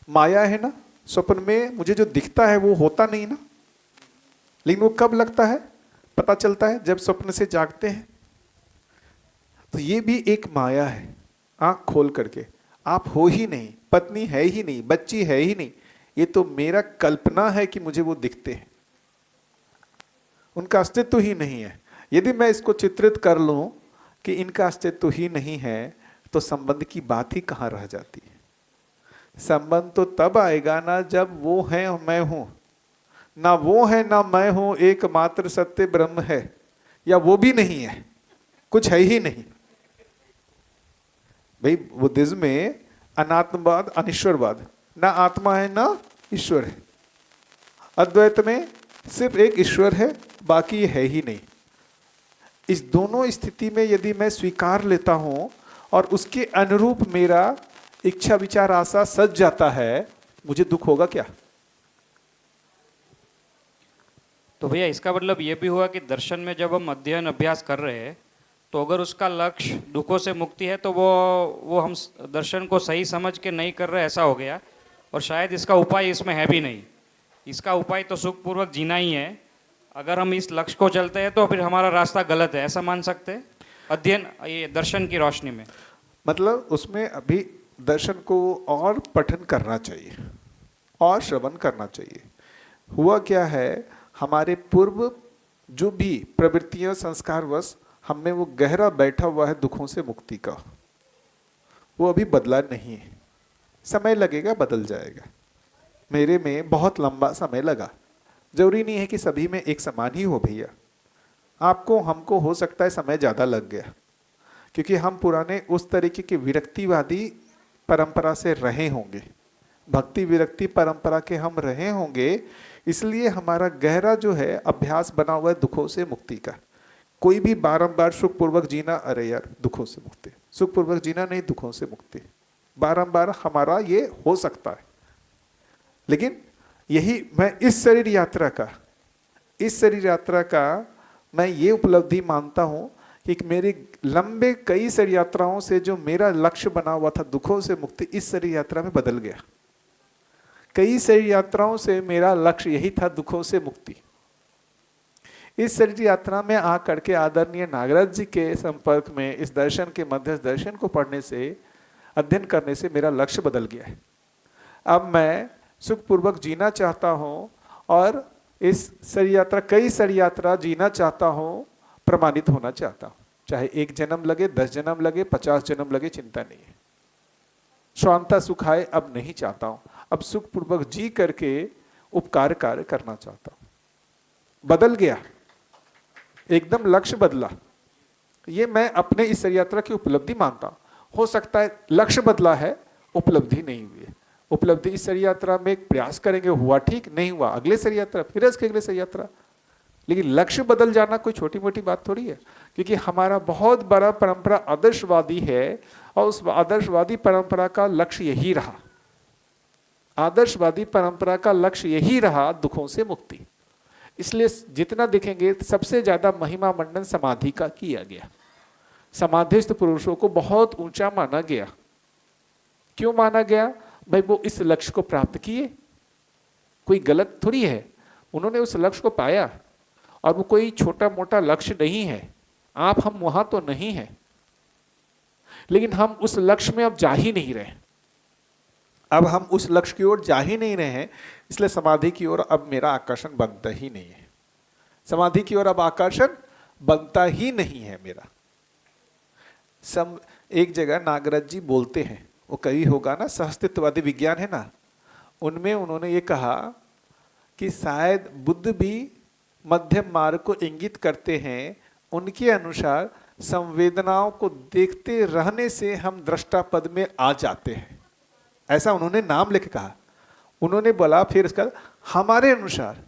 Speaker 1: माया है ना, स्वप्न में मुझे जो दिखता है वो होता नहीं ना, लेकिन वो कब लगता है, पता चलता है जब स्वप्न से जागते हैं। तो ये भी एक माया है। आंख खोल करके आप हो ही नहीं, पत्नी है ही नहीं, बच्ची है ही नहीं, ये तो मेरा कल्पना है कि मुझे वो दिखते हैं, उनका अस्तित्व ही नहीं है। यदि मैं इसको चित्रित कर लूं कि इनका अस्तित्व ही नहीं है, तो संबंध की बात ही कहां रह जाती है? संबंध तो तब आएगा ना जब वो है और मैं हूं। ना वो है ना मैं हूं, एकमात्र सत्य ब्रह्म है, या वो भी नहीं है, कुछ है ही नहीं। भाई बुद्धिज्म में अनात्मवाद, अनिश्वरवाद, ना आत्मा है ना ईश्वर है। अद्वैत में सिर्फ एक ईश्वर है, बाकी है ही नहीं। इस दोनों स्थिति में यदि मैं स्वीकार लेता हूं और उसके अनुरूप मेरा इच्छा विचार आशा सज जाता है, मुझे दुख होगा क्या?
Speaker 7: तो भैया इसका मतलब ये भी हुआ कि दर्शन में जब हम अध्ययन अभ्यास कर रहे हैं, तो अगर उसका लक्ष्य दुखों से मुक्ति है तो वो हम दर्शन को सही समझ के नहीं कर रहे, ऐसा हो गया। और शायद इसका उपाय इसमें है भी नहीं। इसका उपाय तो सुखपूर्वक जीना ही है। अगर हम इस लक्ष्य को चलते हैं तो फिर हमारा रास्ता गलत है, ऐसा मान सकते हैं अध्ययन, ये दर्शन की रोशनी में?
Speaker 1: मतलब उसमें अभी दर्शन को और पठन करना चाहिए और श्रवण करना चाहिए। हुआ क्या है, हमारे पूर्व जो भी प्रवृत्तियां संस्कारवश हम में वो गहरा बैठा हुआ है दुखों से मुक्ति का, वो अभी बदला नहीं है। समय लगेगा, बदल जाएगा। मेरे में बहुत लंबा समय लगा। जरूरी नहीं है कि सभी में एक समान ही हो भैया। आपको हमको हो सकता है समय ज़्यादा लग गया, क्योंकि हम पुराने उस तरीके के विरक्तिवादी परंपरा से रहे होंगे, भक्ति विरक्ति परंपरा के हम रहे होंगे, इसलिए हमारा गहरा जो है अभ्यास बना हुआ है दुखों से मुक्ति का। कोई भी बारंबार सुखपूर्वक जीना, अरे यार दुखों से मुक्ति, सुखपूर्वक जीना नहीं, दुखों से मुक्ति, बारंबार हमारा ये हो सकता है। लेकिन यही मैं इस शरीर यात्रा का मैं ये उपलब्धि मानता हूं कि मेरी लंबे कई शरीर यात्राओं से जो मेरा लक्ष्य बना हुआ था दुखों से मुक्ति, इस शरीर यात्रा में बदल गया। कई शरीर यात्राओं से मेरा लक्ष्य यही था दुखों से मुक्ति। इस शरीर यात्रा में आकर के आदरणीय नागराज जी के संपर्क में इस दर्शन के मध्यस्थ दर्शन को पढ़ने से, अध्ययन करने से मेरा लक्ष्य बदल गया है। अब मैं सुखपूर्वक जीना चाहता हूं और इस शरीर यात्रा, कई शरीर यात्रा जीना चाहता हूं, प्रमाणित होना चाहता हूं। चाहे 1 जन्म लगे, 10 जन्म लगे, 50 जन्म लगे, चिंता नहीं है। स्वांता सुखाए अब नहीं चाहता हूं, अब सुखपूर्वक जी करके उपकार कार्य करना चाहता हूं। बदल गया, एकदम लक्ष्य बदला। ये मैं अपने इस शरीर यात्रा की उपलब्धि मानता हूं। हो सकता है लक्ष्य बदला है, उपलब्धि नहीं हुई है। उपलब्धि इस शरीर यात्रा में एक प्रयास करेंगे, हुआ ठीक, नहीं हुआ अगले शरीर यात्रा, फिर इसके अगले शरीर यात्रा। लेकिन लक्ष्य बदल जाना कोई छोटी मोटी बात थोड़ी है, क्योंकि हमारा बहुत बड़ा परंपरा आदर्शवादी है और उस आदर्शवादी परंपरा का लक्ष्य यही रहा। आदर्शवादी परंपरा का लक्ष्य यही रहा दुखों से मुक्ति। इसलिए जितना देखेंगे सबसे ज्यादा महिमा मंडन समाधि का किया गया।
Speaker 3: समाधिस्थ पुरुषों को बहुत ऊंचा माना गया। क्यों माना गया? भाई वो इस लक्ष्य को प्राप्त किए, कोई गलत थोड़ी है, उन्होंने उस लक्ष्य को पाया और वो कोई छोटा मोटा लक्ष्य नहीं है। आप हम वहां तो नहीं है, लेकिन हम उस लक्ष्य में अब जा ही नहीं रहे।
Speaker 1: अब हम उस लक्ष्य की ओर जा ही नहीं रहे हैं, इसलिए समाधि की ओर अब मेरा आकर्षण बनता ही नहीं है। समाधि की ओर अब आकर्षण बनता ही नहीं है मेरा। एक जगह नागराज जी बोलते हैं, वो कवि होगा ना, सहअस्तित्ववादी विज्ञान है ना, उनमें उन्होंने ये कहा कि शायद बुद्ध भी मध्यम मार्ग को इंगित करते हैं। उनके अनुसार संवेदनाओं को देखते रहने से हम दृष्टा पद में आ जाते हैं, ऐसा उन्होंने नाम लेके कहा। उन्होंने बोला फिर इसका हमारे अनुसार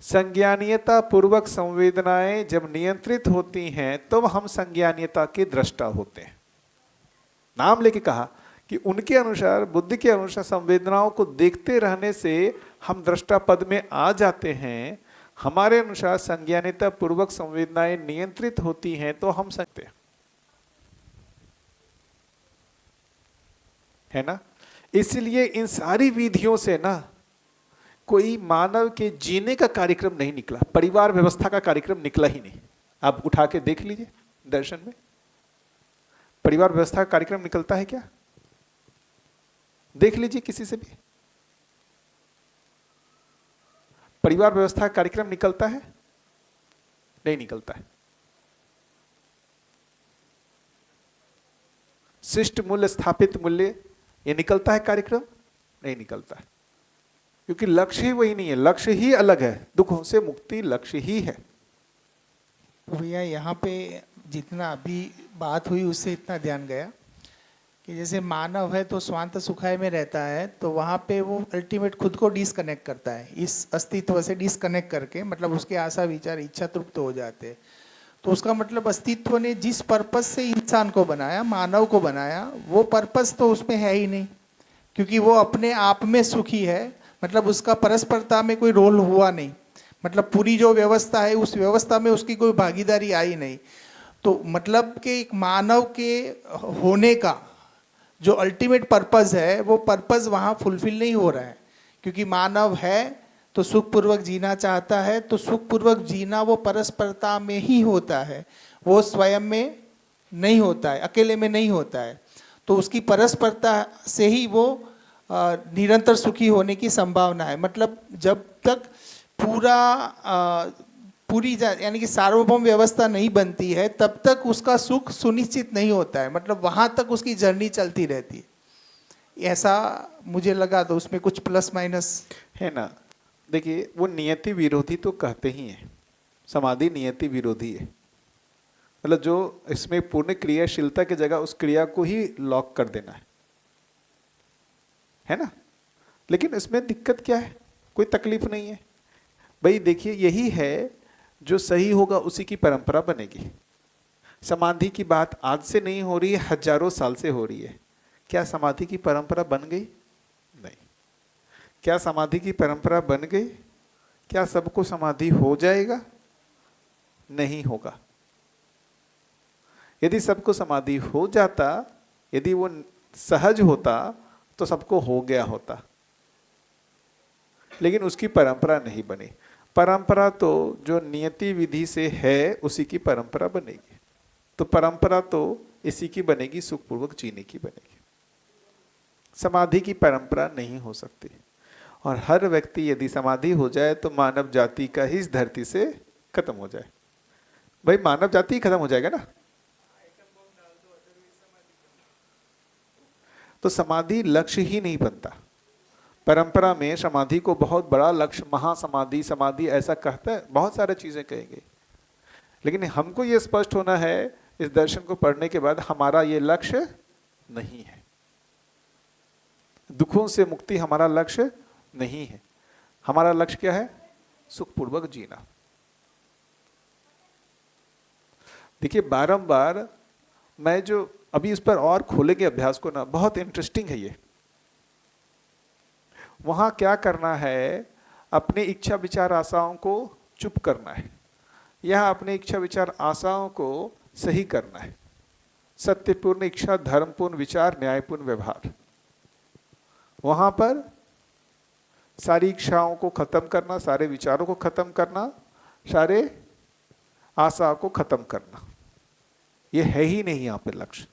Speaker 1: संज्ञानीयता पूर्वक संवेदनाएं जब नियंत्रित होती हैं तो हम संज्ञानीयता के दृष्टा होते हैं। नाम लेके कहा कि उनके अनुसार, बुद्ध के अनुसार संवेदनाओं को देखते रहने से हम दृष्टा पद में आ जाते हैं। हमारे अनुसार संज्ञानीयता पूर्वक संवेदनाएं नियंत्रित होती हैं तो हम सकते हैं, है ना। इसलिए इन सारी विधियों से ना कोई मानव के जीने का कार्यक्रम नहीं निकला, परिवार व्यवस्था का कार्यक्रम निकला ही नहीं। आप उठा के देख लीजिए दर्शन में, परिवार व्यवस्था का कार्यक्रम निकलता है क्या? देख लीजिए किसी से भी, परिवार व्यवस्था का कार्यक्रम निकलता है? नहीं निकलता है। शिष्ट मूल्य, स्थापित मूल्य, ये निकलता है कार्यक्रम? नहीं निकलता है, क्योंकि लक्ष्य ही वही नहीं है, लक्ष्य ही अलग है। दुखों से मुक्ति लक्ष्य ही है।
Speaker 6: भैया यहाँ पे जितना अभी बात हुई उससे इतना ध्यान गया कि जैसे मानव है तो स्वांत सुखाय में रहता है, तो वहाँ पे वो अल्टीमेट खुद को डिसकनेक्ट करता है, इस अस्तित्व से डिसकनेक्ट करके, मतलब उसके आशा विचार इच्छा तृप्त हो जाते हैं। तो उसका मतलब अस्तित्व ने जिस पर्पस से इंसान को बनाया, मानव को बनाया, वो पर्पस तो उसमें है ही नहीं, क्योंकि वो अपने आप में सुखी है। मतलब उसका परस्परता में कोई रोल हुआ नहीं, मतलब पूरी जो व्यवस्था है उस व्यवस्था में उसकी कोई भागीदारी आई नहीं। तो मतलब कि एक मानव के होने का जो अल्टीमेट पर्पस है वो पर्पस वहाँ फुलफिल नहीं हो रहा है, क्योंकि मानव है तो सुखपूर्वक जीना चाहता है, तो सुखपूर्वक जीना वो परस्परता में ही होता है, वो स्वयं में नहीं होता है, अकेले में नहीं होता है। तो उसकी परस्परता से ही वो निरंतर सुखी होने की संभावना है। मतलब जब तक पूरी यानी कि सार्वभौम व्यवस्था नहीं बनती है तब तक उसका सुख सुनिश्चित नहीं होता है, मतलब वहाँ तक उसकी जर्नी चलती रहती है, ऐसा मुझे लगा। तो उसमें कुछ प्लस माइनस
Speaker 1: है ना। देखिए वो नियति विरोधी तो कहते ही हैं, समाधि नियति विरोधी है, मतलब जो इसमें पूर्ण क्रियाशीलता की जगह उस क्रिया को ही लॉक कर देना है ना। लेकिन इसमें दिक्कत क्या है? कोई तकलीफ नहीं है भाई। देखिए यही है जो सही होगा उसी की परंपरा बनेगी। समाधि की बात आज से नहीं हो रही है, हजारों साल से हो रही है। क्या समाधि की परंपरा बन गई? नहीं। क्या समाधि की परंपरा बन गई? क्या सबको समाधि हो जाएगा? नहीं होगा। यदि सबको समाधि हो जाता, यदि वो सहज होता तो सबको हो गया होता, लेकिन उसकी परंपरा नहीं बनी। परंपरा तो जो नियति विधि से है उसी की परंपरा बनेगी। तो परंपरा तो इसी की बनेगी, सुखपूर्वक जीने की बनेगी। समाधि की परंपरा नहीं हो सकती। और हर व्यक्ति यदि समाधि हो जाए तो मानव जाति का ही इस धरती से खत्म हो जाए। भाई मानव जाति ही खत्म हो जाएगा ना। तो समाधि लक्ष्य ही नहीं बनता। परंपरा में समाधि को बहुत बड़ा लक्ष्य, महासमाधि, समाधि ऐसा कहता है, बहुत सारी चीजें कहेंगे। लेकिन हमको ये स्पष्ट होना है इस दर्शन को पढ़ने के बाद, हमारा ये लक्ष्य नहीं है। दुखों से मुक्ति हमारा लक्ष्य नहीं है। हमारा लक्ष्य क्या है? सुखपूर्वक जीना। देखिए बारंबार मैं जो अभी इस पर और खोलेंगे अभ्यास को ना, बहुत इंटरेस्टिंग है ये। वहां क्या करना है? अपनी इच्छा विचार आशाओं को चुप करना है, यह अपनी इच्छा विचार आशाओं को सही करना है। सत्यपूर्ण इच्छा, धर्मपूर्ण विचार, न्यायपूर्ण व्यवहार। वहां पर सारी इच्छाओं को खत्म करना, सारे विचारों को खत्म करना, सारे आशा को खत्म करना, ये है ही नहीं यहां पे लक्ष्य,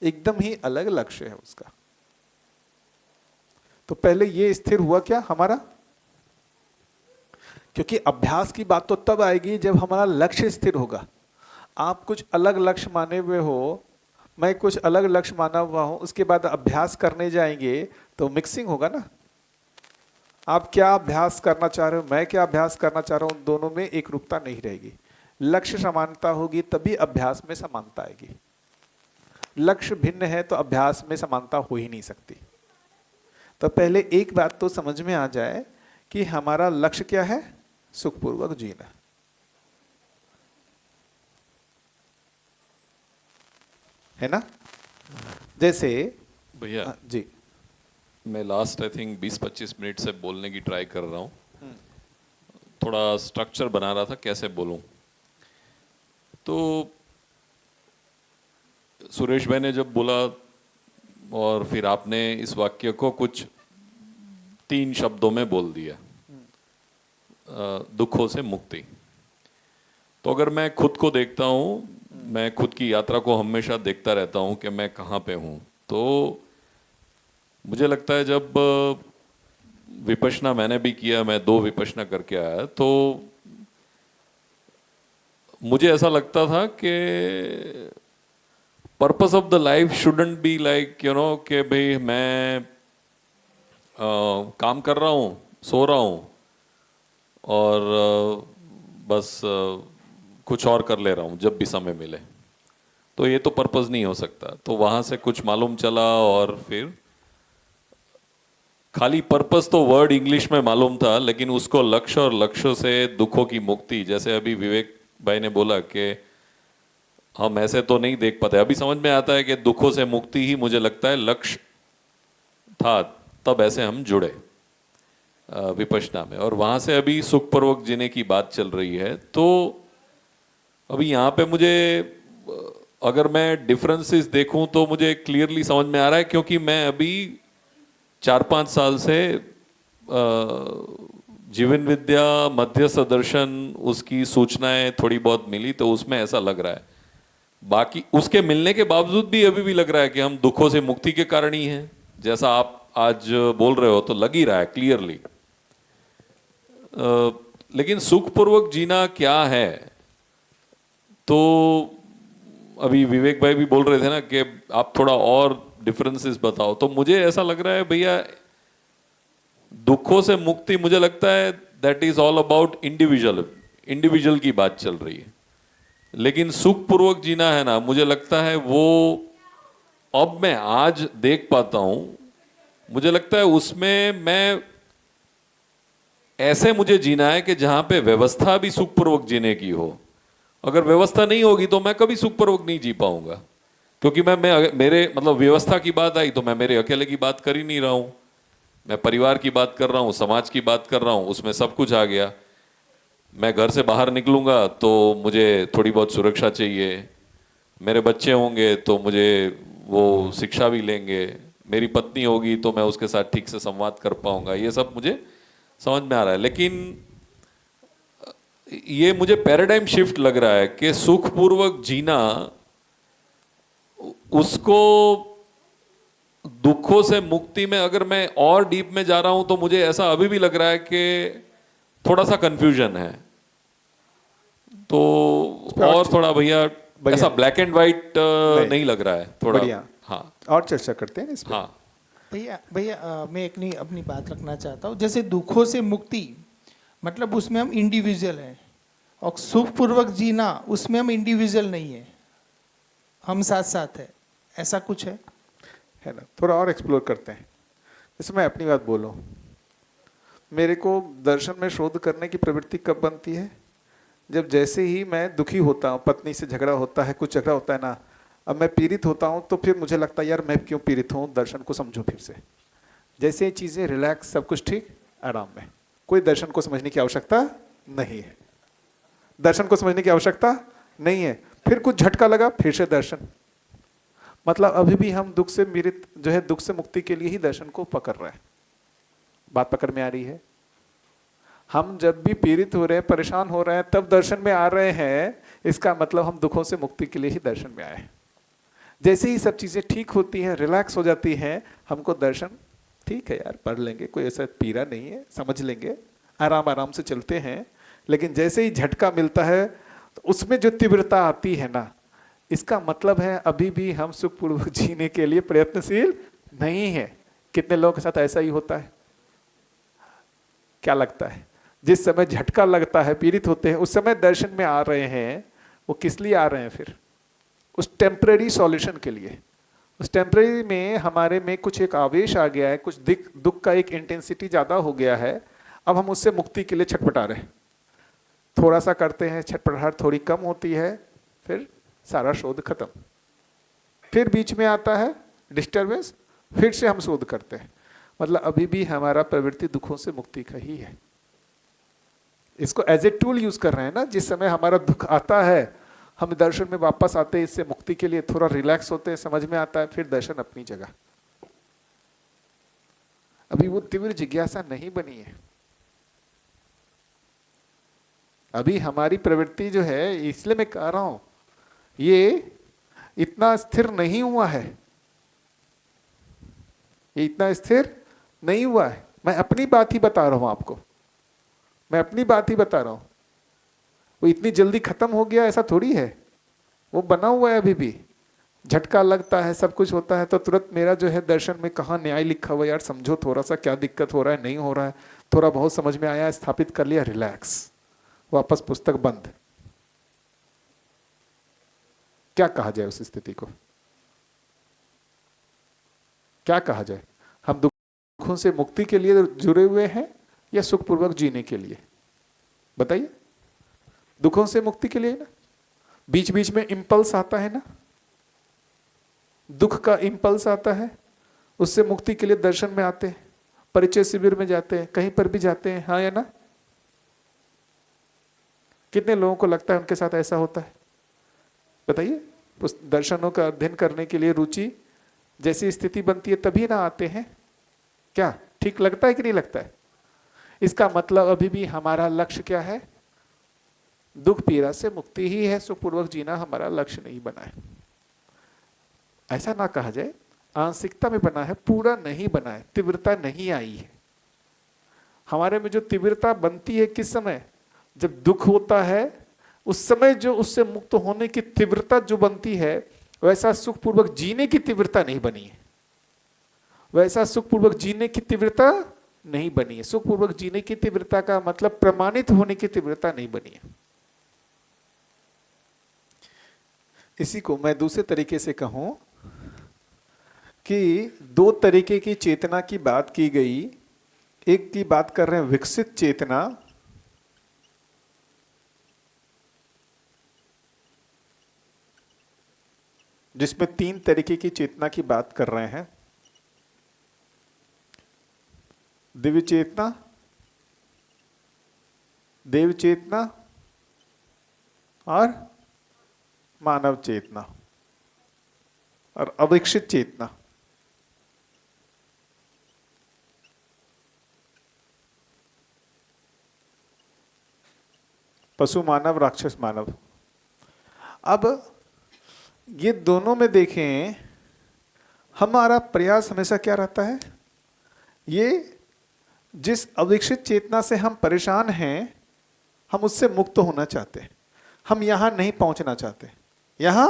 Speaker 1: एकदम ही अलग लक्ष्य है उसका। तो पहले ये स्थिर हुआ क्या हमारा, क्योंकि अभ्यास की बात तो तब आएगी जब हमारा लक्ष्य स्थिर होगा। आप कुछ अलग लक्ष्य माने हुए हो, मैं कुछ अलग लक्ष्य माना हुआ हूं, उसके बाद अभ्यास करने जाएंगे तो मिक्सिंग होगा ना। आप क्या अभ्यास करना चाह रहे हो, मैं क्या अभ्यास करना चाह रहा हूं, दोनों में एक रूपता नहीं रहेगी। लक्ष्य समानता होगी तभी अभ्यास में समानता आएगी। लक्ष्य भिन्न है तो अभ्यास में समानता हो ही नहीं सकती। तो पहले एक बात तो समझ में आ जाए कि हमारा लक्ष्य क्या है, सुखपूर्वक जीना। है ना। जैसे
Speaker 8: भैया
Speaker 1: जी,
Speaker 8: मैं लास्ट आई थिंक 20-25 मिनट से बोलने की ट्राई कर रहा हूँ, थोड़ा स्ट्रक्चर बना रहा था कैसे बोलूँ। तो सुरेश भाई ने जब बोला और फिर आपने इस वाक्य को कुछ 3 शब्दों में बोल दिया, दुखों से मुक्ति। तो अगर मैं खुद को देखता हूँ, मैं खुद की यात्रा को हमेशा देखता रहता हूँ कि मैं कहाँ पे हूँ। तो मुझे लगता है जब विपश्यना मैंने भी किया, मैं 2 विपश्यना करके आया, तो मुझे ऐसा लगता था कि purpose of the life shouldn't be like you know कि भाई मैं काम कर रहा हूँ, सो रहा हूँ और बस कुछ और कर ले रहा हूँ जब भी समय मिले। तो ये तो पर्पस नहीं हो सकता। तो वहाँ से कुछ मालूम चला और फिर खाली पर्पस तो वर्ड इंग्लिश में मालूम था, लेकिन उसको लक्ष्य और लक्ष्य से दुखों की मुक्ति, जैसे अभी विवेक भाई ने बोला कि हम ऐसे तो नहीं देख पाते। अभी समझ में आता है कि दुखों से मुक्ति ही मुझे लगता है लक्ष्य था, तब ऐसे हम जुड़े विपश्यना में। और वहां से अभी सुखपूर्वक जीने की बात चल रही है। तो अभी यहाँ पे मुझे अगर मैं डिफरेंसेस देखूं तो मुझे क्लियरली समझ में आ रहा है, क्योंकि मैं अभी 4-5 साल से जीवन विद्या, मध्यस्थ दर्शन, उसकी सूचनाएं थोड़ी बहुत मिली, तो उसमें ऐसा लग रहा है। बाकी उसके मिलने के बावजूद भी अभी भी लग रहा है कि हम दुखों से मुक्ति के कारण ही हैं, जैसा आप आज बोल रहे हो तो लग ही रहा है क्लियरली। लेकिन सुखपूर्वक जीना क्या है, तो अभी विवेक भाई भी बोल रहे थे ना कि आप थोड़ा और डिफरेंसेस बताओ। तो मुझे ऐसा लग रहा है भैया, दुखों से मुक्ति मुझे लगता है that is all about individual की बात चल रही है। लेकिन सुखपूर्वक जीना है ना, मुझे लगता है वो अब मैं आज देख पाता हूं, मुझे लगता है उसमें मैं ऐसे मुझे जीना है कि जहां पे व्यवस्था भी सुखपूर्वक जीने की हो। अगर व्यवस्था नहीं होगी तो मैं कभी सुखपूर्वक नहीं जी पाऊंगा, क्योंकि मैं मेरे मतलब व्यवस्था की बात आई तो मैं मेरे अकेले की बात कर ही नहीं रहा हूं, मैं परिवार की बात कर रहा हूं, समाज की बात कर रहा हूं, उसमें सब कुछ आ गया। मैं घर से बाहर निकलूंगा तो मुझे थोड़ी बहुत सुरक्षा चाहिए, मेरे बच्चे होंगे तो मुझे वो शिक्षा भी लेंगे, मेरी पत्नी होगी तो मैं उसके साथ ठीक से संवाद कर पाऊंगा। ये सब मुझे समझ में आ रहा है। लेकिन ये मुझे पैराडाइम शिफ्ट लग रहा है कि सुखपूर्वक जीना, उसको दुखों से मुक्ति में अगर मैं और डीप में जा रहा हूं तो मुझे ऐसा अभी भी लग रहा है कि थोड़ा सा कंफ्यूजन है। तो और थोड़ा भैया ऐसा ब्लैक एंड व्हाइट नहीं लग रहा है, थोड़ा
Speaker 1: बढ़िया।
Speaker 8: हाँ
Speaker 1: और चर्चा करते हैं इस पर।
Speaker 8: हाँ
Speaker 6: भैया मैं एक नहीं अपनी बात रखना चाहता हूँ। जैसे दुखों से मुक्ति मतलब उसमें हम इंडिविजुअल हैं, और सुखपूर्वक जीना उसमें हम इंडिविजुअल नहीं है, हम साथ साथ है, ऐसा कुछ है
Speaker 1: ना। थोड़ा और एक्सप्लोर करते हैं। जैसे मैं अपनी बात बोलूं, मेरे को दर्शन में शोध करने की प्रवृत्ति कब बनती है, जब जैसे ही मैं दुखी होता हूँ, पत्नी से झगड़ा होता है, कुछ झगड़ा होता है ना, अब मैं पीड़ित होता हूँ तो फिर मुझे लगता है यार मैं क्यों पीड़ित हूँ, दर्शन को समझो फिर से। जैसे ही चीज़ें रिलैक्स, सब कुछ ठीक, आराम में, कोई दर्शन को समझने की आवश्यकता नहीं है, दर्शन को समझने की आवश्यकता नहीं है। फिर कुछ झटका लगा, फिर से दर्शन,
Speaker 3: मतलब अभी भी हम दुख से पीड़ित जो है, दुख से मुक्ति के लिए ही दर्शन को पकड़ रहे हैं। बात पकड़ में आ रही है? हम जब भी पीड़ित हो रहे हैं, परेशान हो रहे हैं, तब दर्शन में आ रहे हैं, इसका मतलब हम दुखों से मुक्ति के लिए ही दर्शन में आए हैं। जैसे ही सब चीजें ठीक होती हैं, रिलैक्स हो जाती हैं, हमको दर्शन ठीक है यार, पढ़ लेंगे, कोई ऐसा पीड़ा नहीं है, समझ लेंगे, आराम आराम से चलते हैं। लेकिन जैसे ही झटका मिलता है तो उसमें जो तीव्रता आती है ना, इसका मतलब है अभी भी हम सुखपूर्वक जीने के लिए प्रयत्नशील नहीं है। कितने लोगों के साथ ऐसा ही होता है? क्या लगता है? जिस समय झटका लगता है, पीड़ित होते हैं, उस समय दर्शन में आ रहे हैं, वो किस लिए आ रहे हैं फिर? उस टेम्परेरी सॉल्यूशन के लिए। उस टेम्परेरी में हमारे में कुछ एक आवेश आ गया है, कुछ दुख का एक इंटेंसिटी ज्यादा हो गया है, अब हम उससे मुक्ति के लिए छटपटा रहे हैं। थोड़ा सा करते हैं, छटपटाहट थोड़ी कम होती है, फिर सारा शोध खत्म। फिर बीच में आता है डिस्टर्बेंस, फिर से हम शोध करते हैं। मतलब अभी भी हमारा प्रवृत्ति दुखों से मुक्ति का ही है। इसको एज ए टूल यूज कर रहे हैं ना। जिस समय हमारा दुख आता है, हम दर्शन में वापस आते हैं, इससे मुक्ति के लिए थोड़ा रिलैक्स होते हैं, समझ में आता है, फिर दर्शन अपनी जगह। अभी वो तीव्र जिज्ञासा नहीं बनी है। अभी हमारी प्रवृत्ति जो है, इसलिए मैं कह रहा हूं, ये इतना स्थिर नहीं हुआ है। ये इतना स्थिर नहीं हुआ है। मैं अपनी बात ही बता रहा हूं आपको, मैं अपनी बात ही बता रहा हूं। वो इतनी जल्दी खत्म हो गया ऐसा थोड़ी है, वो बना हुआ है। अभी भी झटका लगता है, सब कुछ होता है तो तुरंत मेरा जो है दर्शन में कहाँ न्याय लिखा हुआ, यार समझो थोड़ा सा क्या दिक्कत हो रहा है, नहीं हो रहा है, थोड़ा बहुत समझ में आया, स्थापित कर लिया, रिलैक्स, वापस पुस्तक बंद। क्या कहा जाए उस स्थिति को? क्या कहा जाए? हम दुखों से मुक्ति के लिए जुड़े हुए हैं या सुखपूर्वक जीने के लिए? बताइए। दुखों से मुक्ति के लिए ना। बीच बीच में इंपल्स आता है ना, दुख का इंपल्स आता है, उससे मुक्ति के लिए दर्शन में आते हैं, परिचय शिविर में जाते हैं, कहीं पर भी जाते हैं, हाँ या ना? कितने लोगों को लगता है उनके साथ ऐसा होता है? बताइए। उस दर्शनों का अध्ययन करने के लिए रुचि जैसी स्थिति बनती है तभी ना आते हैं। क्या ठीक लगता है कि नहीं लगता है? इसका मतलब अभी भी हमारा लक्ष्य क्या है? दुख पीड़ा से मुक्ति ही है। सुखपूर्वक जीना हमारा लक्ष्य नहीं बना है। ऐसा ना कहा जाए, आंशिकता में बना है, पूरा नहीं बना है, तीव्रता नहीं आई है। हमारे में जो तीव्रता बनती है किस समय? जब दुख होता है उस समय जो उससे मुक्त होने की तीव्रता जो बनती है, वैसा सुखपूर्वक जीने की तीव्रता नहीं बनी है। वैसा सुखपूर्वक जीने की तीव्रता नहीं बनी है। सुखपूर्वक जीने की तीव्रता का मतलब प्रमाणित होने की तीव्रता नहीं बनी है। इसी को मैं दूसरे तरीके से कहूं कि दो तरीके की चेतना की बात की गई। एक की बात कर रहे हैं विकसित चेतना, जिसमें तीन तरीके की चेतना की बात कर रहे हैं। दिव्य चेतना, देव चेतना और मानव चेतना और अविकसित चेतना। पशु मानव, राक्षस मानव। अब ये दोनों में देखें, हमारा प्रयास हमेशा क्या रहता है? ये जिस अविकसित चेतना से हम परेशान हैं, हम उससे मुक्त होना चाहते हैं। हम यहां नहीं पहुंचना चाहते, यहां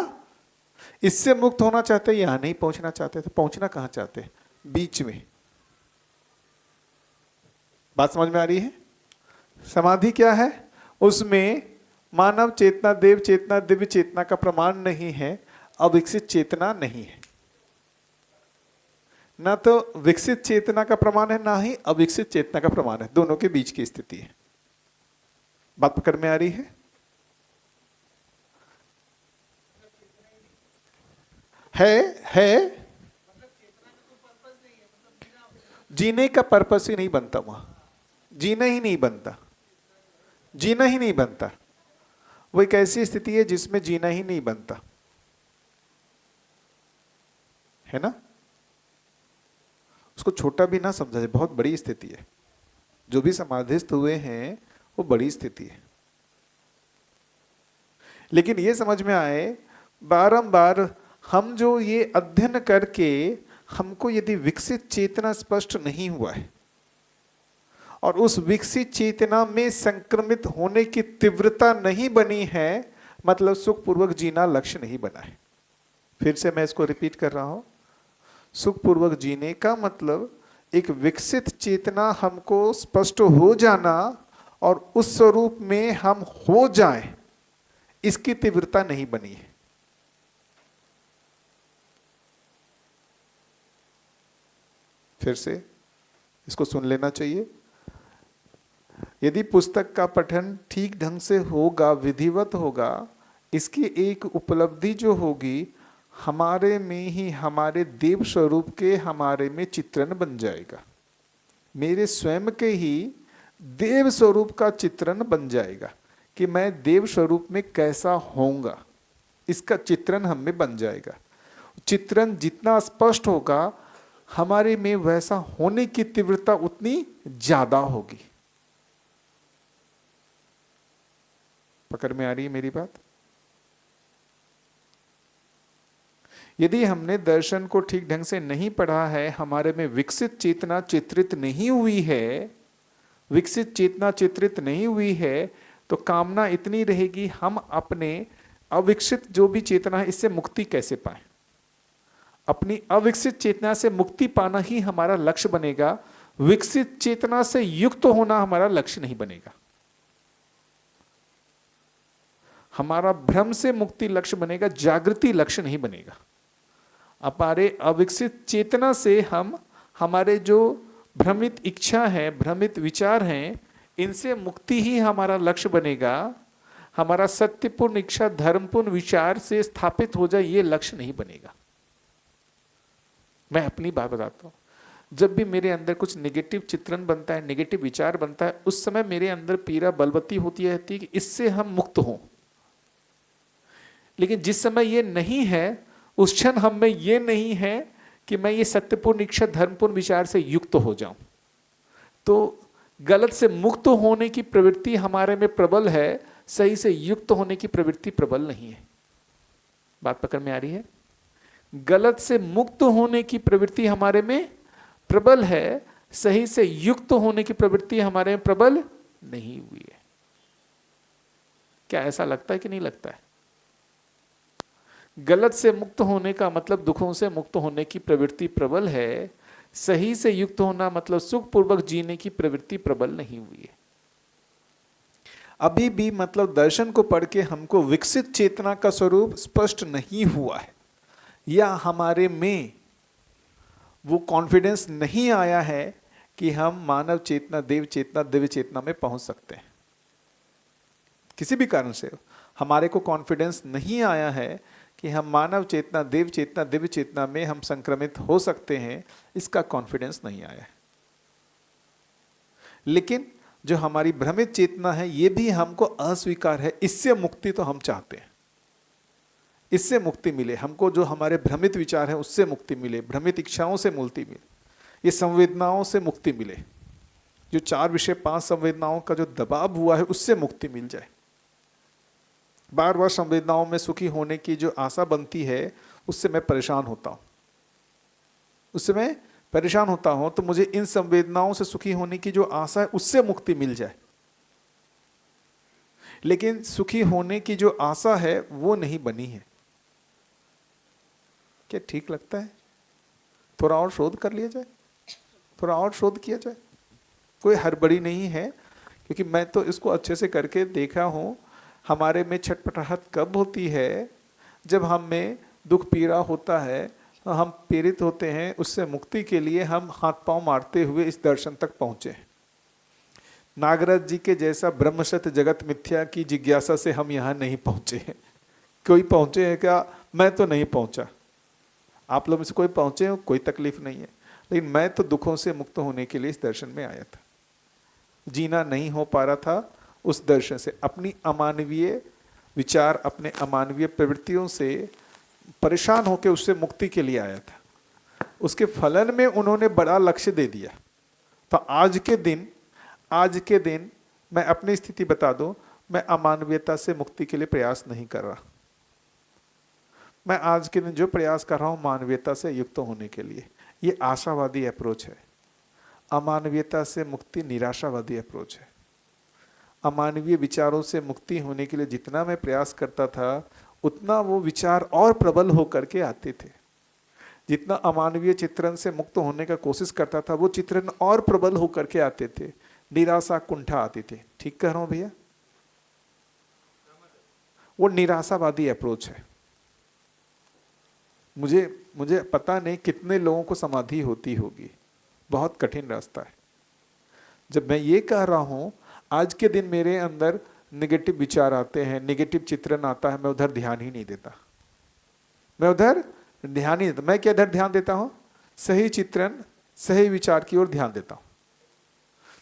Speaker 3: इससे मुक्त होना चाहते, यहां नहीं पहुंचना चाहते। तो पहुंचना कहां चाहते हैं? बीच में। बात समझ में आ रही है? समाधि क्या है? उसमें मानव चेतना, देव चेतना, दिव्य चेतना का प्रमाण नहीं है, अविकसित चेतना नहीं है। ना तो विकसित चेतना का प्रमाण है, ना ही अविकसित चेतना का प्रमाण है। दोनों के बीच की स्थिति है। बात पकड़ में आ रही है? है जीने का पर्पस ही नहीं बनता वहां। जीना ही नहीं बनता, जीना ही नहीं बनता। वो एक ऐसी स्थिति है जिसमें जीना ही नहीं बनता।
Speaker 1: है ना? उसको छोटा भी ना समझा जाए, बहुत बड़ी स्थिति है। जो भी समाधिस्थ हुए हैं वो बड़ी स्थिति है। लेकिन ये समझ में आए बारंबार हम जो ये अध्ययन करके हमको यदि विकसित चेतना स्पष्ट नहीं हुआ है और उस विकसित चेतना में संक्रमित होने की तीव्रता नहीं बनी है, मतलब सुखपूर्वक जीना लक्ष्य नहीं बना है। फिर से मैं इसको रिपीट कर रहा हूं, सुखपूर्वक जीने का मतलब एक विकसित चेतना हमको स्पष्ट हो जाना और उस स्वरूप में हम हो जाएं, इसकी तीव्रता नहीं बनी है। फिर से इसको सुन लेना चाहिए। यदि पुस्तक का पठन ठीक ढंग से होगा, विधिवत होगा, इसकी एक उपलब्धि जो होगी हमारे में ही, हमारे देव स्वरूप के हमारे में चित्रण बन जाएगा। मेरे स्वयं के ही देव स्वरूप का चित्रण बन जाएगा कि मैं देव स्वरूप में कैसा होऊंगा, इसका चित्रण हम में बन जाएगा। चित्रण जितना स्पष्ट होगा हमारे में वैसा होने की तीव्रता उतनी ज्यादा होगी। पकड़ में आ रही है मेरी बात? यदि हमने दर्शन को ठीक ढंग से नहीं पढ़ा है, हमारे में विकसित चेतना चित्रित नहीं हुई है, विकसित चेतना चित्रित नहीं हुई है, तो कामना इतनी रहेगी हम अपने अविकसित जो भी चेतना है इससे मुक्ति कैसे पाए। अपनी अविकसित चेतना से मुक्ति पाना ही हमारा लक्ष्य बनेगा, विकसित चेतना से युक्त होना हमारा लक्ष्य नहीं बनेगा। हमारा भ्रम से मुक्ति लक्ष्य बनेगा, जागृति लक्ष्य नहीं बनेगा। हमारे अविकसित चेतना से हम हमारे जो भ्रमित इच्छा है, भ्रमित विचार हैं, इनसे मुक्ति ही हमारा लक्ष्य बनेगा। हमारा सत्यपूर्ण इच्छा, धर्मपूर्ण विचार से स्थापित हो जाए, ये लक्ष्य नहीं बनेगा। मैं अपनी बात बताता हूं, जब भी मेरे अंदर कुछ नेगेटिव चित्रण बनता है, नेगेटिव विचार बनता है, उस समय मेरे अंदर पीड़ा बलवती होती है कि इससे हम मुक्त हों। लेकिन जिस समय ये नहीं है, उस क्षण हम में ये नहीं है कि मैं ये सत्यपूर्ण इच्छा, धर्मपूर्ण विचार से युक्त हो जाऊं। तो गलत से मुक्त होने की प्रवृत्ति हमारे में प्रबल है, सही से युक्त होने की प्रवृत्ति प्रबल नहीं है। बात पकड़ में आ रही है? गलत से मुक्त होने की प्रवृत्ति हमारे में प्रबल है, सही से युक्त होने की प्रवृत्ति हमारे में प्रबल नहीं हुई है। क्या ऐसा लगता है कि नहीं लगता है? गलत से मुक्त होने का मतलब दुखों से मुक्त होने की प्रवृत्ति प्रबल है, सही से युक्त होना मतलब सुखपूर्वक जीने की प्रवृत्ति प्रबल नहीं हुई है। अभी भी मतलब दर्शन को पढ़ के हमको विकसित चेतना का स्वरूप स्पष्ट नहीं हुआ है, या हमारे में वो कॉन्फिडेंस नहीं आया है कि हम मानव चेतना, देव चेतना, दिव्य चेतना में पहुंच सकते हैं। किसी भी कारण से हमारे को कॉन्फिडेंस नहीं आया है कि हम मानव चेतना, देव चेतना, दिव्य चेतना में हम संक्रमित हो सकते हैं, इसका कॉन्फिडेंस नहीं आया है। लेकिन जो हमारी भ्रमित चेतना है ये भी हमको अस्वीकार है, इससे मुक्ति तो हम चाहते हैं, इससे मुक्ति मिले हमको। जो हमारे भ्रमित विचार है उससे मुक्ति मिले, भ्रमित इच्छाओं से मुक्ति मिले, ये संवेदनाओं से मुक्ति मिले, जो 4 विषय 5 संवेदनाओं का जो दबाव हुआ है उससे मुक्ति मिल जाए। बार बार संवेदनाओं में सुखी होने की जो आशा बनती है उससे मैं परेशान होता हूं, उससे मैं परेशान होता हूं। तो मुझे इन संवेदनाओं से सुखी होने की जो आशा है उससे मुक्ति मिल जाए। लेकिन सुखी होने की जो आशा है वो नहीं बनी है। क्या ठीक लगता है? थोड़ा और शोध कर लिया जाए, थोड़ा और शोध किया जाए। कोई हड़बड़ी नहीं है, क्योंकि मैं तो इसको अच्छे से करके देखा हूं। हमारे में छटपटाहट कब होती है? जब हम में दुख पीड़ा होता है, तो हम पीड़ित होते हैं, उससे मुक्ति के लिए हम हाथ पांव मारते हुए इस दर्शन तक पहुंचे। नागराज जी के जैसा ब्रह्म सत्य जगत मिथ्या की जिज्ञासा से हम यहाँ नहीं पहुंचे हैं। कोई पहुंचे हैं क्या? मैं तो नहीं पहुंचा। आप लोग में से कोई पहुंचे हो, कोई तकलीफ नहीं है, लेकिन मैं तो दुखों से मुक्त होने के लिए इस दर्शन में आया था। जीना नहीं हो पा रहा था उस दर्शन से, अपनी अमानवीय विचार, अपने अमानवीय प्रवृत्तियों से परेशान होकर उससे मुक्ति के लिए आया था। उसके फलन में उन्होंने बड़ा लक्ष्य दे दिया। तो आज के दिन मैं अपनी स्थिति बता दूं, मैं अमानवीयता से मुक्ति के लिए प्रयास नहीं कर रहा। मैं आज के दिन जो प्रयास कर रहा हूं मानवीयता से युक्त होने के लिए, ये आशावादी अप्रोच है। अमानवीयता से मुक्ति निराशावादी अप्रोच है। अमानवीय विचारों से मुक्ति होने के लिए जितना मैं प्रयास करता था उतना वो विचार और प्रबल होकर के आते थे। जितना अमानवीय चित्रण से मुक्त होने का कोशिश करता था वो चित्रण और प्रबल होकर के आते थे, निराशा कुंठा आती थी। ठीक कह रहा हूं भैया? वो निराशावादी अप्रोच है। मुझे पता नहीं कितने लोगों को समाधि होती होगी, बहुत कठिन रास्ता है। जब मैं ये कह रहा हूं, आज के दिन मेरे अंदर नेगेटिव विचार आते हैं, नेगेटिव चित्रण आता है, मैं उधर ध्यान ही नहीं देता। मैं क्या इधर ध्यान देता हूं? सही चित्रण, सही विचार की ओर ध्यान देता हूं।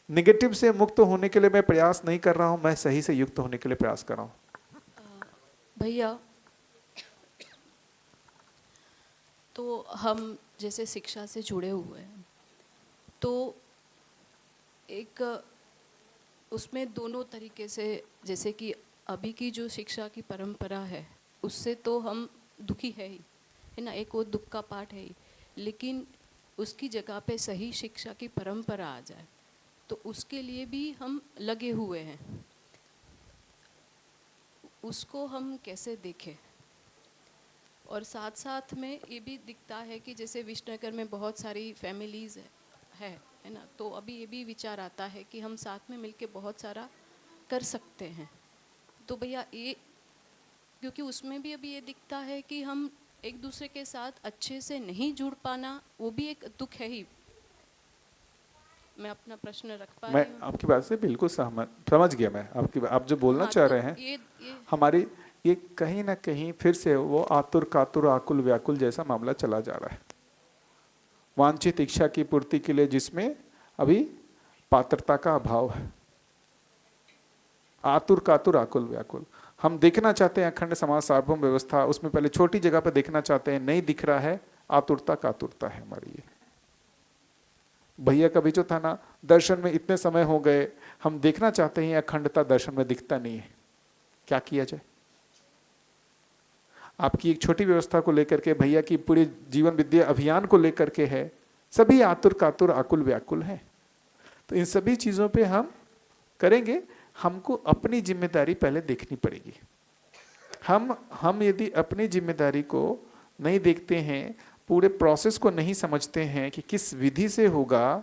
Speaker 1: नेगेटिव से मुक्त होने के लिए मैं प्रयास नहीं कर रहा हूं, मैं सही से युक्त होने के लिए प्रयास कर रहा हूं।
Speaker 9: भैया, तो हम जैसे शिक्षा से जुड़े हुए हैं, तो एक उसमें दोनों तरीके से, जैसे कि अभी की जो शिक्षा की परंपरा है उससे तो हम दुखी है ही, है ना, एक वो दुख का पाठ है ही, लेकिन उसकी जगह पे सही शिक्षा की परंपरा आ जाए तो उसके लिए भी हम लगे हुए हैं। उसको हम कैसे देखें? और साथ साथ में ये भी दिखता है कि जैसे विष्णुनगर में बहुत सारी फैमिलीज़ है ना, तो अभी ये भी विचार आता है कि हम साथ में मिलके बहुत सारा कर सकते हैं। तो भैया ये, क्योंकि उसमें भी अभी ये दिखता है कि हम एक दूसरे के साथ अच्छे से नहीं जुड़ पाना, वो भी एक दुख है ही। मैं अपना प्रश्न रख पा रही हूँ?
Speaker 1: मैं आपकी बात से बिल्कुल समझ गया। मैं आप जो बोलना चाह रहे हैं,
Speaker 9: ये
Speaker 1: हमारी ये कहीं ना कहीं फिर से वो आतुर कातुर आकुल व्याकुल जैसा मामला चला जा रहा है। वांछित इच्छा की पूर्ति के लिए जिसमें अभी पात्रता का अभाव है। आतुर कातुर आकुल व्याकुल, हम देखना चाहते हैं अखंड समाज सार्वभौम व्यवस्था, उसमें पहले छोटी जगह पर देखना चाहते हैं, नहीं दिख रहा है, आतुरता कातुरता है हमारी। ये भैया का भी जो था ना, दर्शन में इतने समय हो गए, हम देखना चाहते हैं अखंडता दर्शन में दिखता नहीं है, क्या किया जाए? आपकी एक छोटी व्यवस्था को लेकर के, भैया की पूरी जीवन विद्या अभियान को लेकर के है, सभी आतुर कातुर आकुल व्याकुल है। तो इन सभी चीजों पे हम करेंगे, हमको अपनी जिम्मेदारी पहले देखनी पड़ेगी। हम यदि अपनी जिम्मेदारी को नहीं देखते हैं, पूरे प्रोसेस को नहीं समझते हैं कि किस विधि से होगा,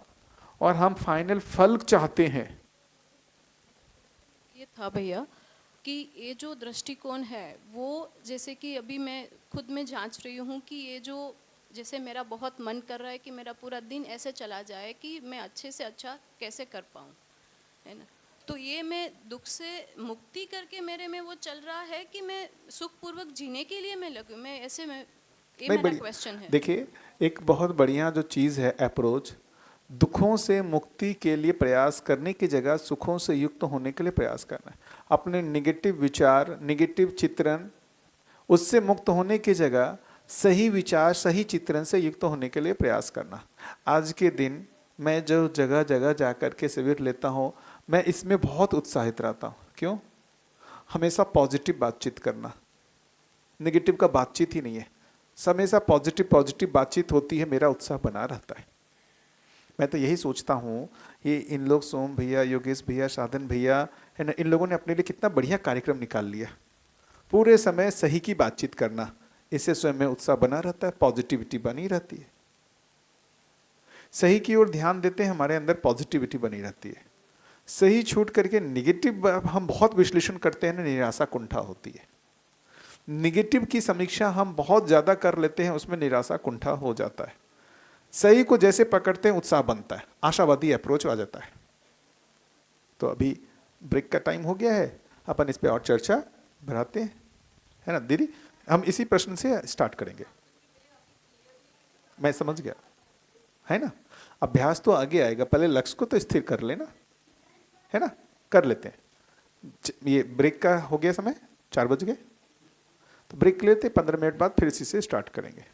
Speaker 1: और हम फाइनल फल चाहते हैं।
Speaker 9: ये था भैया कि ये जो दृष्टिकोण है वो, जैसे कि अभी मैं खुद में जांच रही हूँ कि ये जो, जैसे मेरा बहुत मन कर रहा है कि मेरा पूरा दिन ऐसे चला जाए कि मैं अच्छे से अच्छा कैसे कर पाऊँ, है ना, तो ये मैं दुख से मुक्ति करके मेरे में वो चल रहा है कि मैं सुखपूर्वक जीने के लिए मैं लगूँ, मैं ऐसे में, ये मेरा क्वेश्चन है।
Speaker 1: देखिए, एक बहुत बढ़िया जो चीज़ है अप्रोच, दुखों से मुक्ति के लिए प्रयास करने की जगह सुखों से युक्त होने के लिए प्रयास करना है। अपने नेगेटिव विचार, नेगेटिव चित्रण, उससे मुक्त होने की जगह सही विचार, सही चित्रण से युक्त होने के लिए प्रयास करना। आज के दिन मैं जो जगह जगह जा कर के शिविर लेता हूँ, मैं इसमें बहुत उत्साहित रहता हूँ। क्यों? हमेशा पॉजिटिव बातचीत करना, नेगेटिव का बातचीत ही नहीं है, हमेशा पॉजिटिव बातचीत होती है, मेरा उत्साह बना रहता है। मैं तो यही सोचता हूँ, ये इन लोग सोम भैया, योगेश भैया, साधन भैया है ना, इन लोगों ने अपने लिए कितना बढ़िया कार्यक्रम निकाल लिया। पूरे समय सही की बातचीत करना, इससे स्वयं में उत्साह बना रहता है, पॉजिटिविटी बनी रहती है। सही की ओर ध्यान देते हैं, हमारे अंदर पॉजिटिविटी बनी रहती है। सही छूट करके निगेटिव हम बहुत विश्लेषण करते हैं ना, निराशा कुंठा होती है। निगेटिव की समीक्षा हम बहुत ज्यादा कर लेते हैं, उसमें निराशा कुंठा हो जाता है। सही को जैसे पकड़ते हैं उत्साह बनता है, आशावादी अप्रोच आ जाता है। तो अभी ब्रेक का टाइम हो गया है, अपन इस पे और चर्चा बढ़ाते हैं, है ना दीदी? हम इसी प्रश्न से स्टार्ट करेंगे। मैं समझ गया, है ना? अभ्यास तो आगे आएगा, पहले लक्ष्य को तो स्थिर कर लेना, है ना? कर लेते हैं। ये ब्रेक का हो गया समय, 4 बज गए, तो ब्रेक लेते, 15 मिनट बाद फिर इसी से स्टार्ट करेंगे।